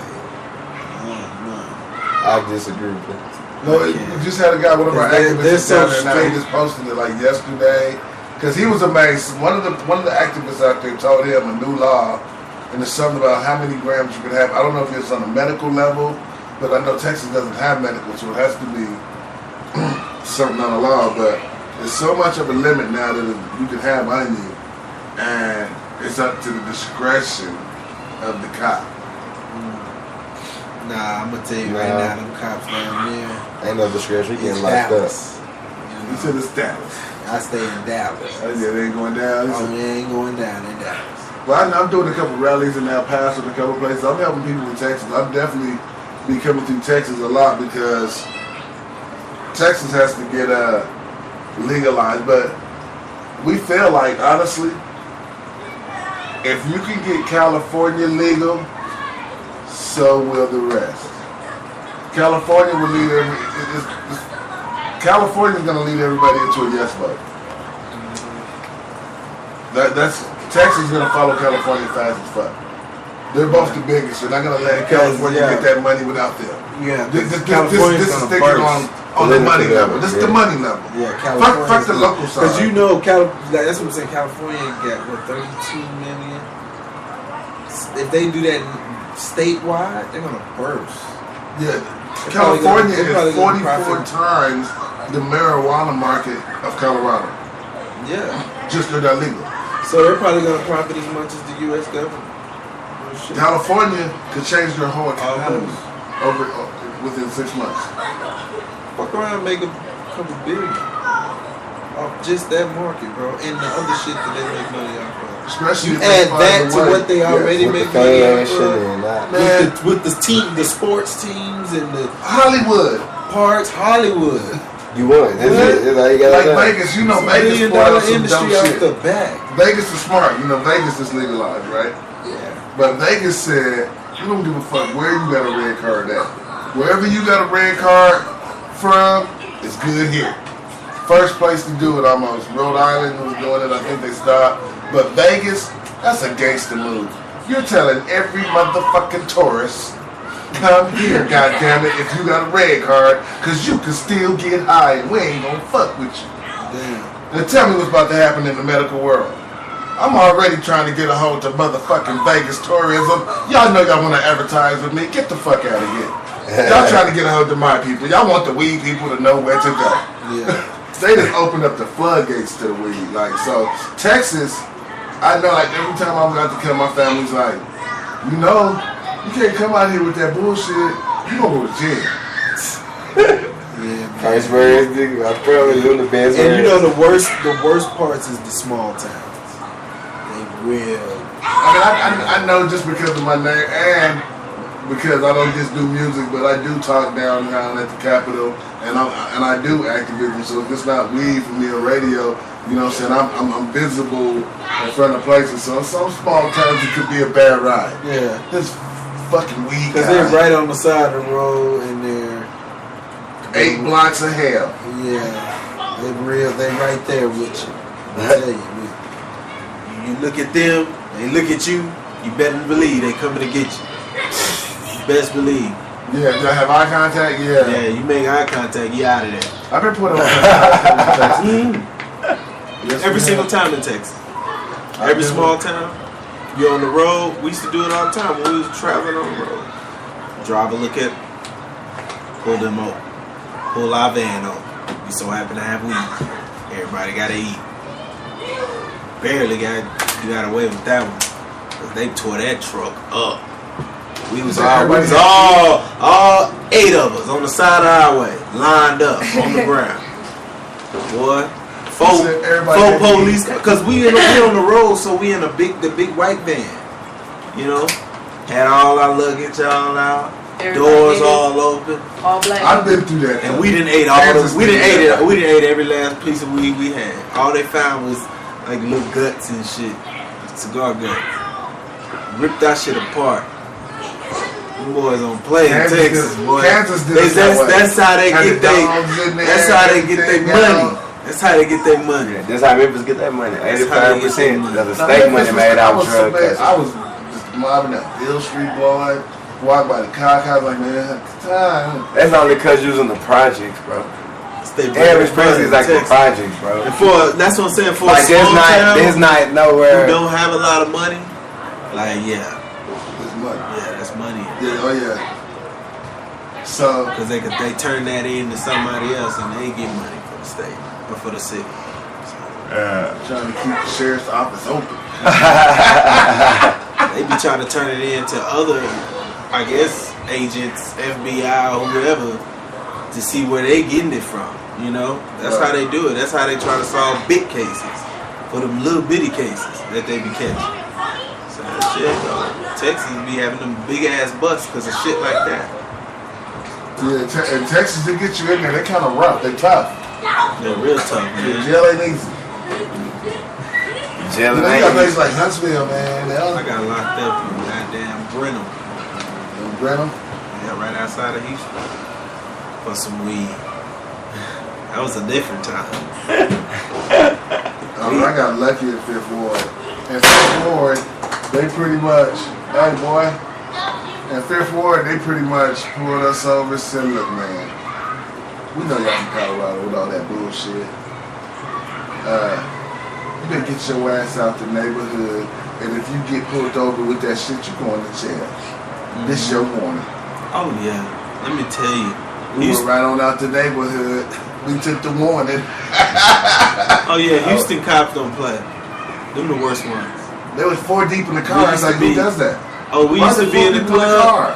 [SPEAKER 5] I disagree with that.
[SPEAKER 3] No, we just had a guy, one of our activists down there, now he just posted it like yesterday, because he was amazed. One of the activists out there told him a new law, and it's something about how many grams you can have. I don't know if it's on a medical level, but I know Texas doesn't have medical, so it has to be something on the law. But there's so much of a limit now that you can have on you, and it's up to the discretion of the cop.
[SPEAKER 6] Nah, I'm gonna tell you right now, them cops down there.
[SPEAKER 5] Ain't no discretion. You getting locked up.
[SPEAKER 3] You said it's Dallas.
[SPEAKER 6] I stay in Dallas.
[SPEAKER 3] Oh, yeah, they ain't going down.
[SPEAKER 6] Oh, they ain't going down in Dallas.
[SPEAKER 3] Well, I'm doing a couple rallies in El Paso, a couple places. I'm helping people in Texas. I'm definitely be coming through Texas a lot because Texas has to get legalized. But we feel like, honestly, if you can get California legal, so will the rest. California will lead California's going to lead everybody into a yes vote. That's Texas is gonna follow California fast as fuck. They're both the biggest. They're not gonna let California get that money without them.
[SPEAKER 6] Yeah,
[SPEAKER 3] this is thinking on the money level. This is the money level.
[SPEAKER 6] Yeah, California.
[SPEAKER 3] Fuck the local side.
[SPEAKER 6] Because you know, that's what I'm saying. California got what 32 million. If they do that statewide, they're gonna burst.
[SPEAKER 3] Yeah, California is 44 times the marijuana market of Colorado.
[SPEAKER 6] Yeah,
[SPEAKER 3] just they're not legal.
[SPEAKER 6] So they're probably gonna profit as much as the U.S. government.
[SPEAKER 3] California could change their whole economy within 6 months.
[SPEAKER 6] Fuck around and make a couple billion off just that market, bro, and the other shit that they make money off of.
[SPEAKER 3] Especially
[SPEAKER 6] you add that to what they already make money off of. With the sports teams and the
[SPEAKER 3] Hollywood
[SPEAKER 6] parks, Hollywood.
[SPEAKER 5] You would. Like
[SPEAKER 3] Vegas, you know, Vegas brought up some dumb shit.
[SPEAKER 6] The back.
[SPEAKER 3] Vegas is smart. You know, Vegas is legalized, right?
[SPEAKER 6] Yeah.
[SPEAKER 3] But Vegas said, we don't give a fuck where you got a red card at. Wherever you got a red card from, it's good here. First place to do it almost. Rhode Island was doing it. I think they stopped. But Vegas, that's a gangster move. You're telling every motherfucking tourist, come here, goddammit, if you got a red card, because you can still get high and we ain't gonna fuck with you.
[SPEAKER 6] Damn.
[SPEAKER 3] Now tell me what's about to happen in the medical world. I'm already trying to get a hold of motherfucking Vegas tourism. Y'all know y'all want to advertise with me. Get the fuck out of here. Y'all trying to get a hold of my people. Y'all want the weed people to know where to go.
[SPEAKER 6] Yeah.
[SPEAKER 3] They just opened up the floodgates to the weed. Like, so Texas, I know, like, every time I'm about to come, my family's like, you know, you can't come out here with that bullshit. You gonna go to jail.
[SPEAKER 6] Yeah,
[SPEAKER 5] First words, nigga. I'm probably doing the best.
[SPEAKER 6] And you know the worst parts is the small towns. They will.
[SPEAKER 3] I mean, I know just because of my name and because I don't just do music, but I do talk downtown at the Capitol, and I do activism. So if it's not weed for me on radio, you know what I'm saying, I'm visible in front of places. So in some small towns it could be a bad ride.
[SPEAKER 6] Yeah.
[SPEAKER 3] This fucking weed
[SPEAKER 6] because they're right on the side of the road and they're
[SPEAKER 3] 8 blocks of hell.
[SPEAKER 6] Yeah, they right there with you. I tell you, you look at them, they look at you. You better believe they coming to get you. Best believe.
[SPEAKER 3] Yeah, do I have eye contact? Yeah.
[SPEAKER 6] Yeah, you make eye contact, you out of there.
[SPEAKER 3] I've been put on
[SPEAKER 6] every single time in Texas. Every small town. You're on the road. We used to do it all the time when we was traveling on the road. Driver look at, pull them over. Pull our van over. We so happen to have weed. Everybody gotta eat. Barely got away with that one. Cause they tore that truck up. We was all 8 of us on the side of the highway, lined up on the ground. Boy, four police, cause we on the road, so we in the big white van. You know, had all our luggage all out, doors all open.
[SPEAKER 12] All black.
[SPEAKER 3] I've been through that,
[SPEAKER 6] and we didn't eat all the. We didn't eat every last piece of weed we had. All they found was like little guts and shit, cigar guts. Ripped that shit apart. Them boys don't play in Texas, boy. That's how they get their money. That's how they get their money.
[SPEAKER 5] Yeah, that's how Memphis get that money. 85%. That's a state money made out of drug custody.
[SPEAKER 3] I was just mobbing that Bill Street boy. Walk by the cock, I was like, man, time.
[SPEAKER 5] That's only because you was in the projects, bro. Average person is like the projects, bro.
[SPEAKER 6] And that's what I'm saying. For
[SPEAKER 5] like
[SPEAKER 6] a small town,
[SPEAKER 5] there's not nowhere.
[SPEAKER 6] Who don't have a lot of money. Like, yeah.
[SPEAKER 3] It's money.
[SPEAKER 6] Yeah, that's money.
[SPEAKER 3] Yeah, oh yeah. So,
[SPEAKER 6] because they turn that into somebody else and they get money for the state or for the city.
[SPEAKER 3] Trying to keep the sheriff's office open.
[SPEAKER 6] They be trying to turn it into other, I guess, agents, FBI or whoever, to see where they getting it from. You know, that's how they do it. That's how they try to solve big cases for them little bitty cases that they be catching. So shit, Texas be having them big ass busts because of shit like that.
[SPEAKER 3] Yeah, in Texas, they get you in there. They kind of rough. They tough.
[SPEAKER 6] They're real tough, man.
[SPEAKER 3] Jail ain't easy.
[SPEAKER 5] Jail
[SPEAKER 3] ain't easy. You got places like Huntsville, man.
[SPEAKER 6] I got locked up in goddamn Brenham.
[SPEAKER 3] Brenham?
[SPEAKER 6] Yeah, right outside of Houston. For some weed. That was a different time.
[SPEAKER 3] I got lucky at Fifth Ward. pretty much, hey boy, in Fifth Ward, they pretty much pulled us over and said, look, man, we know y'all from Colorado with all that bullshit. You better get your ass out the neighborhood, and if you get pulled over with that shit, you're going to jail. This your warning.
[SPEAKER 4] Oh yeah, let me tell you.
[SPEAKER 3] We went right on out the neighborhood. We took the warning.
[SPEAKER 4] Oh yeah, Houston cops don't play. Them the worst ones.
[SPEAKER 3] There was 4 deep in the car. I was like, who does that?
[SPEAKER 4] Oh, we used to be in the club.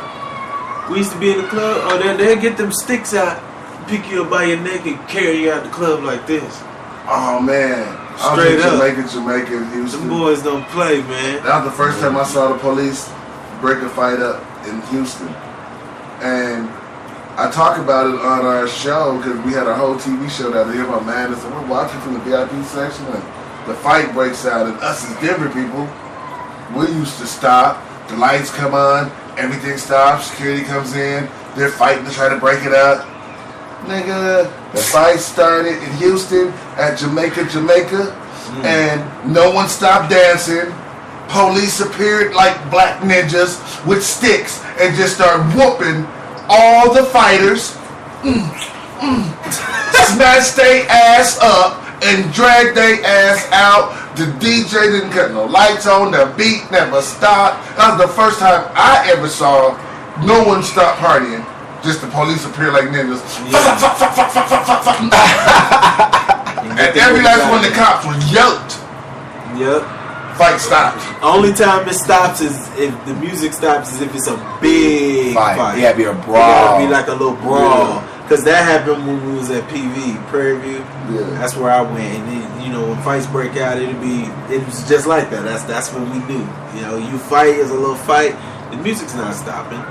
[SPEAKER 3] We
[SPEAKER 4] used to be in the club. Oh, they'll get them sticks out, pick you up by your neck, and carry you out the club like this.
[SPEAKER 3] Oh man,
[SPEAKER 4] Straight up.
[SPEAKER 3] Jamaica, Houston.
[SPEAKER 4] Them boys don't play, man.
[SPEAKER 3] That was the first time I saw the police break a fight up in Houston, and I talk about it on our show because we had a whole TV show down there about Madness, and we're watching from the VIP section, and the fight breaks out, and us as Denver people, we used to stop. The lights come on, everything stops, security comes in, they're fighting to try to break it up. Nigga, the fight started in Houston at Jamaica, and no one stopped dancing. Police appeared like black ninjas with sticks and just started whooping all the fighters. Snatched their ass up and dragged their ass out. The DJ didn't cut no lights on, the beat never stopped. That was the first time I ever saw no one stop partying. Just the police appear like ninjas. And every last one of the cops was yoked.
[SPEAKER 4] Yep.
[SPEAKER 3] Fight stops.
[SPEAKER 4] Only time it stops is if the music stops is if it's a big fight.
[SPEAKER 5] It gotta be a brawl.
[SPEAKER 4] It gotta be like a little brawl. Cause that happened when we was at PV, Prairie View.
[SPEAKER 3] Yeah.
[SPEAKER 4] That's where I went, and then, you know, when fights break out, it was just like that. That's what we knew. You know, you fight as a little fight, the music's not stopping.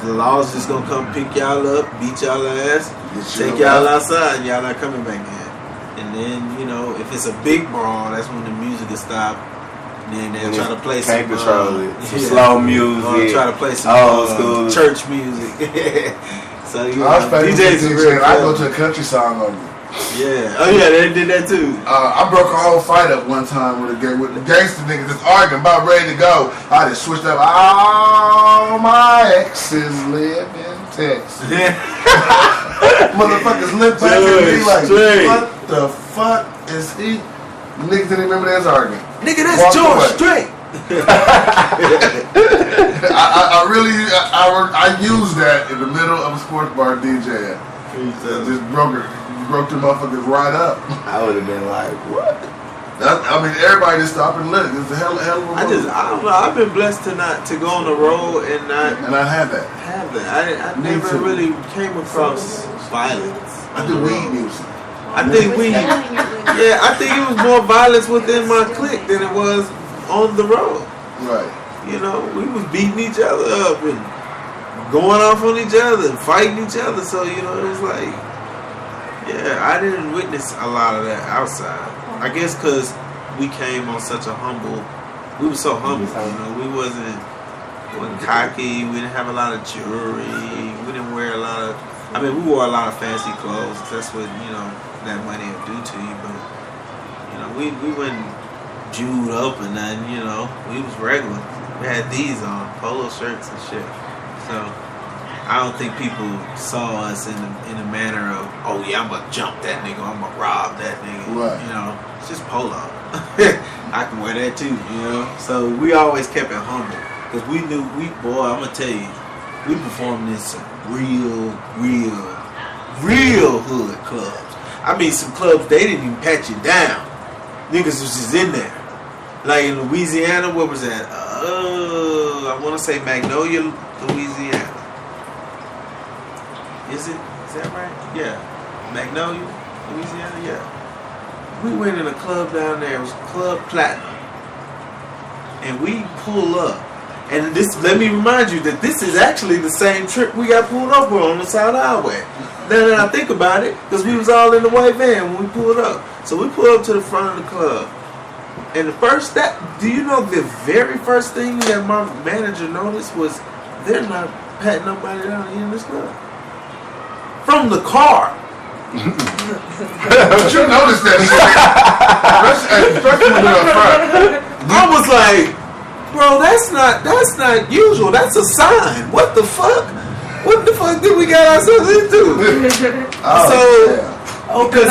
[SPEAKER 4] The law's just gonna come pick y'all up, beat y'all ass, take y'all outside, y'all not coming back in. And then, you know, if it's a big brawl, that's when the music will stop. Then they'll try to play some
[SPEAKER 5] slow music.
[SPEAKER 4] Try to play some
[SPEAKER 5] old school
[SPEAKER 4] church music. So you know,
[SPEAKER 3] DJs I go to a country song on you.
[SPEAKER 4] Yeah. Oh yeah, they did that too.
[SPEAKER 3] I broke a whole fight up one time with the gangster niggas just arguing about ready to go. I just switched up. All my exes live in Texas. Motherfuckers look back at me like, what the fuck is he? Niggas didn't remember they was arguing.
[SPEAKER 4] Nigga, that's George Strait.
[SPEAKER 3] I used that in the middle of a sports bar DJ. Just broke the motherfuckers right up.
[SPEAKER 5] I would have been like, what?
[SPEAKER 3] Everybody just stop and look. It's a hell of a
[SPEAKER 4] I don't know. I've been blessed to go on the road and not
[SPEAKER 3] have that.
[SPEAKER 4] I never really came across violence.
[SPEAKER 3] I do weed music.
[SPEAKER 4] I think it was more violence within my clique than it was on the road.
[SPEAKER 3] Right.
[SPEAKER 4] You know, we was beating each other up and going off on each other and fighting each other. So, you know, it was like, yeah, I didn't witness a lot of that outside. I guess because we came on such a we were so humble, you know, we wasn't cocky, we didn't have a lot of jewelry, we didn't wear a lot of, we wore a lot of fancy clothes. That's what, you know, that money will do to you, but, you know, we wasn't jeweled up and nothing, you know, we was regular. We had these on, polo shirts and shit. So I don't think people saw us in a manner of, oh yeah, I'm gonna jump that nigga, I'm gonna rob that nigga.
[SPEAKER 3] Right.
[SPEAKER 4] You know, it's just polo. I can wear that too, you know. So we always kept it humble because we knew I'm gonna tell you, we performed in some real hood clubs. I mean, some clubs they didn't even pat you down. Niggas was just in there. Like in Louisiana, what was that? I want to say Magnolia, Louisiana. Is that right? Yeah. Magnolia, Louisiana, yeah. We went in a club down there. It was Club Platinum. And we pull up. And let me remind you that this is actually the same trip we got pulled up on the South Highway. Now that I think about it, because we was all in the white van when we pulled up. So we pulled up to the front of the club. And do you know the very first thing that my manager noticed was they're not patting nobody down here in this club. From the car.
[SPEAKER 3] But you noticed that shit. Especially when they're up front.
[SPEAKER 4] I was like, bro,
[SPEAKER 6] bro, that's not usual. That's a sign. What the fuck? What the fuck did we get ourselves into? Because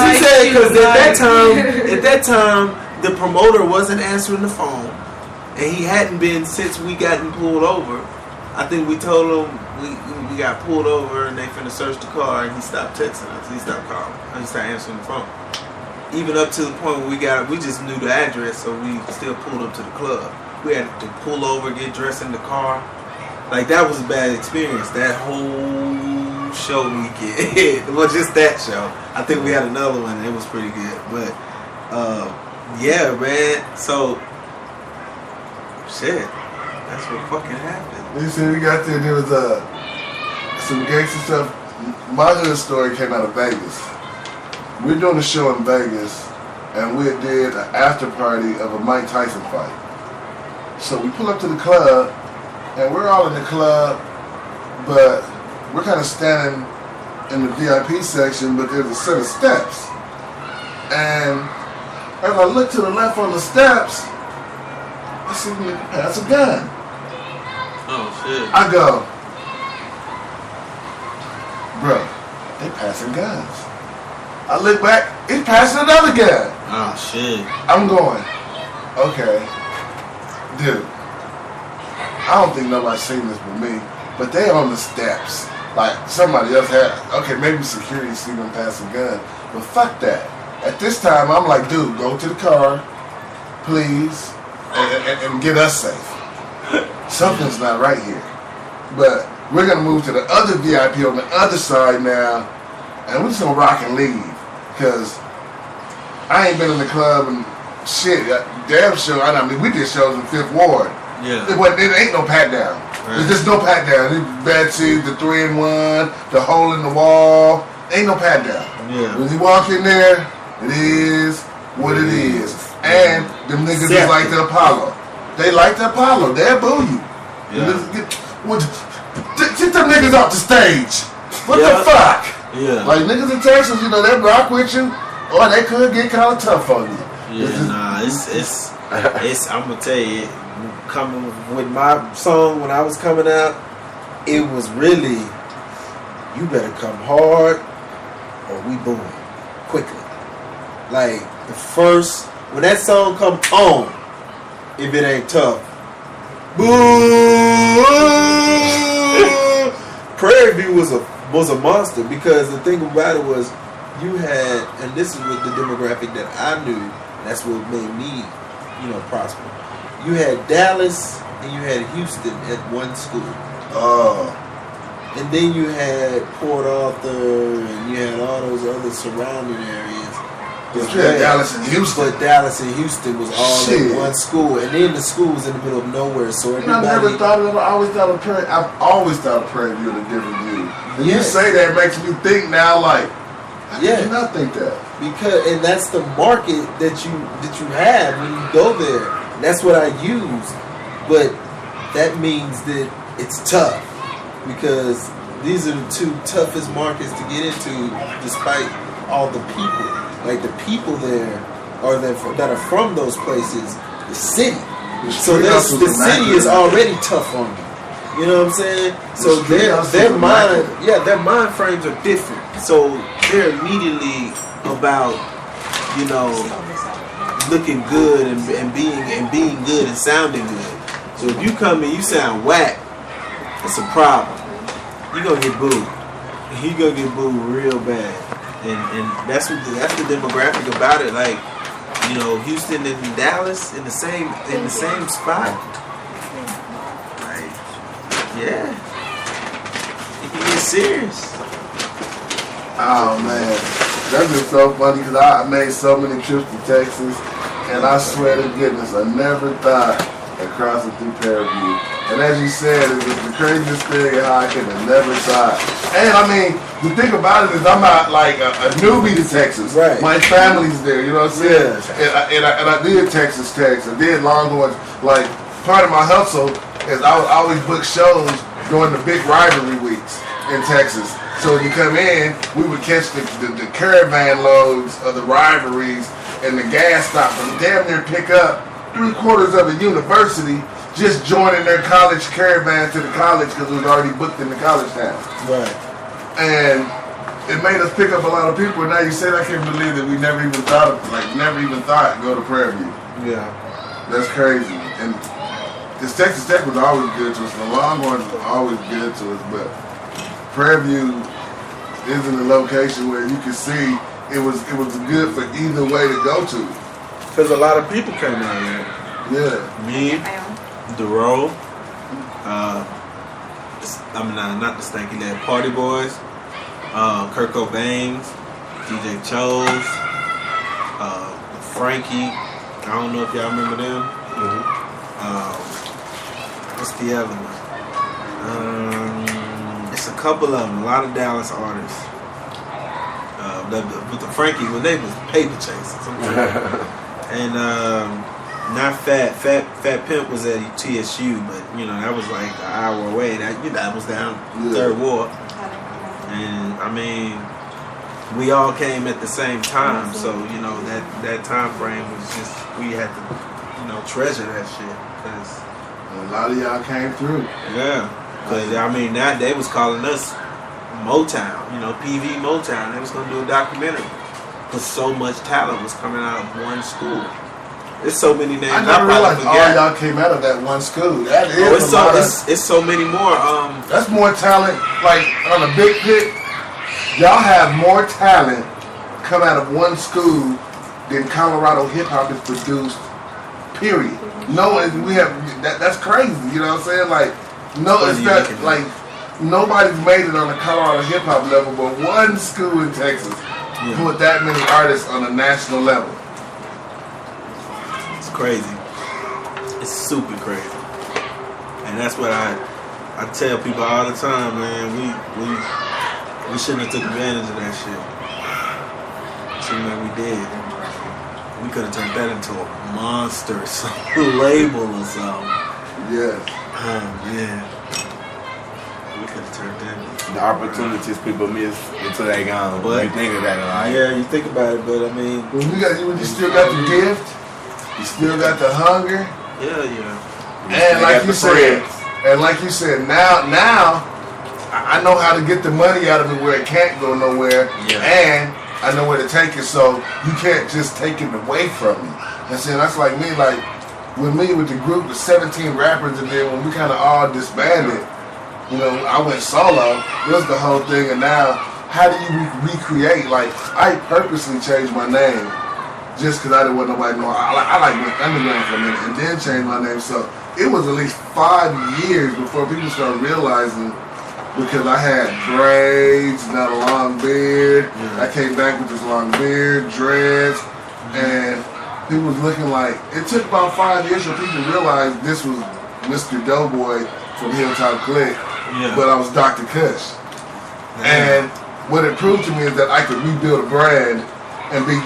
[SPEAKER 6] he said, because at that time, the promoter wasn't answering the phone, and he hadn't been since we gotten pulled over. I think we told him we got pulled over and they finna search the car, and he stopped texting us. He stopped calling. And he started answering the phone. Even up to the point where we just knew the address, so we still pulled up to the club. We had to pull over, get dressed in the car. Like, that was a bad experience. That whole show weekend. Well, just that show. I think we had another one, and it was pretty good. But, yeah, man. So, shit. That's what fucking happened.
[SPEAKER 3] You see, we got there was some gangster stuff. My hood story came out of Vegas. We're doing a show in Vegas, and we did an after party of a Mike Tyson fight. So we pull up to the club, and we're all in the club, but we're kind of standing in the VIP section, but there's a set of steps. And as I look to the left on the steps, I see me pass a gun.
[SPEAKER 4] Oh, shit.
[SPEAKER 3] I go, bro, they passing guns. I look back, he's passing another gun.
[SPEAKER 4] Oh, shit.
[SPEAKER 3] I'm going, okay, dude, I don't think nobody's seen this but me, but they on the steps. Like, somebody else had, okay, maybe security seen them pass a gun, but fuck that. At this time, I'm like, dude, go to the car, please, and get us safe. Something's not right here. But we're going to move to the other VIP on the other side now, and we're just going to rock and leave. Because I ain't been in the club and shit, damn sure. I mean, we did shows in 5th Ward.
[SPEAKER 4] Yeah.
[SPEAKER 3] It ain't no pat down. Right. There's just no pat down. It's bad seats, the 3-in-1, the hole in the wall. Ain't no pat down. Yeah. When you walk in there, it is what it is. And them niggas is like the Apollo. They like the Apollo. They'll boo you. Yeah. Get them niggas off the stage. What the fuck?
[SPEAKER 4] Yeah.
[SPEAKER 3] Like, niggas in Texas, you know, they rock with you, or they could get kind of tough on you.
[SPEAKER 4] Yeah, it's I'm gonna tell you, coming with my song when I was coming out, it was really, you better come hard or we boom quickly. Like, when that song come on, if it ain't tough, boo! Prairie View was a monster, because the thing about it was, you had, and this is what the demographic that I knew, that's what made me, prosper. You had Dallas and you had Houston at one school. And then you had Port Arthur and you had all those other surrounding areas.
[SPEAKER 3] But you had Dallas and Houston.
[SPEAKER 4] But Dallas and Houston was all in one school, and then the school was in the middle of nowhere. So everybody.
[SPEAKER 3] I always thought of Prairie View in a different view. And you say that, it makes me think now, like, how did you not think that?
[SPEAKER 6] And that's the market that you have when you go there. And that's what I use. But that means that it's tough, because these are the two toughest markets to get into, despite all the people. Like, the people there that are from those places, the city. So the city is already tough on you. You know what I'm saying? So their mind frames are different. So they're immediately about, looking good and being good and sounding good. So if you come and you sound whack, it's a problem. You're gonna get booed. You're gonna get booed real bad. And that's the demographic about it. Like, Houston and Dallas in the same spot. Like, yeah, it can get serious.
[SPEAKER 3] Oh man, that's been so funny, because I made so many trips to Texas, and I swear to goodness, I never thought of crossing through Prairie View. And as you said, it was the craziest thing how I could have never thought. And I mean, the thing about it is, I'm not like a newbie to Texas. Right. My family's there, you know what I'm saying? Yeah. And I did Texas Tech, I did Longhorns. Like, part of my hustle is I would always book shows during the big rivalry weeks in Texas. So when you come in, we would catch the caravan loads of the rivalries and the gas stop and damn near pick up 3/4 of the university just joining their college caravan to the college because it was already booked in the college town.
[SPEAKER 6] Right.
[SPEAKER 3] And it made us pick up a lot of people. And now you said, I can't believe that we never even thought go to Prairie View.
[SPEAKER 6] Yeah.
[SPEAKER 3] That's crazy. And this Texas Tech was always good to us. The Longhorns was always good to us. But Prairie View isn't a location where you can see it was good for either way to go to.
[SPEAKER 6] Because a lot of people came out here.
[SPEAKER 3] Yeah.
[SPEAKER 4] Me, DeRoe, not the Stanky Lad, Party Boys, Kurt Cobain, DJ Chose, Frankie. I don't know if y'all remember them. What's the other one? It's a couple of them. A lot of Dallas artists. With the Frankie, when they was paper chasing. And not Fat Pimp was at TSU, but that was like an hour away. That was down Third Ward. And I mean, we all came at the same time, so that time frame was just, we had to treasure that shit, because
[SPEAKER 3] a lot of y'all came through.
[SPEAKER 4] Yeah, because I mean, that they was calling us Motown, PV Motown. They was gonna do a documentary because so much talent was coming out of one school. There's so many names.
[SPEAKER 3] I never realized all y'all came out of that one school. That is
[SPEAKER 4] it's so many more.
[SPEAKER 3] That's more talent. Like on a big pick, y'all have more talent come out of one school than Colorado hip hop is produced. Period. No, we have that's crazy. You know what I'm saying? Like, no, it's not like nobody's made it on the Colorado hip hop level, but one school in Texas put that many artists on a national level.
[SPEAKER 4] It's crazy. It's super crazy. And that's what I tell people all the time, man. We shouldn't have took advantage of that shit. Seems like we did. We could have turned that into a monster, some label or something.
[SPEAKER 3] Yeah.
[SPEAKER 4] Oh man. We could have turned that into
[SPEAKER 5] the opportunities people miss until they gone.
[SPEAKER 4] But
[SPEAKER 5] you think of that, like,
[SPEAKER 4] yeah, you think about it, but I mean,
[SPEAKER 3] when you still got the gift, you still got the hunger.
[SPEAKER 4] Yeah.
[SPEAKER 3] And like you said, now I know how to get the money out of it where it can't go nowhere, and I know where to take it, so you can't just take it away from me. And see, that's like me, with the group, the 17 rappers, and then when we kind of all disbanded, I went solo. It was the whole thing, and now, how do you recreate? Like, I purposely changed my name just because I didn't want nobody to know. I went underground for a minute and then changed my name, so it was at least 5 years before people started realizing, because I had braids, not a long beard. I came back with this long beard, dreads, and people was looking like, it took about 5 years for people to realize this was Mr. Doughboy from Hilltop Click, but I was Dr. Kush. And what it proved to me is that I could rebuild a brand and be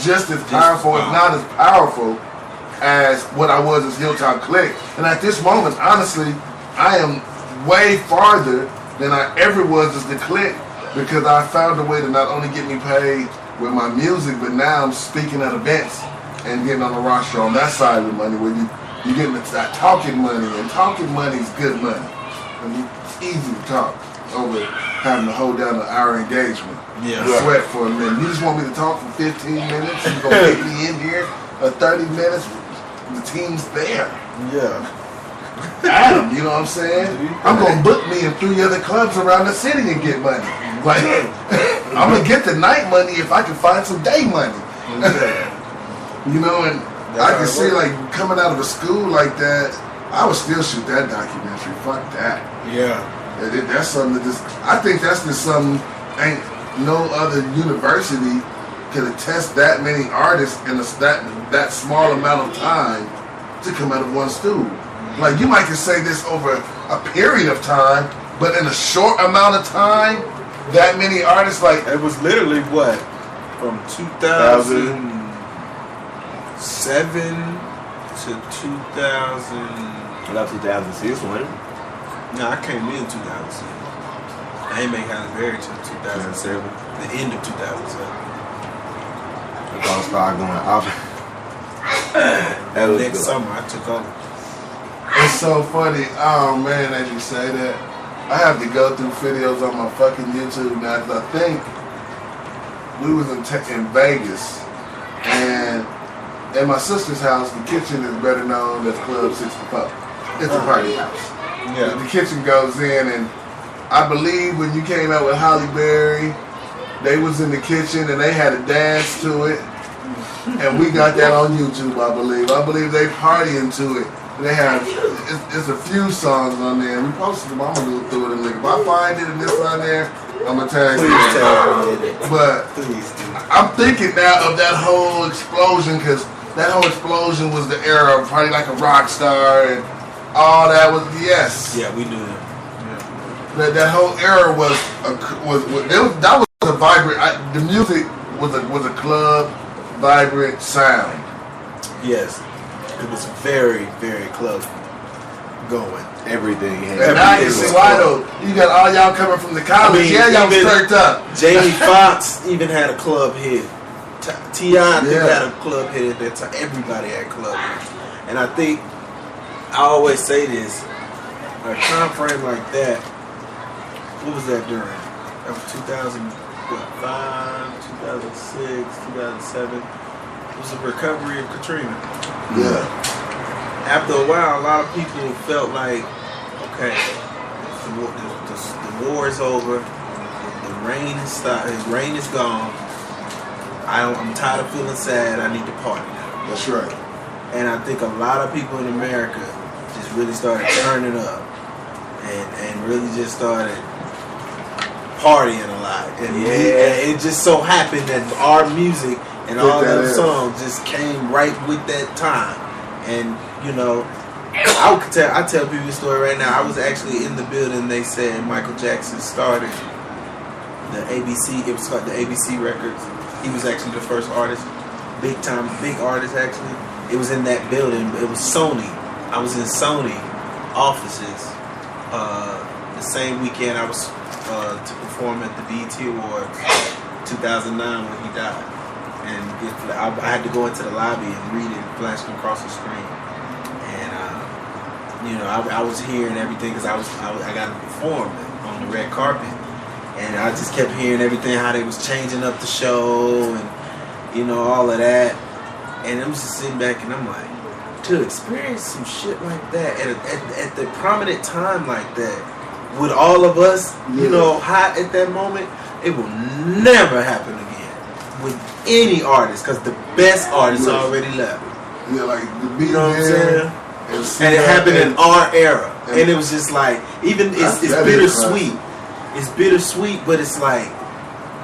[SPEAKER 3] just as powerful, if not as powerful, as what I was as Hilltop Click. And at this moment, honestly, I am way farther than I ever was as the Click, because I found a way to not only get me paid with my music, but now I'm speaking at events and getting on the roster on that side of the money, where you getting that talking money, and talking money is good money. And it's easy to talk over having to hold down an hour engagement. Sweat for a minute. You just want me to talk for 15 minutes? You're gonna get me in here for 30 minutes? The team's there. Adam, you know what I'm saying? I'm gonna book me in 3 other clubs around the city and get money. Like, I'm gonna get the night money if I can find some day money. And I can see, like, coming out of a school like that, I would still shoot that documentary. Fuck that. That's something I think that's just something ain't no other university could attest that many artists in that small amount of time to come out of one school. Like, you might can say this over a period of time, but in a short amount of time, that many artists, like,
[SPEAKER 6] it was literally what, from 2007 to
[SPEAKER 5] 2006, wasn't it?
[SPEAKER 4] No, I came in 2006. I ain't make Halle Berry till 2007. The end of 2007.
[SPEAKER 5] It's all started going off.
[SPEAKER 4] Next summer, I took over.
[SPEAKER 3] And so funny. Oh man, as you say that, I have to go through videos on my fucking YouTube now. 'Cause I think we was in Vegas, and at my sister's house, the kitchen is better known as Club 64. It's a party house.
[SPEAKER 6] Yeah.
[SPEAKER 3] The kitchen goes in, and I believe when you came out with Holly Berry, they was in the kitchen and they had a dance to it, and we got that on YouTube. I believe they partying to it. They have it's a few songs on there. We posted them. I'm gonna go through it and look. If I find it and this on there, I'm gonna tag you.
[SPEAKER 6] Please tag me in it.
[SPEAKER 3] But
[SPEAKER 6] Please do.
[SPEAKER 3] I'm thinking now of that whole explosion, because that whole explosion was the era of Party Like a Rock Star and all that was yes.
[SPEAKER 6] Yeah, we knew that.
[SPEAKER 3] That whole era was a vibrant. The music was a club vibrant sound.
[SPEAKER 6] Yes, it was very, very club going.
[SPEAKER 5] Everything.
[SPEAKER 3] And now you see why though. You got all y'all coming from the college. Y'all was turned up.
[SPEAKER 6] Jamie Foxx even had a club hit. T.I. had a club hit at that time. Everybody had club hits. And I think, I always say this, a time frame like that, what was that during? That was 2005, 2006, 2007. It was a recovery of Katrina.
[SPEAKER 3] Yeah.
[SPEAKER 6] After a while, a lot of people felt like, okay, the war is over, the rain has stopped, his rain is gone. I'm tired of feeling sad. I need to party now.
[SPEAKER 3] That's right.
[SPEAKER 6] And I think a lot of people in America just really started turning up and really just started partying a lot. And it just so happened that our music and all those songs just came right with that time. And you know, I tell people the story right now. I was actually in the building. They said Michael Jackson started the ABC. It was called the ABC Records. He was actually the first artist, big artist actually. It was in that building. It was Sony. I was in Sony offices the same weekend I was to perform at the BET Awards 2009 when he died. And I had to go into the lobby and read it flashing across the screen. And you know, I was hearing everything because I got to perform on the red carpet. And I just kept hearing everything, how they was changing up the show and, you know, all of that. And I was just sitting back and I'm like, to experience some shit like that at the prominent time like that, with all of us, you know, hot at that moment, it will never happen again with any artist, because the best artists already left.
[SPEAKER 3] Yeah, like the beat,
[SPEAKER 6] you know what I'm saying? And it happened in our era. And it was just like, even it's bittersweet. It's bittersweet, but it's like,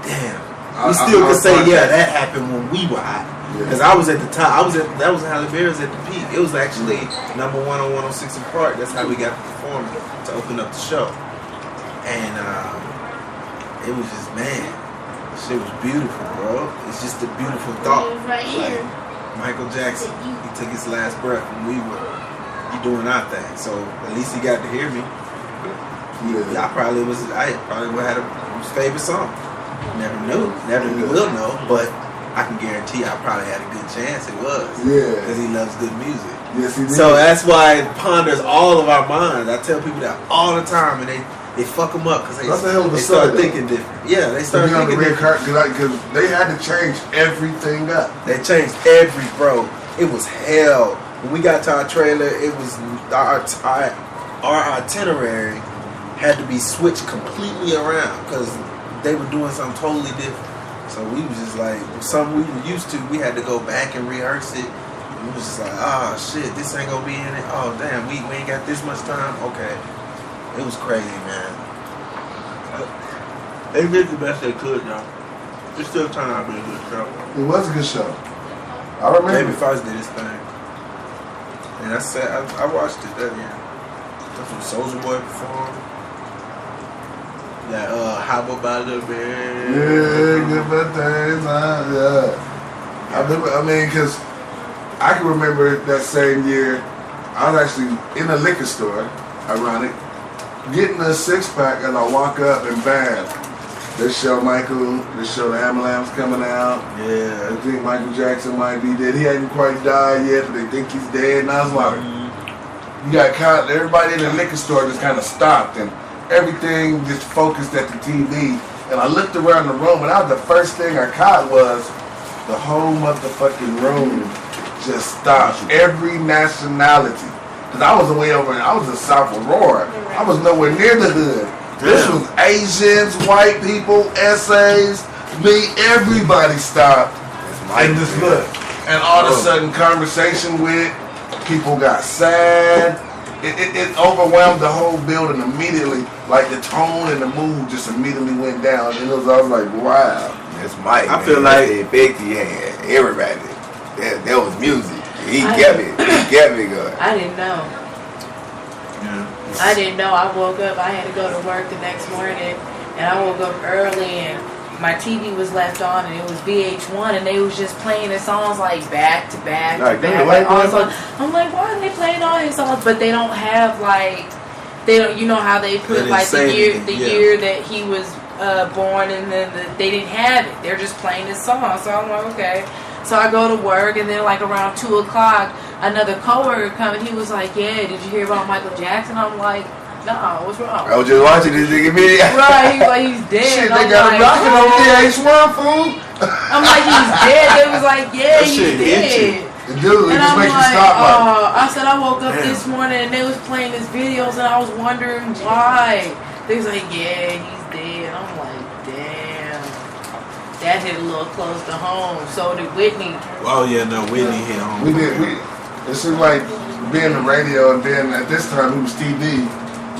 [SPEAKER 6] damn. We still can say, yeah, that happened when we were hot. Because I was at the top. That was Halle Berry was at the peak. It was actually number 1 on 106 in Park. That's how we got to perform to open up the show. And it was just, man, shit was beautiful, bro. It's just a beautiful thought. Like Michael Jackson, he took his last breath when we were doing our thing. So at least he got to hear me. I probably would have had his favorite song. Never will know, but I can guarantee I probably had a good chance it was. Yeah. Because he loves good music.
[SPEAKER 3] Yes, he did.
[SPEAKER 6] So that's why it ponders all of our minds. I tell people that all the time, and they fuck them up because they start thinking different. Yeah, they start thinking different.
[SPEAKER 3] Because they had to change everything up.
[SPEAKER 6] They changed bro. It was hell. When we got to our trailer, it was our itinerary had to be switched completely around because they were doing something totally different. So we was just like, something we were used to, we had to go back and rehearse it. We was just like, oh shit, this ain't gonna be in it. Oh damn, we ain't got this much time. Okay. It was crazy, man. They did the best they could, though. It still turned out to be a good show.
[SPEAKER 3] It was a good show. I remember.
[SPEAKER 6] Jamie Foxx did his thing. And I watched it that year. That's when Soulja Boy performed. That How About the Bed.
[SPEAKER 3] Yeah, good birthdays. Yeah. I mean, because I can remember that same year, I was actually in a liquor store, ironic, getting a 6-pack, and I walk up and bam, this show the Amalam's coming out. Yeah. I think Michael Jackson might be dead. He hadn't quite died yet, but they think he's dead. And I was like, you got kind of, everybody in the liquor store just kind of stopped and everything just focused at the TV. And I looked around the room, and that was the first thing I caught was the whole motherfucking room just stopped. Every nationality. Because I was way over, I was in South Aurora. I was nowhere near the hood. This was Asians, white people, essays, me, everybody stopped and just looked. And all of a sudden conversation with, people got sad. It overwhelmed the whole building immediately. Like the tone and the mood just immediately went down. And I was like, wow.
[SPEAKER 5] That's Mike.
[SPEAKER 4] I feel like
[SPEAKER 5] the effect he had. Everybody. That was music. He kept me going.
[SPEAKER 12] I didn't know.
[SPEAKER 4] Yeah.
[SPEAKER 12] I didn't know. I woke up. I had to go to work the next morning, and I woke up early, and my TV was left on, and it was VH1, and they was just playing the songs like back to back to back. Like, also, I'm like, why are they playing all these songs? But they don't have like, they don't. You know how they put like the year that he was born, and then they didn't have it. They're just playing this song. So I'm like, okay. So I go to work, and then like around 2 o'clock, another coworker come, and he was like, yeah, did you hear about Michael Jackson? I'm like, no, what's wrong?
[SPEAKER 5] I was just watching this nigga video.
[SPEAKER 12] Right, he was like, he's dead.
[SPEAKER 3] Shit, they got him rocking on VH1, fool.
[SPEAKER 12] I'm like, he's dead. They was like, yeah, he's dead.
[SPEAKER 3] Dude,
[SPEAKER 12] and
[SPEAKER 3] just
[SPEAKER 12] I'm
[SPEAKER 3] make
[SPEAKER 12] like,
[SPEAKER 3] you stop
[SPEAKER 12] I said, I woke up this morning, and they was playing his videos, and I was wondering why. They was like, yeah, he's dead. I'm like, damn. That hit a little close to home. So did Whitney.
[SPEAKER 4] Oh yeah, no, Whitney hit home.
[SPEAKER 3] It seemed like being the radio, and then at this time it was TV.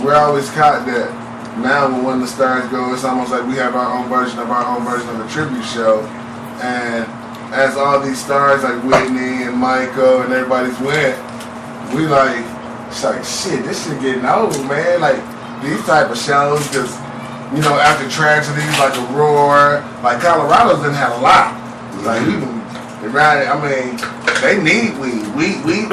[SPEAKER 3] We're always caught that now when one of the stars go, it's almost like we have our own version of the tribute show. And as all these stars like Whitney and Michael and everybody's went, we like, it's like, shit, this shit getting old, man. Like these type of shows, because you know, after tragedies like Aurora, like Colorado's done had a lot. Like even around, I mean, they need weed. Weed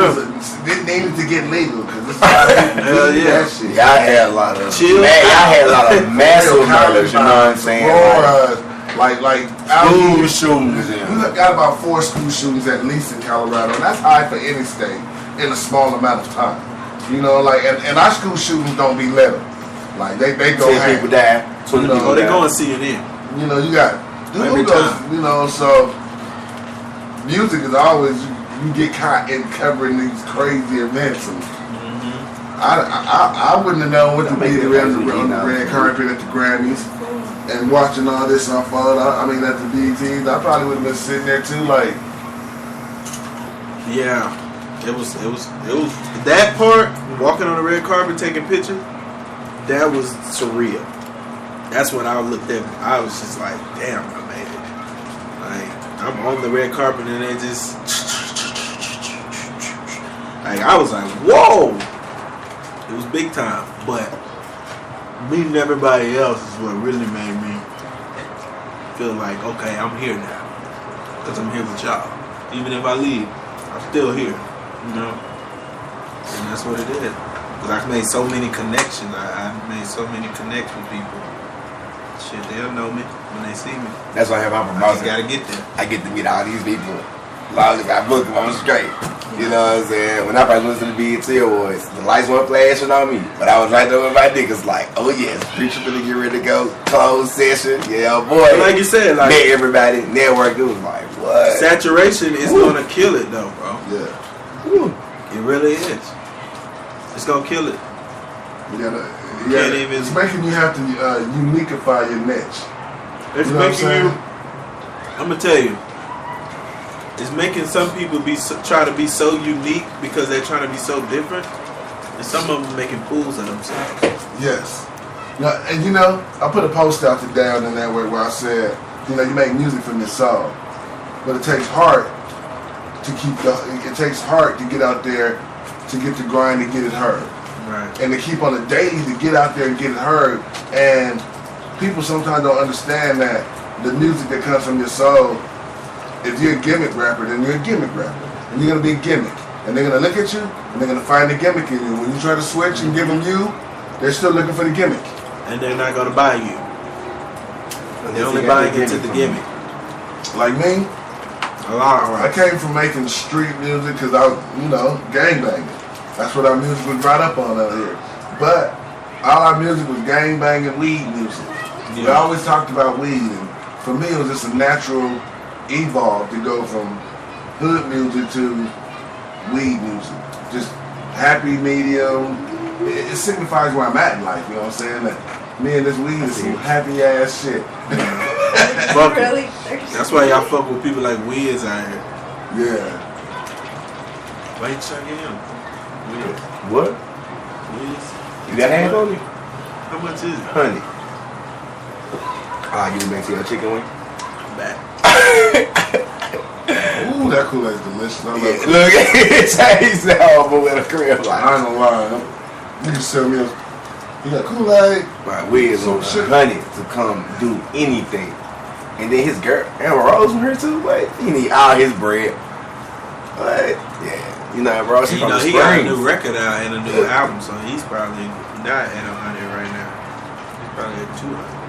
[SPEAKER 3] it needed to get legal because this is a lot of people do that shit.
[SPEAKER 5] Y'all had a lot of massive murders, you know what I'm saying?
[SPEAKER 3] Aurora, like
[SPEAKER 5] school shootings.
[SPEAKER 3] We got about 4 school shootings at least in Colorado, and that's high for any state in a small amount of time. You know, like and our school shootings don't be little. Like they go
[SPEAKER 5] 10 people die, 20 people die.
[SPEAKER 4] They go and see it in.
[SPEAKER 3] You know, you got who goes, you know, so music is always you get caught in covering these crazy events. And I wouldn't have known what to be around the red carpet at the Grammys and watching all this unfold. I mean, at the BETs, I probably would have been sitting there too, like.
[SPEAKER 4] Yeah, it was that part, walking on the red carpet taking pictures. That was surreal. That's when I looked at. I was just like, damn, I made it. Like I'm on the red carpet and they just like I was like, whoa. It was big time, but meeting everybody else is what really made me feel like, okay, I'm here now. Because I'm here with y'all. Even if I leave, I'm still here, you know? And that's what it is. Because I've made so many connections. I've made so many connections with people. Shit, they'll know me when they see me.
[SPEAKER 5] That's why I have my promotion.
[SPEAKER 4] I gotta get there.
[SPEAKER 5] I get to meet all these people. As long as I book them, I'm straight. You know what I'm saying? When I first listened to the BET Awards, the lights weren't flashing on me. But I was right there with my niggas like, oh yes, Preacher finna get ready to go. Closed session. Yeah, boy.
[SPEAKER 4] But like you said, like
[SPEAKER 5] met everybody, network. It was like, what?
[SPEAKER 4] Saturation is gonna kill it though, bro.
[SPEAKER 3] Yeah.
[SPEAKER 4] Woo. It really is. It's gonna kill it.
[SPEAKER 3] It's making you have to uniqueify your niche.
[SPEAKER 4] It's making you. I'm gonna tell you. It's making some people try to be so unique because they're trying to be so different, and some of them making fools of themselves.
[SPEAKER 3] Yes. And you know, I put a post out today on the network where I said, you know, you make music from your soul, but it takes heart to it takes heart to get out there, to get the grind, to get it heard.
[SPEAKER 4] Right.
[SPEAKER 3] And to keep on the daily to get out there and get it heard. And people sometimes don't understand that the music that comes from your soul, if you're a gimmick rapper, then you're a gimmick rapper. And you're going to be a gimmick. And they're going to look at you, and they're going to find the gimmick in you. When you try to switch and give them you, they're still looking for the gimmick.
[SPEAKER 4] And they're not going to buy you. They're only buying into the gimmick.
[SPEAKER 3] Like me,
[SPEAKER 4] a lot.
[SPEAKER 3] I came from making street music because I was, you know, gangbanging. That's what our music was brought up on out here. But all our music was gang banging weed music. Yeah. We always talked about weed, and for me it was just a natural evolve to go from hood music to weed music. Just happy medium. It signifies where I'm at in life, you know what I'm saying? That me and this weed is some happy ass shit.
[SPEAKER 12] Really?
[SPEAKER 4] That's why y'all fuck with people like Wiz out here.
[SPEAKER 3] Yeah.
[SPEAKER 4] Why you chugging him? Wiz.
[SPEAKER 5] What?
[SPEAKER 4] Wiz.
[SPEAKER 5] You got hands on me?
[SPEAKER 4] How much is it?
[SPEAKER 5] Honey. I'll give it back to your chicken wing.
[SPEAKER 4] I'm back.
[SPEAKER 3] Ooh, that Kool-Aid's delicious. I love it.
[SPEAKER 5] Look, it tastes horrible at a crib. Like,
[SPEAKER 3] I ain't gonna lie. You can sell me a... You got Kool-Aid.
[SPEAKER 5] Right, Wiz on honey to come do anything. And then his girl, Amber Rose from her too. Like, he need all his bread. But, yeah. You know, Rose from the
[SPEAKER 4] he
[SPEAKER 5] Springs.
[SPEAKER 4] got a new record out and a new album, so he's probably not at 100 right now. He's probably at 200.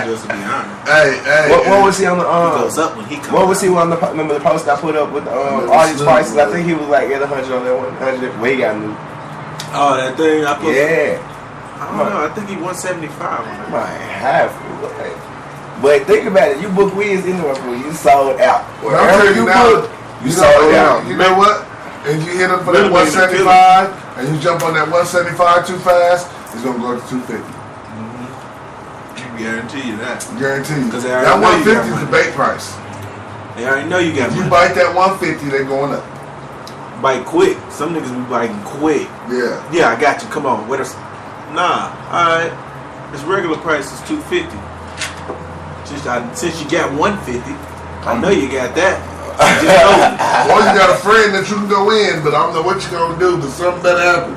[SPEAKER 4] Just to be honest.
[SPEAKER 3] Hey.
[SPEAKER 5] What was he on the
[SPEAKER 4] He goes up when he comes.
[SPEAKER 5] What was he on the? Remember the post I put up with all these prices? I think he was like at 100 on that 100. Well, he got new.
[SPEAKER 4] Oh, that thing I put.
[SPEAKER 5] Yeah.
[SPEAKER 4] I don't know. I think he 175 on that.
[SPEAKER 5] Might have to. But think about it. You book Wiz anywhere for you sold out. Wherever you book, you sold out.
[SPEAKER 3] You know what? If you hit him for that 175 and you jump on that 175 too fast, it's gonna go to 250.
[SPEAKER 4] Guarantee you that.
[SPEAKER 3] Guarantee you.
[SPEAKER 4] That
[SPEAKER 3] 150 is the bait price.
[SPEAKER 4] They already know you got
[SPEAKER 3] If you
[SPEAKER 4] money.
[SPEAKER 3] bite that 150, they're going up.
[SPEAKER 4] Bite quick. Some niggas be biting quick.
[SPEAKER 3] Yeah.
[SPEAKER 4] Yeah, I got you. Come on. Nah. Alright. His regular price is $250. Since you got 150, I know you got that. Just know.
[SPEAKER 3] Or you got a friend that you can go in, but I don't know what you're gonna do, but something better happen.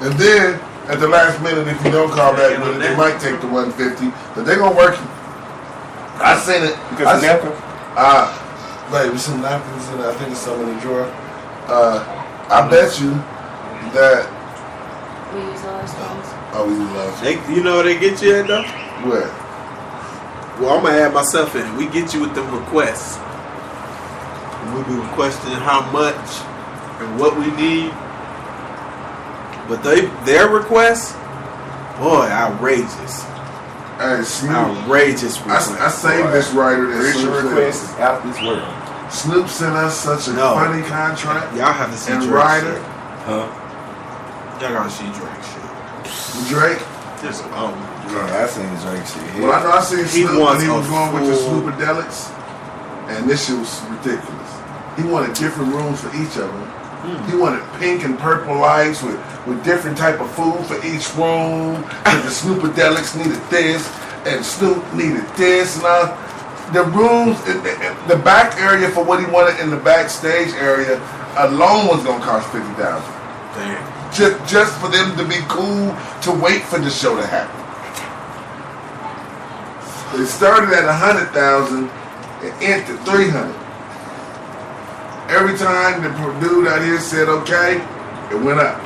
[SPEAKER 3] And then at the last minute, if you don't call back with it, they might take the 150, but they're gonna work you. I seen it.
[SPEAKER 5] Because napkins?
[SPEAKER 3] Baby, some napkins in I think it's some in the drawer. I bet you that.
[SPEAKER 12] We use those things.
[SPEAKER 3] Oh, we use those.
[SPEAKER 4] You know where they get you at though?
[SPEAKER 3] Where?
[SPEAKER 4] Well, I'm gonna add myself in. We get you with them requests. We be requesting how much and what we need. But their requests, boy, outrageous.
[SPEAKER 3] Hey, Snoop.
[SPEAKER 4] Outrageous requests.
[SPEAKER 3] I saved this writer that
[SPEAKER 5] Richard
[SPEAKER 3] Snoop
[SPEAKER 5] request is out this world.
[SPEAKER 3] Snoop sent us such a funny contract.
[SPEAKER 4] Y'all have to see
[SPEAKER 3] and
[SPEAKER 4] Drake
[SPEAKER 3] Ryder.
[SPEAKER 4] shit.
[SPEAKER 5] Huh?
[SPEAKER 4] Y'all gotta see Drake shit.
[SPEAKER 3] Drake.
[SPEAKER 4] Just
[SPEAKER 5] Yeah, I seen Drake shit.
[SPEAKER 3] Well, I know I seen Snoop when he was going with the
[SPEAKER 4] full-
[SPEAKER 3] Superdelics, and this shit was ridiculous. He wanted different rooms for each of them. He wanted pink and purple lights with different type of food for each room. Because the Superdelics needed this, and Snoop needed this, and all. The rooms, the back area for what he wanted in the backstage area alone was gonna cost $50,000.
[SPEAKER 4] Damn.
[SPEAKER 3] Just for them to be cool to wait for the show to happen. It started at 100,000 and ended 300. Every time the dude out here said okay, it went up.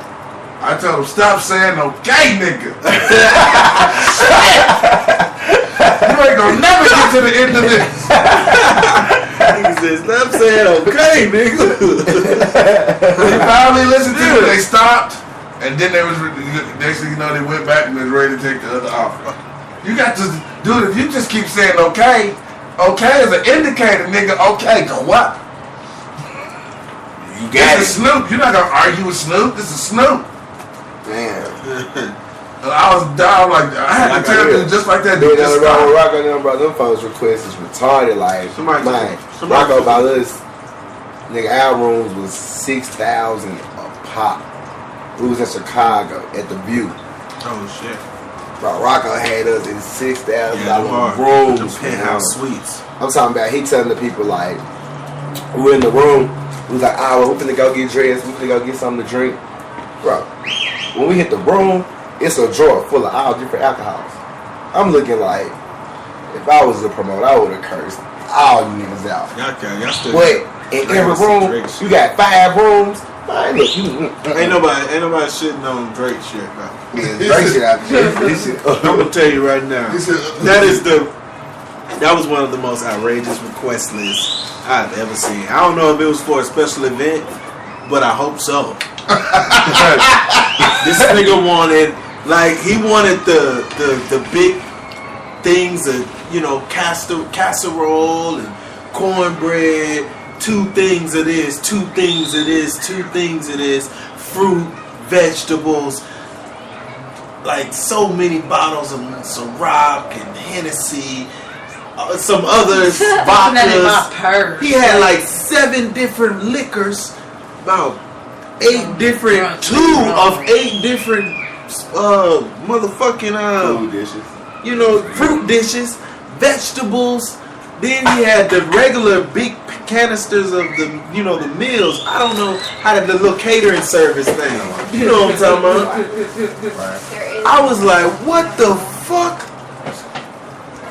[SPEAKER 3] I told him stop saying okay, nigga. You ain't gonna never get to the end of this.
[SPEAKER 4] He said stop saying okay, nigga.
[SPEAKER 3] He finally listened to it. They stopped, and then they was next thing you know they went back and was ready to take the other offer. You got to, dude. If you just keep saying okay, okay is an indicator, nigga. Okay, go up.
[SPEAKER 5] You got
[SPEAKER 3] This is Snoop. You're not gonna argue with Snoop. This is Snoop.
[SPEAKER 5] Damn.
[SPEAKER 3] And I was down like I had to tell you just like that. Dude, just stop.
[SPEAKER 5] Rocco, them bro, them folks' requests is retarded. Like, man, Rocco about us, nigga, our rooms was 6,000 a pop. We was in Chicago at the View.
[SPEAKER 4] Oh shit.
[SPEAKER 5] Bro, Rocco had us in $6,000
[SPEAKER 4] rooms.
[SPEAKER 5] rooms.
[SPEAKER 4] Penthouse suites.
[SPEAKER 5] I'm talking about he telling the people like, we were in the room. We was like, we finna go get dressed. We finna go get something to drink. Bro, when we hit the room, it's a drawer full of all different alcohols. I'm looking like, if I was a promoter, I would have cursed all you niggas out.
[SPEAKER 4] Y'all still
[SPEAKER 5] But in every room, you got 5 rooms. Man, look,
[SPEAKER 4] ain't nobody shitting on Drake shit, bro.
[SPEAKER 5] Yeah, Drake shit out there.
[SPEAKER 4] I'm gonna tell you right now. That is the That was one of the most outrageous request lists I've ever seen. I don't know if it was for a special event, but I hope so. This nigga wanted, like, he wanted the big things of, you know, casserole and cornbread, 2 things of this, 2 things of this, 2 things of this, fruit, vegetables, like so many bottles of Ciroc and Hennessy, some others, vodkas. He had like 7 different liquors, about 8 different, 2 of 8 different motherfucking
[SPEAKER 5] food dishes.
[SPEAKER 4] You know, fruit dishes, vegetables. Then he had the regular big canisters of the, you know, the meals. I don't know how the little catering service thing. You know what I'm talking about? I was like, what the fuck?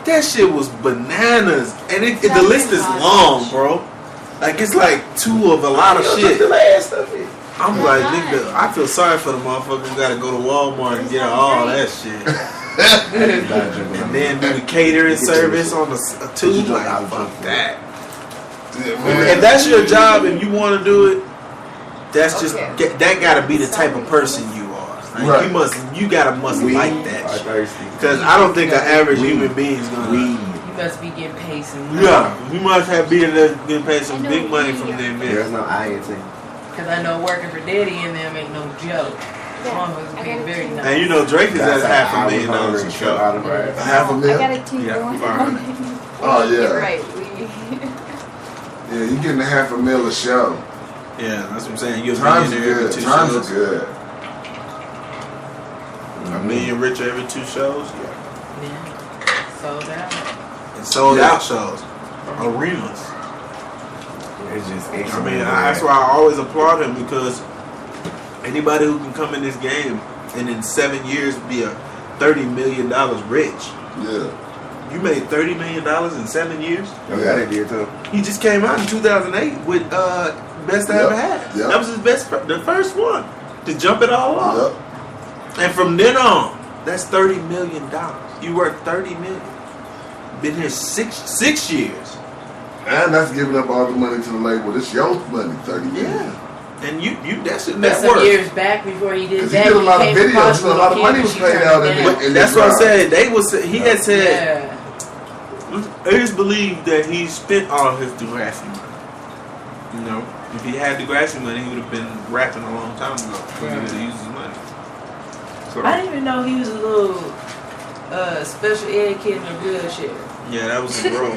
[SPEAKER 4] That shit was bananas. And the list is long, bro. Like, it's like 2 of a lot of shit. I'm like, nigga, I feel sorry for the motherfuckers who gotta go to Walmart and get all that shit. And then do the catering service on the tube. Like, fuck that. If that's your job and you want to do it, that's just that gotta be the type of person you are. Like, you gotta must like that shit. Because I don't think an average human being is gonna.
[SPEAKER 12] You must be getting paid some money.
[SPEAKER 4] Yeah, you must have been getting paid some big money from them.
[SPEAKER 5] There's no INT.
[SPEAKER 12] Because I know working for Daddy and them ain't no joke. Motherfuckers paid very nice.
[SPEAKER 4] And you know Drake is at $500,000 a show.
[SPEAKER 3] $500,000.
[SPEAKER 13] I gotta keep going.
[SPEAKER 3] Oh yeah.
[SPEAKER 13] You're right.
[SPEAKER 3] Yeah, you getting $500,000 a show.
[SPEAKER 4] Yeah, that's what I'm saying. You're
[SPEAKER 3] Times
[SPEAKER 4] a
[SPEAKER 3] are
[SPEAKER 4] millionaire every
[SPEAKER 3] good.
[SPEAKER 4] 2
[SPEAKER 3] Times
[SPEAKER 4] shows.
[SPEAKER 3] are good.
[SPEAKER 4] $1 million richer every 2 shows. Yeah.
[SPEAKER 12] Sold out.
[SPEAKER 4] And sold out shows. Arenas.
[SPEAKER 5] It's just
[SPEAKER 4] I mean, that's why I always applaud him, because anybody who can come in this game and in 7 years be a $30 million rich.
[SPEAKER 3] Yeah.
[SPEAKER 4] You made $30 million in 7 years?
[SPEAKER 5] Yeah, they did too.
[SPEAKER 4] He just came out in 2008 with Best I Ever Had.
[SPEAKER 3] Yep.
[SPEAKER 4] That was his the first one to jump it all off.
[SPEAKER 3] Yep.
[SPEAKER 4] And from then on, that's $30 million. You worth $30 million. Been here six years.
[SPEAKER 3] And that's giving up all the money to the label. This your money, $30 million.
[SPEAKER 4] Yeah. And you that's
[SPEAKER 12] But
[SPEAKER 4] that
[SPEAKER 12] some
[SPEAKER 4] work.
[SPEAKER 12] years back before he did
[SPEAKER 3] Because
[SPEAKER 12] that,
[SPEAKER 3] he did a lot of
[SPEAKER 12] came
[SPEAKER 3] videos,
[SPEAKER 12] across
[SPEAKER 3] a lot of money was paid out in
[SPEAKER 4] That's what I said. He had said,
[SPEAKER 12] Yeah.
[SPEAKER 4] I just believe that he spent all his Degrassi money. You know, if he had Degrassi money, he would have been rapping a long time ago. Because he would have used his money. So,
[SPEAKER 12] I didn't even know he was a little special ed kid in a wheelchair.
[SPEAKER 4] yeah, that was his role.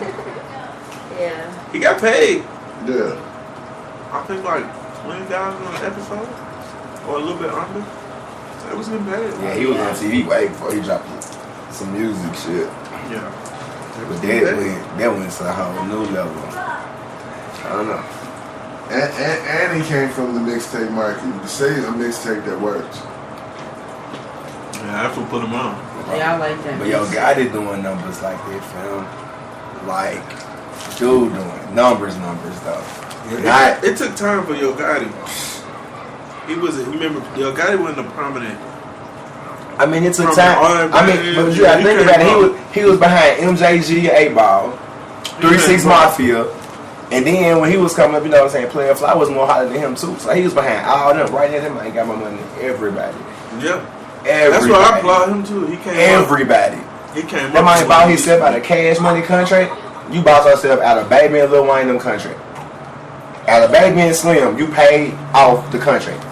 [SPEAKER 13] Yeah.
[SPEAKER 4] He got paid.
[SPEAKER 3] Yeah.
[SPEAKER 4] I think like $20,000 an episode, or a little bit under. That was him paid.
[SPEAKER 5] Yeah, he was on TV way before he dropped some music shit.
[SPEAKER 4] Yeah.
[SPEAKER 5] But that went to a whole new level. I don't know.
[SPEAKER 3] And he came from the mixtape market. You can say a mixtape that works.
[SPEAKER 4] Yeah, that's what put him on.
[SPEAKER 12] Yeah, I like that.
[SPEAKER 5] But yo, Gotti doing numbers like that, fam. Like, dude doing numbers though.
[SPEAKER 4] It took time for Yo Gotti. He wasn't. You remember Yo Gotti wasn't a prominent.
[SPEAKER 5] I mean, it took
[SPEAKER 4] From
[SPEAKER 5] time.
[SPEAKER 4] the
[SPEAKER 5] I mean, but you gotta think about it. He was behind MJG, 8 Ball, 3 6 Mafia, and then when he was coming up, you know what I'm saying, Player Fly was more hotter than him too. So he was behind all them. Right there, them ain't got my money. Everybody.
[SPEAKER 4] Yeah.
[SPEAKER 5] Everybody.
[SPEAKER 4] That's why I applaud him too. He came.
[SPEAKER 5] Everybody.
[SPEAKER 4] He came.
[SPEAKER 5] That man bought himself out of Cash Money contract. You bought yourself out of Baby and Lil Wayne them contract. Out of Baby and Slim, you paid off the contract.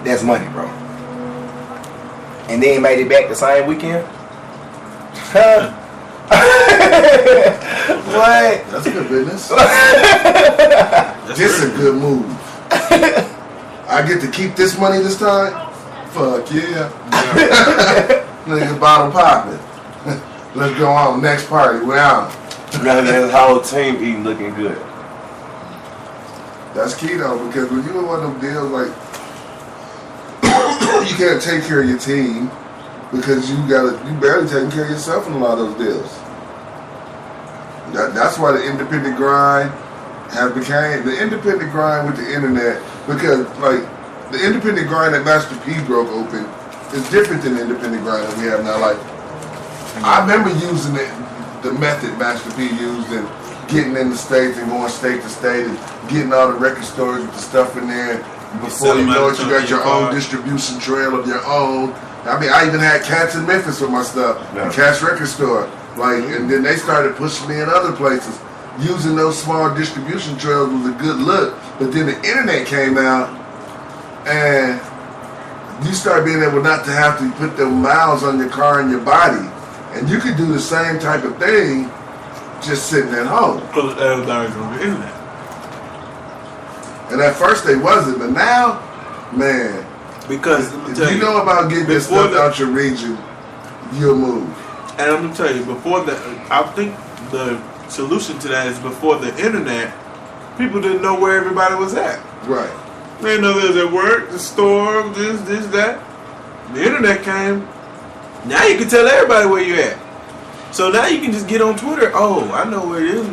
[SPEAKER 5] That's money, bro. And then made it back the same weekend. Huh? What?
[SPEAKER 3] That's good business. This a good move. I get to keep this money this time? Fuck yeah. Nigga bottle popping. Let's go on. Next party. We're out.
[SPEAKER 5] Now that whole team eating looking good.
[SPEAKER 3] That's key though, because when you in one of them deals like you can't take care of your team because you barely taking care of yourself in a lot of those deals. That's why the independent grind became the independent grind with the internet, because like the independent grind that Master P broke open is different than the independent grind that we have now. Like I remember using it the method Master P used in getting in the states and going state to state and getting all the record stores with the stuff in there. Before you know it, you got your own distribution trail of your own. I mean, I even had Cats in Memphis with my stuff, the Cats record store. Like, and then they started pushing me in other places. Using those small distribution trails was a good look. But then the internet came out, and you start being able not to have to put the miles on your car and your body. And you could do the same type of thing just sitting at home.
[SPEAKER 4] Because everything's on the internet.
[SPEAKER 3] And at first they wasn't, but now, man,
[SPEAKER 4] because
[SPEAKER 3] if you know about getting this stuff out your region, you'll move.
[SPEAKER 4] And I'm gonna tell you, I think the solution to that is before the internet, people didn't know where everybody was at.
[SPEAKER 3] Right.
[SPEAKER 4] They didn't know they was at work, the store, this, that. The internet came. Now you can tell everybody where you at. So now you can just get on Twitter. Oh, I know where you.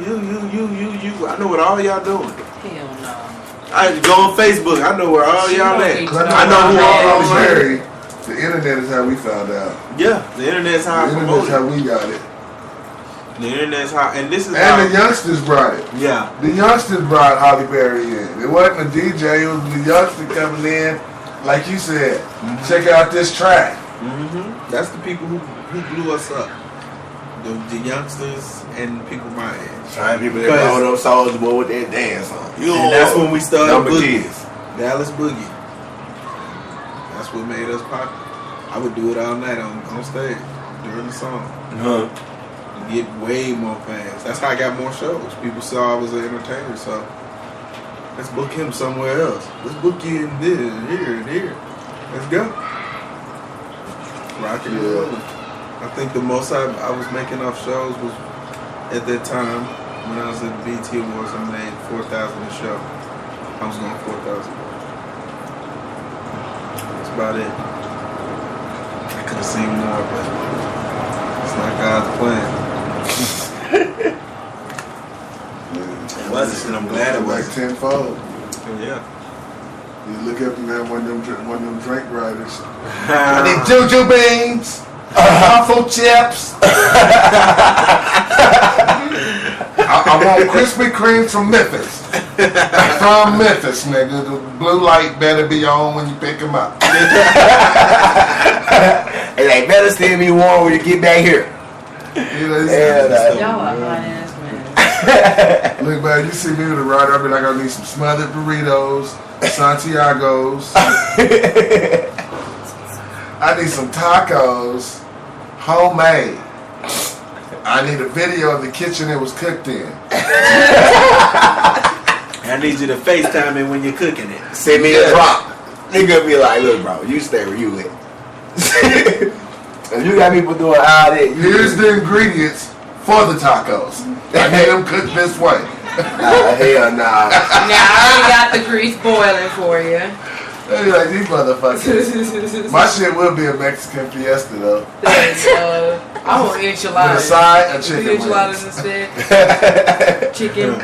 [SPEAKER 4] I know what all y'all doing.
[SPEAKER 12] Hell no.
[SPEAKER 4] I go on Facebook. I know where all y'all at.
[SPEAKER 3] I know who all is married. The internet is how we found out.
[SPEAKER 4] Yeah, the internet's how I promoted.
[SPEAKER 3] The internet's how we got it.
[SPEAKER 4] The internet's how, and this is
[SPEAKER 3] and
[SPEAKER 4] how
[SPEAKER 3] the youngsters brought it.
[SPEAKER 4] Yeah,
[SPEAKER 3] the youngsters brought Holly Berry in. It wasn't a DJ. It was the youngster coming in, like you said. Check out this track.
[SPEAKER 4] That's the people who blew us up. The youngsters and people my age.
[SPEAKER 14] Trying people that all those Soulja Boy with that dance on.
[SPEAKER 4] And that's when we started Boogie.
[SPEAKER 14] Kids.
[SPEAKER 4] Dallas Boogie. That's what made us popular. I would do it all night on stage during the song. Get way more fans. That's how I got more shows. People saw I was an entertainer, so let's book him somewhere else. Let's book you in this and here and here. Let's go. Rock and roll. I think the most I was making off shows was at that time when I was at the BT Awards. I made $4,000 a show. I was going 4,000. That's about it. I could have seen more, but it's not God's plan. It wasn't, and I'm glad it was.
[SPEAKER 3] Like tenfold.
[SPEAKER 4] Yeah.
[SPEAKER 3] You look up and have one of them drink riders. I need juju beans, waffle chips. I want Krispy Kreme from Memphis. From Memphis, nigga. The blue light better be on when you pick them up.
[SPEAKER 14] And they better send me one when you get back here.
[SPEAKER 12] Y'all are hot ass man.
[SPEAKER 3] Look, man, you see me with a rider, I'll be like, I need some smothered burritos, Santiago's. I need some tacos, homemade. I need a video of the kitchen it was cooked in.
[SPEAKER 4] I need you to FaceTime me when you're cooking it.
[SPEAKER 14] Send me a drop. Nigga be like, look, bro, you stay where you at. And you got people doing all that.
[SPEAKER 3] Here's the ingredients for the tacos. I need them cooked this way.
[SPEAKER 14] Hell nah.
[SPEAKER 12] Now I already got the grease boiling for you.
[SPEAKER 3] They be like, these motherfuckers. My shit will be a Mexican fiesta though.
[SPEAKER 12] I want enchiladas.
[SPEAKER 3] With a side of chicken
[SPEAKER 12] enchiladas
[SPEAKER 3] wings.
[SPEAKER 12] instead. Chicken.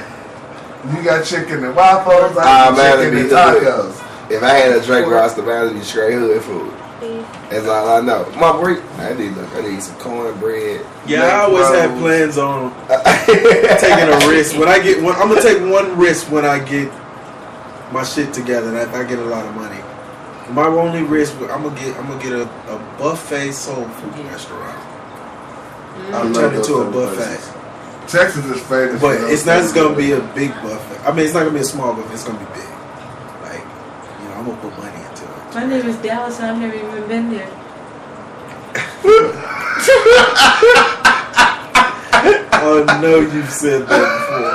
[SPEAKER 3] You got chicken and waffles. I got chicken and tacos.
[SPEAKER 14] If I had a Drake roster, man, it'd be straight hood food. That's all I know. My break. I need some cornbread.
[SPEAKER 4] Yeah, I always have plans on taking a risk. When I get one, I'm gonna take one risk when I get my shit together. If I get a lot of money, my only risk, I'm gonna get a buffet soul food restaurant. I'm turn it to a buffet.
[SPEAKER 3] Texas is famous,
[SPEAKER 4] but it's not just gonna be a big buffet. I mean, it's not gonna be a small buffet. It's gonna be big. Like, I'm gonna put money into it.
[SPEAKER 12] My name is Dallas and I've never even been there.
[SPEAKER 4] Oh no, you've said that before.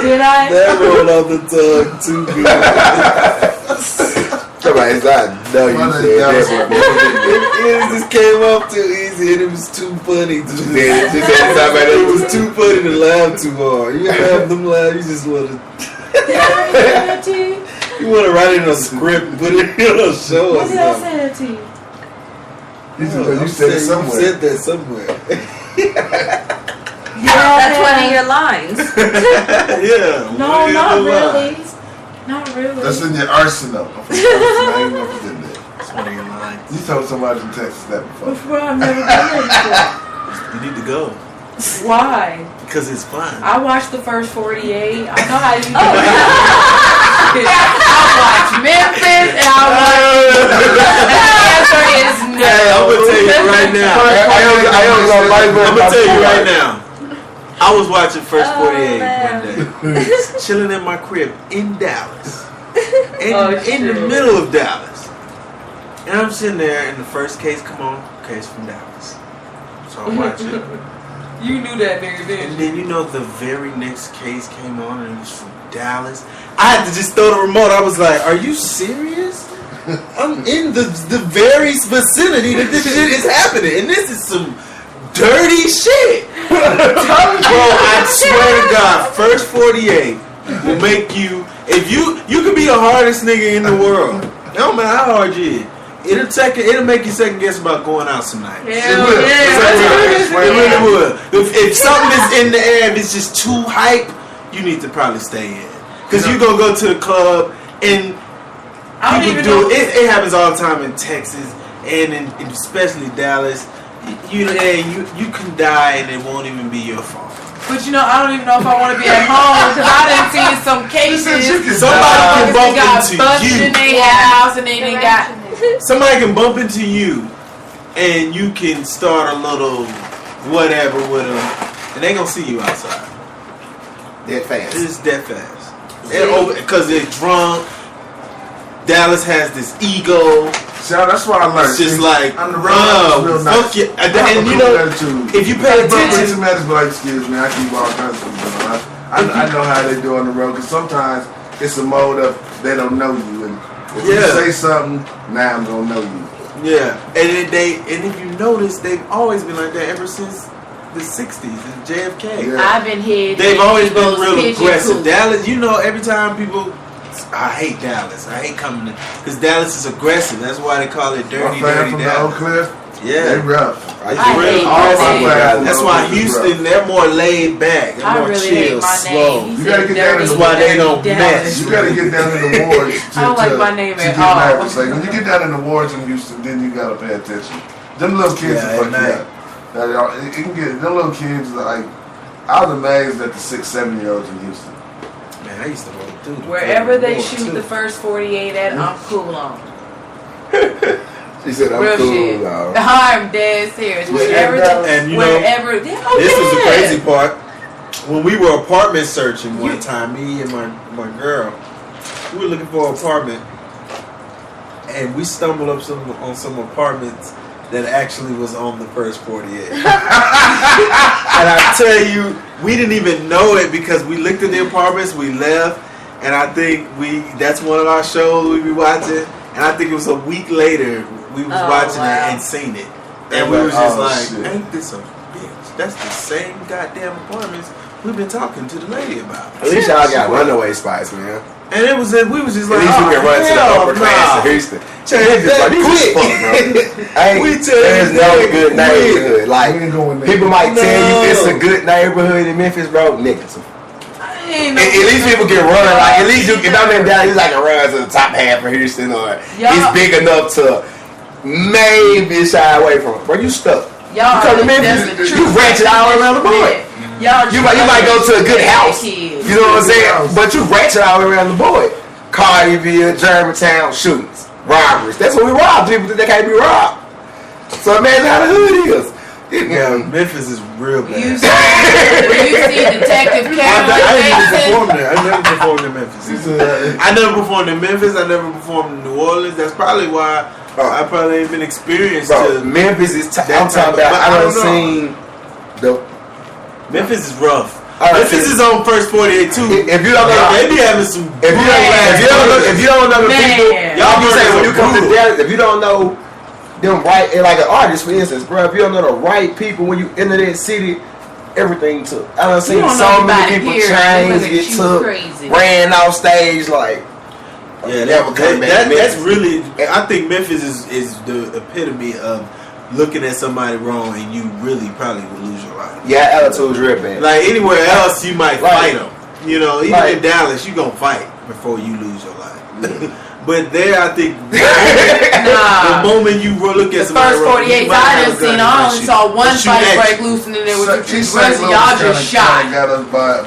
[SPEAKER 12] Did I?
[SPEAKER 4] That rolled off the tongue too good.
[SPEAKER 14] Somebody's not. No, you said that before.
[SPEAKER 4] It just came off too easy and it was too funny. It was too funny to laugh too hard. You have them laugh, you just want to. You want to write it in a script and put it in a show or
[SPEAKER 12] When did I say that to you?
[SPEAKER 3] You said it somewhere.
[SPEAKER 4] You said that somewhere.
[SPEAKER 13] That's one of your lines.
[SPEAKER 4] Yeah.
[SPEAKER 12] No, not really. Not really.
[SPEAKER 3] That's in your arsenal.
[SPEAKER 4] It's one of your lines.
[SPEAKER 3] You told somebody from Texas that before.
[SPEAKER 12] Before I've never been there before.
[SPEAKER 4] You need to go.
[SPEAKER 12] Why?
[SPEAKER 4] Because it's fun.
[SPEAKER 12] I watched the first 48. I know how you do it. I watch Memphis and I watch. The answer is no.
[SPEAKER 4] Hey, I'm gonna tell you right now. I'm gonna tell you right now. I was watching First 48 one day, chilling in my crib in Dallas, in the middle of Dallas, and I'm sitting there, and the first case come on, case from Dallas. So I watch it.
[SPEAKER 12] You knew that nigga, didn't
[SPEAKER 4] And then you know the very next case came on, and it was from Dallas. I had to just throw the remote. I was like, "Are you serious? I'm in the very vicinity that this shit is happening, and this is some dirty shit." Bro, I swear to God, First 48 will make you. If you could be the hardest nigga in the world. It don't matter how hard you is. It'll make you second guess about going out some nights.
[SPEAKER 12] Hell yeah.
[SPEAKER 4] It really would. If something is in the air, if it's just too hype, you need to probably stay in. Because you gonna go to the club and people do it. It happens all the time in Texas and in especially Dallas. You can die and it won't even be your fault.
[SPEAKER 12] But you know, I don't even know if I want to be at home because I done seen some cases.
[SPEAKER 4] Somebody can bump into
[SPEAKER 12] busted in their house and they done got.
[SPEAKER 4] Somebody can bump into you, and you can start a little whatever with them, and they gonna see you outside.
[SPEAKER 14] That fast.
[SPEAKER 4] It's that fast. Because they're drunk. Dallas has this ego.
[SPEAKER 3] So that's why I learned.
[SPEAKER 4] It's just like,
[SPEAKER 3] on the road, real nice.
[SPEAKER 4] fuck you. And you know, if you pay attention,
[SPEAKER 3] like, excuse me, I keep all kinds of stuff. I know how they do on the road because sometimes it's a mode of they don't know you, and if you say something, now I'm gonna know you.
[SPEAKER 4] Yeah, and if you notice, they've always been like that ever since the '60s and JFK.
[SPEAKER 12] Yeah. I've been here.
[SPEAKER 4] They've always been real aggressive. Dallas, you know, every time people. I hate Dallas. I hate coming to because Dallas is aggressive. That's why they call it dirty, dirty
[SPEAKER 3] from
[SPEAKER 4] Dallas.
[SPEAKER 3] The Oak Cliff,
[SPEAKER 4] yeah,
[SPEAKER 3] they rough.
[SPEAKER 4] That's why Houston, they're more laid back. They're more chill, slow.
[SPEAKER 3] You gotta get down in
[SPEAKER 4] That's why they don't mess.
[SPEAKER 3] You gotta get down in the wards.
[SPEAKER 12] I don't like my name at
[SPEAKER 3] all.
[SPEAKER 12] all.
[SPEAKER 3] Like when you get down in the wards in Houston, then you gotta pay attention. Them little kids will fuck you up. It can get them little kids like. I was amazed at the 6-7-year-olds in Houston.
[SPEAKER 4] Man, I used to hold too.
[SPEAKER 12] Wherever they shoot the first 48 at, I'm cool on.
[SPEAKER 14] She said, I'm
[SPEAKER 12] real
[SPEAKER 14] cool
[SPEAKER 12] shit.
[SPEAKER 14] now.
[SPEAKER 12] I'm dead serious. Wherever,
[SPEAKER 4] and you know, this was the crazy part. When we were apartment searching one time, me and my girl, we were looking for an apartment, and we stumbled up on some apartments that actually was on the first 48. And I tell you, we didn't even know it because we looked at the apartments, we left, and I think that's one of our shows we be watching. And I think it was a week later we was watching it and seen it. And we was just like, ain't this a bitch? That's the same goddamn apartments we've been talking to the lady about.
[SPEAKER 14] At least y'all got runaway spots, man.
[SPEAKER 4] And we was just like,
[SPEAKER 14] at least we can run to the upper class of Houston. There's no good neighborhood. Like people might tell you it's a good neighborhood in Memphis, bro. Niggas. At least people can run. Like at least if I'm in Dallas, I can run to the top half of Houston, or it's big enough to maybe shy away from it. Bro, you stuck. You come to Memphis, you ratchet all around the board. You might go to a good house. You know what I'm saying? But you ratchet all around the board. Carterville, Germantown, shootings, robberies. That's what we rob people that they can't be robbed. So imagine how the hood is.
[SPEAKER 4] Yeah, Memphis is real bad.
[SPEAKER 12] You see Detective Cameron?
[SPEAKER 4] I never performed in Memphis. I never performed in Memphis. I never performed in New Orleans. That's probably why I probably ain't been experienced.
[SPEAKER 14] Memphis is. I'm talking about. I done seen the.
[SPEAKER 4] Memphis is rough. Memphis is on first 48 too.
[SPEAKER 14] If you don't know,
[SPEAKER 4] they be having some.
[SPEAKER 14] If you don't know the people, y'all be saying when you come to Dallas, if you don't know them right, like an artist for instance, bro, if you don't know the right people when you enter that city, everything took. I done seen so many people chains get took, ran off stage like.
[SPEAKER 4] Yeah, that's really. I think Memphis is the epitome of looking at somebody wrong and you really probably would lose your life.
[SPEAKER 14] Yeah, attitude's real bad.
[SPEAKER 4] Like anywhere else, you might fight them. You know, even in Dallas, you gonna fight before you lose your life. But there, I think
[SPEAKER 12] Nah.
[SPEAKER 4] the moment you look at
[SPEAKER 12] The first 48 I done seen, I only saw one fight break loose and then there was two rest of y'all just shot.
[SPEAKER 3] Got us by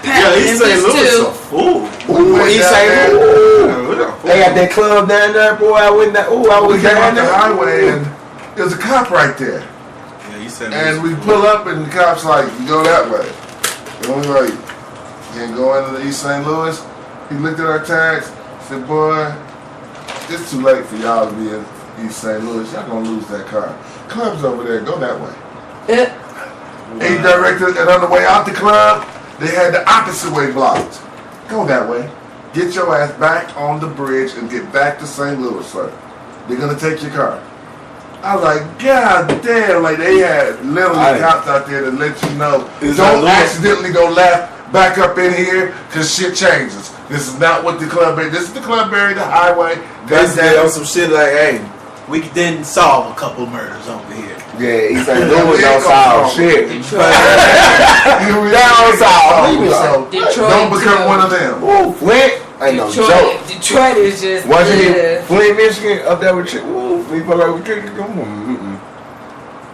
[SPEAKER 4] yeah, East St. Louis a fool.
[SPEAKER 5] Ooh, East St. Louis. They got that club down there, boy. I was
[SPEAKER 3] down the highway and there's a cop right there.
[SPEAKER 4] Yeah, you said.
[SPEAKER 3] And we pull up and the cop's like, you go that way. And we're like, you can't go into the East St. Louis. He looked at our tags, said, boy, it's too late for y'all to be in East St. Louis. Y'all gonna lose that car. Club's over there, go that way. He directed, and on the way out the club, they had the opposite way blocked. Go that way. Get your ass back on the bridge and get back to St. Louis, sir. They're gonna take your car. I was like, God damn, like they had literally cops out there to let you know, don't accidentally go left, back up in here, cause shit changes. This is not what the club is. This is the club area, the highway.
[SPEAKER 4] That's that on some shit like, hey, we didn't solve a couple murders over here.
[SPEAKER 5] Yeah, East St. Louis don't solve shit.
[SPEAKER 12] Detroit.
[SPEAKER 3] Don't become one of them.
[SPEAKER 5] Ooh, Flint ain't no joke.
[SPEAKER 12] Detroit is just.
[SPEAKER 5] Wasn't it Flint, Michigan, up there with you? Ooh, we put up with you.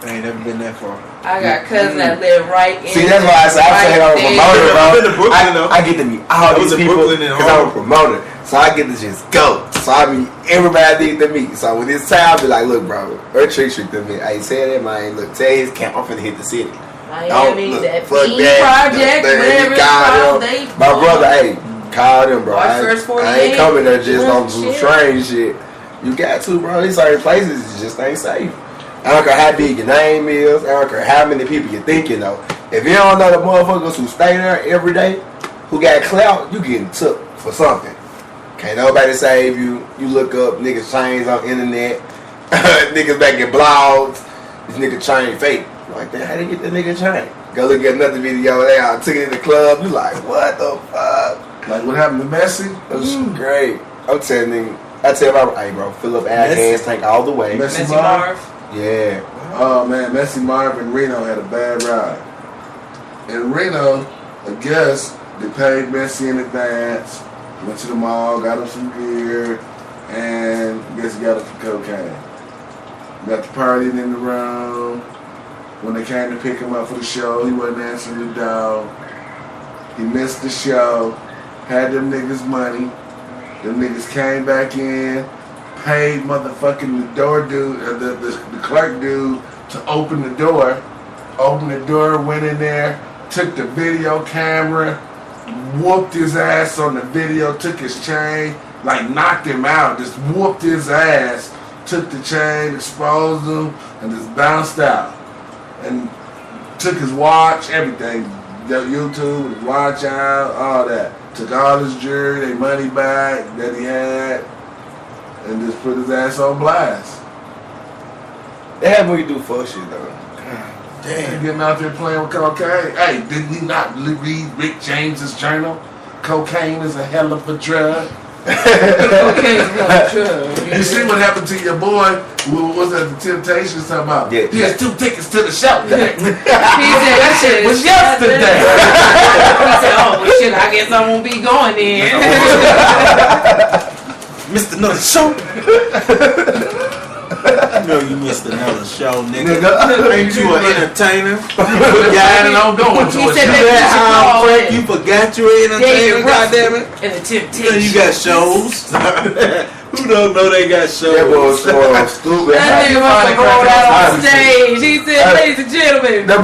[SPEAKER 4] I ain't never been that far.
[SPEAKER 12] I got cousins that live right in.
[SPEAKER 5] See, that's why I said I was a promoter, bro.
[SPEAKER 4] I've been to Brooklyn, though.
[SPEAKER 5] I get to meet all these people because I'm a promoter. So I get to just go. So I meet everybody I need to meet. So when it's time, I be like, look, bro, or trick to me. I tell that man, look, tell his camp, I'm finna hit the city.
[SPEAKER 12] Miami, that
[SPEAKER 5] fuck
[SPEAKER 12] Bean
[SPEAKER 5] that.
[SPEAKER 12] Project, whatever it's called.
[SPEAKER 5] My brother, hey, call them, bro. I ain't coming there just on some strange shit. You got to, bro. These certain places just ain't safe. I don't care how big your name is. I don't care how many people you think you know. If you don't know the motherfuckers who stay there every day, who got clout, you getting took for something. Can't nobody save you. You look up niggas' chains on internet. Niggas back in blogs. This nigga chain fake. Like, that, how they get the nigga chain? Go look at another video. They all took it in the club. You like, what the fuck?
[SPEAKER 3] Like what happened to Messi?
[SPEAKER 5] It was great. I'm telling you. I tell my, hey bro, fill up our gas tank all the way.
[SPEAKER 3] Messi Marv?
[SPEAKER 5] Yeah.
[SPEAKER 3] Oh man, Messi Marv and Reno had a bad ride. In Reno, I guess they paid Messi in advance, went to the mall, got him some beer, and I guess he got him some cocaine. Got the partying in the room. When they came to pick him up for the show, he wasn't answering the door. He missed the show, had them niggas money. Them niggas came back in, paid motherfucking the door dude, the clerk dude to open the door. Opened the door, went in there, took the video camera, whooped his ass on the video, took his chain, like knocked him out, just whooped his ass, took the chain, exposed him, and just bounced out. And took his watch, everything, YouTube, his watch out, all that. Took all his jewelry, their money back that he had, and just put his ass on blast.
[SPEAKER 5] They have when you do fuck shit though.
[SPEAKER 3] Damn. Getting out there playing with cocaine. Hey, did we not read Rick James's journal? Cocaine is a hell of a drug.
[SPEAKER 12] Cocaine is a hell of a drug.
[SPEAKER 3] You see what happened to your boy? Who was at the Temptations talking about?
[SPEAKER 5] Yeah.
[SPEAKER 3] He has 2 tickets to the show.
[SPEAKER 12] He said that shit
[SPEAKER 3] was yesterday.
[SPEAKER 12] He said, oh, well, shit, I guess I won't be going then.
[SPEAKER 4] Missed another show. You know you missed another show, nigga. Ain't you an entertainer?
[SPEAKER 3] I'm going to
[SPEAKER 12] He
[SPEAKER 3] a
[SPEAKER 12] said
[SPEAKER 3] show.
[SPEAKER 12] that
[SPEAKER 4] You forgot you were an entertainer, goddammit.
[SPEAKER 12] And the Temptations.
[SPEAKER 4] You know you got shows. Who don't know they got shows?
[SPEAKER 5] That boy was stupid.
[SPEAKER 12] That nigga must have rolled out on stage. He said, ladies and gentlemen,
[SPEAKER 5] That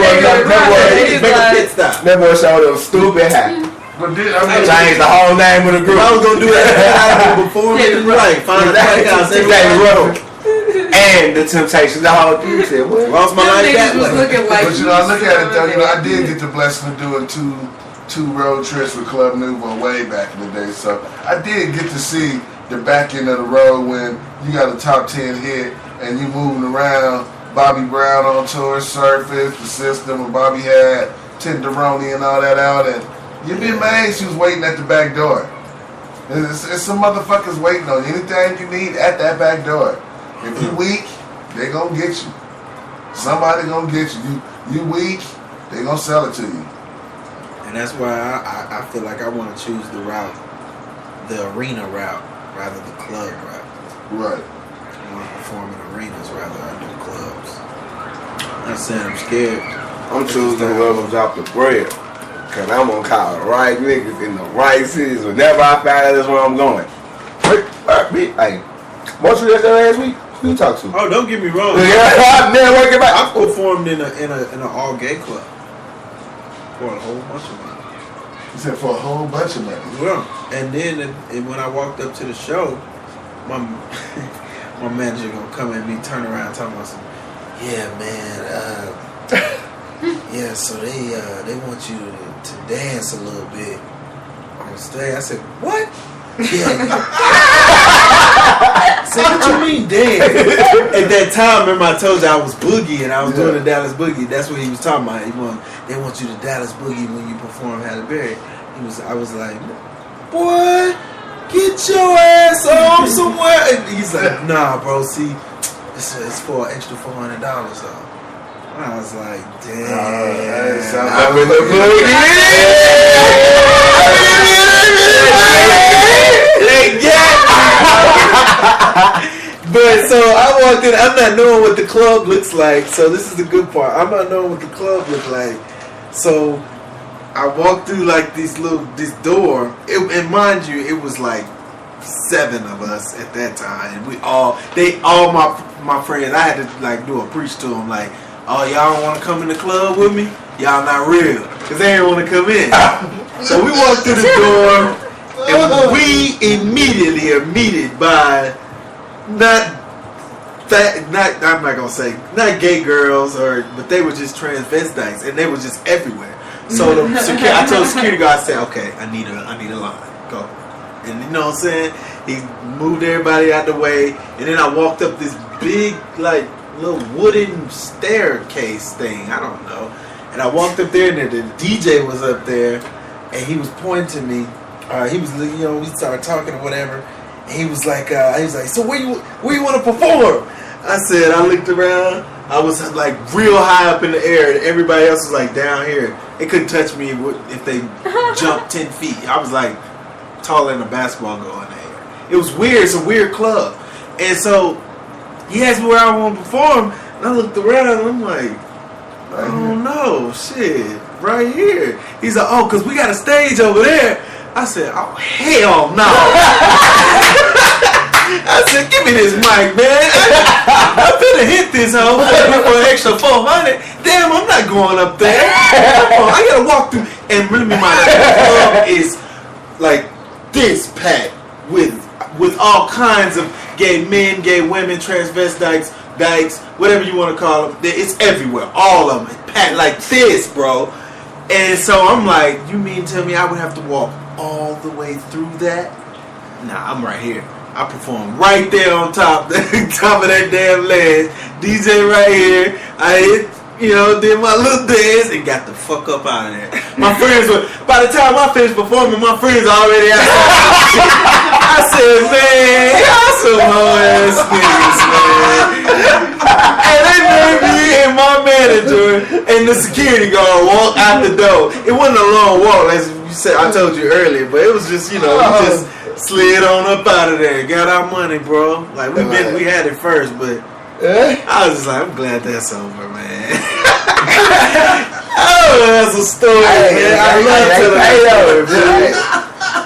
[SPEAKER 5] boy showed them stupid hat. Changed the whole name of the group.
[SPEAKER 4] I was gonna do that before me. Right, find a podcast.
[SPEAKER 5] And the Temptations, the whole thing. Said, what?
[SPEAKER 4] Lost my life that way.
[SPEAKER 3] But you know, I look at it though. You know, I did get the blessing of doing two road trips with Club Nouveau way back in the day. So I did get to see the back end of the road when you got a top 10 hit and you moving around. Bobby Brown on tour, Surface, the System, and Bobby had Tenderoni and all that out, and you'd be amazed who's waiting at the back door. It's some motherfuckers waiting on you. Anything you need at that back door. If you weak, they gonna get you. Somebody gonna get you. You weak, they gonna sell it to you.
[SPEAKER 4] And that's why I feel like I want to choose the route, the arena route.
[SPEAKER 6] rather the club rap.
[SPEAKER 3] Right.
[SPEAKER 6] I want to perform in arenas rather than do clubs. I'm not saying I'm scared.
[SPEAKER 14] I'm choosing whoever drop the bread. Cause I'm gonna call the right niggas in the right cities. Whenever I find out that's where I'm going. Hey, what you did last week? Who you talk to?
[SPEAKER 6] Oh, don't get me wrong.
[SPEAKER 14] I
[SPEAKER 6] performed in an all gay club for a whole bunch of money.
[SPEAKER 3] You said for a whole bunch of money.
[SPEAKER 6] Well, and then when I walked up to the show, my manager gonna come at me, turn around, talking about some. Yeah, man. Yeah, so they want you to dance a little bit on stage. I said, what? Yeah. So what you mean dance? At that time, remember I told you I was boogie and I was doing the Dallas Boogie. That's what he was talking about. They want you to Dallas Boogie when you perform Halle Berry. I was like, boy, get your ass on somewhere. And he's like, nah, bro. See, it's for an extra $400 though. I was like, damn.
[SPEAKER 14] I'm in the
[SPEAKER 6] But so I walked in, I'm not knowing what the club looks like. So this is the good part. I'm not knowing what the club looks like. So I walked through like this door. And mind you, it was like 7 of us at that time. And all my friends, I had to like do a preach to them like, oh, y'all don't want to come in the club with me? Y'all not real. Because they didn't want to come in. So we walked through the door, and we immediately are meted by not I'm not going to say, not gay girls, but they were just transvestites, and they were just everywhere. So I told the security guard, I said, okay, I need a line. Go. And you know what I'm saying? He moved everybody out the way, and then I walked up this big, like, little wooden staircase thing, I don't know. And I walked up there, and the DJ was up there, and he was pointing to me. He was, we started talking or whatever, and he was like, so where you want to perform? I said, I looked around, I was like real high up in the air, and everybody else was like down here. They couldn't touch me if they jumped 10 feet. I was like taller than a basketball goal in the air. It was weird. It's a weird club. And so he asked me where I want to perform, and I looked around, and I'm like, I don't know, shit, right here. He's like, oh, because we got a stage over there. I said, oh, hell no. I said, give me this mic, man. I'm finna hit this hoe for an extra $400. Damn, I'm not going up there. I gotta walk through. And really, my club is like this packed with all kinds of gay men, gay women, transvestites, dykes, whatever you want to call them. It's everywhere. All of them. Packed like this, bro. And so I'm like, you mean tell me I would have to walk all the way through that? Nah, I'm right here. I perform right there on top of that damn ledge. DJ right here. I hit, did my little dance and got the fuck up out of there. My friends were, by the time I finished performing, my friends already out. I said, man, y'all some hoe ass niggas, man. And they made me and my manager and the security guard walk out the door. It wasn't a long walk, as you said, I told you earlier, but it was just, we just slid on up out of there, got our money, bro. Like we had it first, but I was just like, I'm glad that's over, man. Oh, that's a story, man. I love telling that story, man.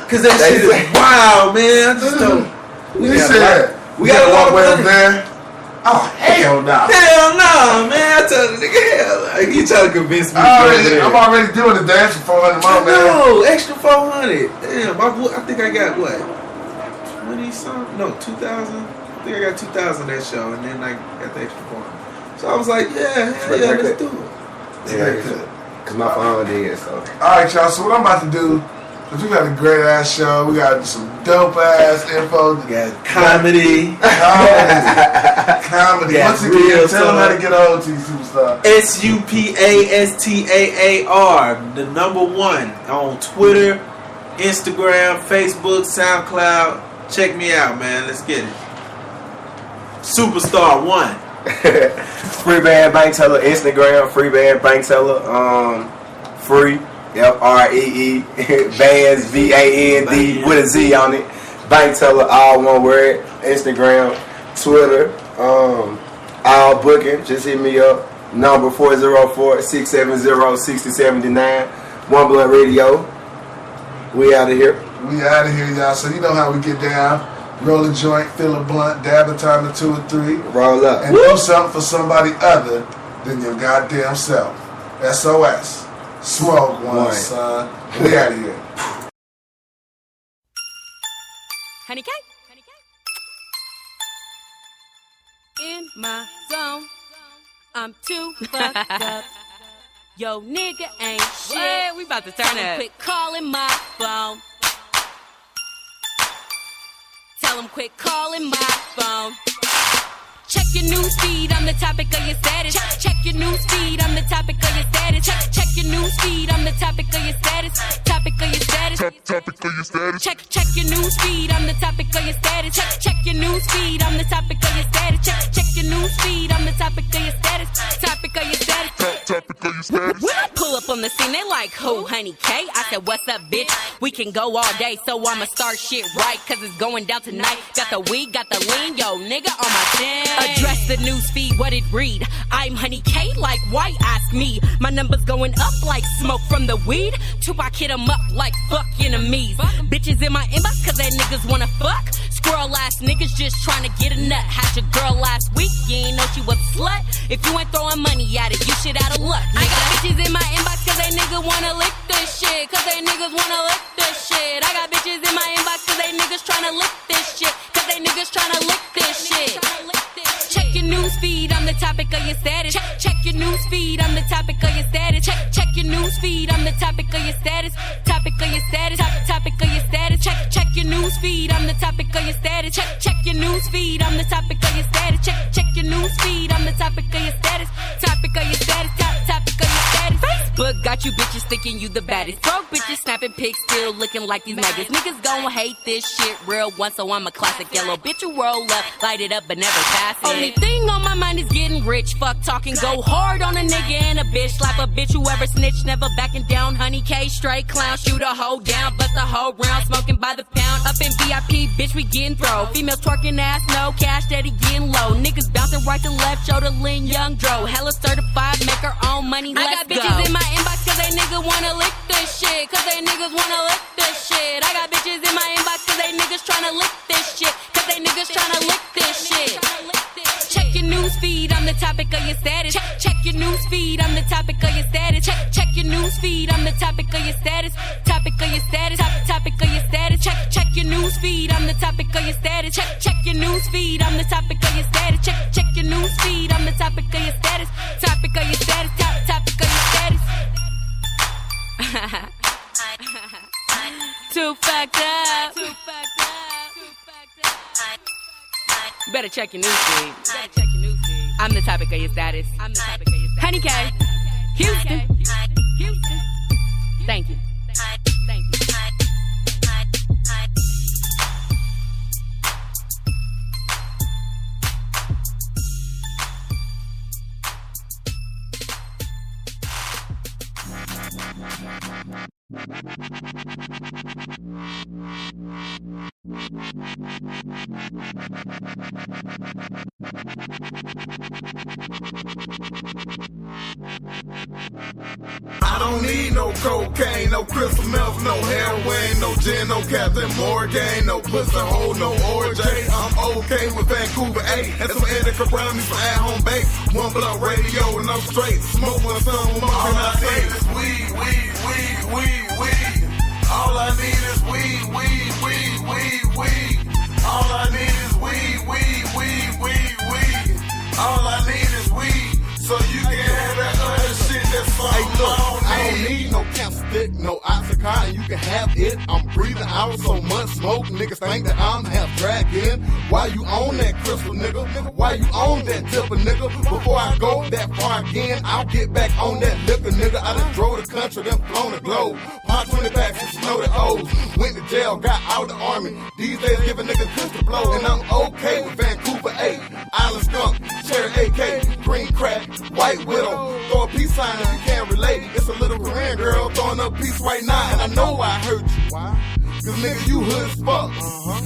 [SPEAKER 6] Cause that shit is wild, man. I just don't.
[SPEAKER 3] We gotta walk way up there. Oh, hell no.
[SPEAKER 6] Hell no, man. I tell the nigga, hell no. He trying to convince me.
[SPEAKER 3] I'm already doing the dance for $400 more, man.
[SPEAKER 6] No, extra 400. Damn, I think I got what? 20 something? No, 2,000. I think I got 2,000 that show, and then I got the extra 400. So I was like, yeah, let's do it.
[SPEAKER 14] Yeah, cause my phone did, so.
[SPEAKER 3] Alright, y'all, so what I'm about to do, because we got a great ass show, we got some dope ass info.
[SPEAKER 6] We got comedy.
[SPEAKER 3] Comedy. Once again, tell them how to get a hold of you, Superstar.
[SPEAKER 6] SUPASTAAR, the #1 on Twitter, Instagram, Facebook, SoundCloud. Check me out, man. Let's get it. Superstar 1.
[SPEAKER 14] Free Band Bank Teller, Instagram, Free Band Bank Teller, free, FREE, Bands, VAND, with a Z on it.
[SPEAKER 5] Bank teller, all one word. Instagram, Twitter, all booking. Just hit me up. Number 404-670-6079. One Blunt Radio. We out of here.
[SPEAKER 3] We out of here, y'all. So you know how we get down. Roll a joint, fill a blunt, dab a time of 2 or 3.
[SPEAKER 5] Roll up.
[SPEAKER 3] And do something for somebody other than your goddamn self. SOS. Smoke one, son. We out of here.
[SPEAKER 15] Honey cake. In my zone, I'm too fucked up. Yo, nigga ain't shit.
[SPEAKER 9] What? We about to turn up.
[SPEAKER 15] Quit calling my phone. Tell him quit calling my phone. Check your news feed, I'm the topic of your status. Check your news feed, I'm the topic of your status. Check your news feed, I'm the topic of your status. Topic of your status. Topic of your status. Check your news feed, I'm the topic of your status. Check your news feed, I'm the topic of your status. Check your news feed, I'm the topic of your status. Topic of your status. Topic of your status. When I pull up on the scene, they like, who, Honey K? I said, what's up, bitch? We can go all day, so I'ma start shit right, cause it's going down tonight. Got the weed, got the lean, yo, nigga on my chin. Address the news feed, what it read? I'm Honey K, like why ask me? My numbers going up like smoke from the weed. Tupac hit 'em up like fuck enemies. Bitches in my inbox cause they niggas wanna fuck. Squirrel ass niggas just trying to get a nut. Had your girl last week, you ain't know she was a slut. If you ain't throwing money at it, you shit out of luck, nigga. I got bitches in my inbox cause they niggas wanna lick this shit. Cause they niggas wanna lick this shit. I got bitches in my inbox cause they niggas trying to lick this shit. Cause they niggas trying to lick this shit. Check your news feed, I'm the topic of your status. Check your news feed, I'm the topic of your status. Check your news feed, I'm the topic of your status. Topic of your status. Topic of your status. Check your news feed, I'm the topic of your status. Check your news feed, I'm the topic of your status. Check your news feed, I'm the topic of your status. Topic of your status. Topic of your status. Facebook got you bitches thinking you the baddest. Broke bitches snapping pics, still looking like these maggots. Niggas gon' hate this shit real once, so I'm a classic yellow bitch who roll up, light it up, but never pass it. Only thing on my mind is getting rich. Fuck talking, go hard on a nigga and a bitch. Slap a bitch, whoever snitch, never backing down. Honey K, straight clown, shoot a hoe down, bust a whole round, smoking by the pound. Up in VIP, bitch, we getting throw. Females twerking ass, no cash, steady getting low. Niggas bouncing right to left, show the lean young dro. Hella certified, make her own money, let's go. I got bitches in my inbox cause they niggas wanna lick this shit. Cause they niggas wanna lick this shit. I got bitches in my inbox cause they niggas tryna lick this shit. Cause they niggas tryna lick this shit. Check your news feed, I'm the topic of your status. Check your news feed, I'm the topic of your status. Check your news feed, I'm the topic of your status. Topic of your status. Topic of your status. Check your news feed, I'm the topic of your status. Check your news feed, I'm the topic of your status. Check your news feed, I'm the topic of your status. Topic of your status. Topic of your status. Too fucked up. Better check your news feed. I'm the topic of your status. Honey K, Houston. Thank you.
[SPEAKER 16] I don't need no cocaine, no crystal meth, no heroin, no gin, no Captain Morgan, no pussy hole, no OJ. I'm okay with Vancouver A and some Eddie around me for at home bake. One Blunt Radio and I'm straight. Smoke when the sun will more can I say? Weed. All I need is weed. All I need is weed. All I need is weed. So you can have that other shit that's fun. Hey, look, I don't need no cancer stick, no oxycontin, you can have it. I'm breathing out so much smoke, niggas think that I'm half dragging. Why you on that crystal, nigga? Why you on that tipper, nigga? Before I go that far again, I'll get back on that liquor, nigga. I done drove the country, then flown the globe. Pop 20 packs and snow the O's. Went to jail, got out the army. These days give a nigga pistol blow, and I'm okay with Vancouver 8, Island Skunk, Cherry AK, Green Crack, White Widow. Throw a peace sign if you can't relate. It's a little Korean girl throwing up peace right now, and I know I hurt you. Why? Cause nigga, you hood as fuck.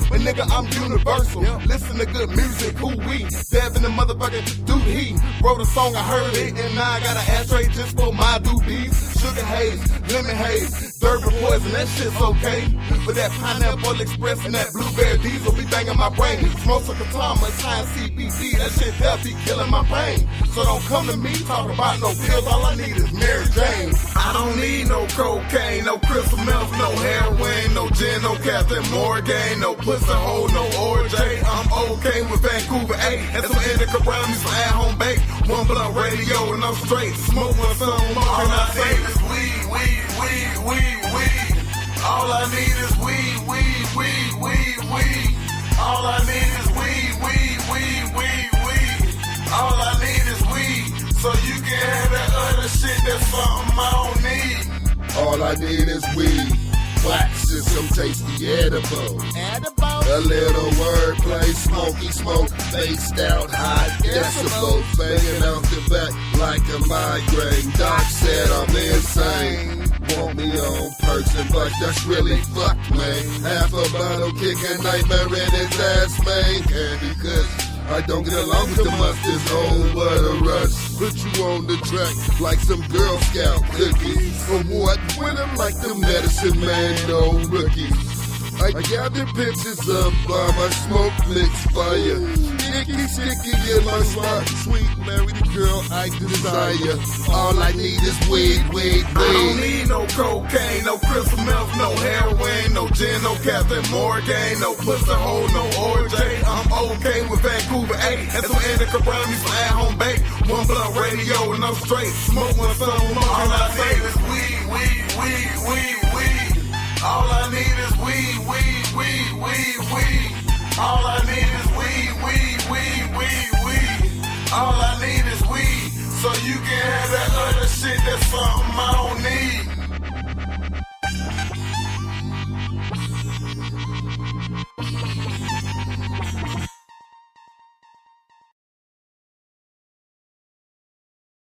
[SPEAKER 16] But nigga, I'm universal. Listen to good music, who we? Dab in the motherfucking dude he. Wrote a song, I heard it, and now I got an ashtray just for my doobies. Sugar haze, lemon haze, Durban poison, that shit's okay. But that Pineapple Express and that Blueberry Diesel be banging my brain. Smoke some Katama, high CBD, that shit there be killing my pain. So don't come to me talking about no pills, all I need is Mary Jane. I don't need no cocaine, no crystal meth, no heroin, no gin, no Captain Morgan, no pussy hole, no OJ. I'm okay with Vancouver A, and some indica brownies for at-home bake. One blunt radio and I'm straight, smoke one some more. All I need is weed, weed, weed, weed, weed. All I need is weed, weed, weed, weed, weed. All I need is weed, weed, weed, weed, weed. All I need is weed, so you can have that other shit, that's something I don't need.
[SPEAKER 3] All I need is weed, wax, and some tasty edible. A little wordplay, smoky smoke, spaced out high decibels, banging out the back like a migraine. Doc said I'm insane. Want me on perks and bucks, that's really fucked, man. Half a bottle kick a nightmare in his ass, man. Candy cause I don't get along with the monsters, oh what a rush. Put you on the track like some Girl Scout cookies. For what? When I'm like the medicine man, no rookies. I gather pictures of my smoke mix fire. Sticky in my spot, sweet married girl I desire. All I need is weed, weed, weed.
[SPEAKER 16] I don't need no cocaine, no crystal meth, no heroin, no gin, no Captain Morgan, no pussy hole, no OJ. I'm okay with Vancouver A, and some indica brownies for at-home bake. One blunt radio and I'm straight, smoke one some more. All I need is weed, weed, weed, weed, weed. All I need is weed, weed, weed, weed, weed. All I need is weed, weed.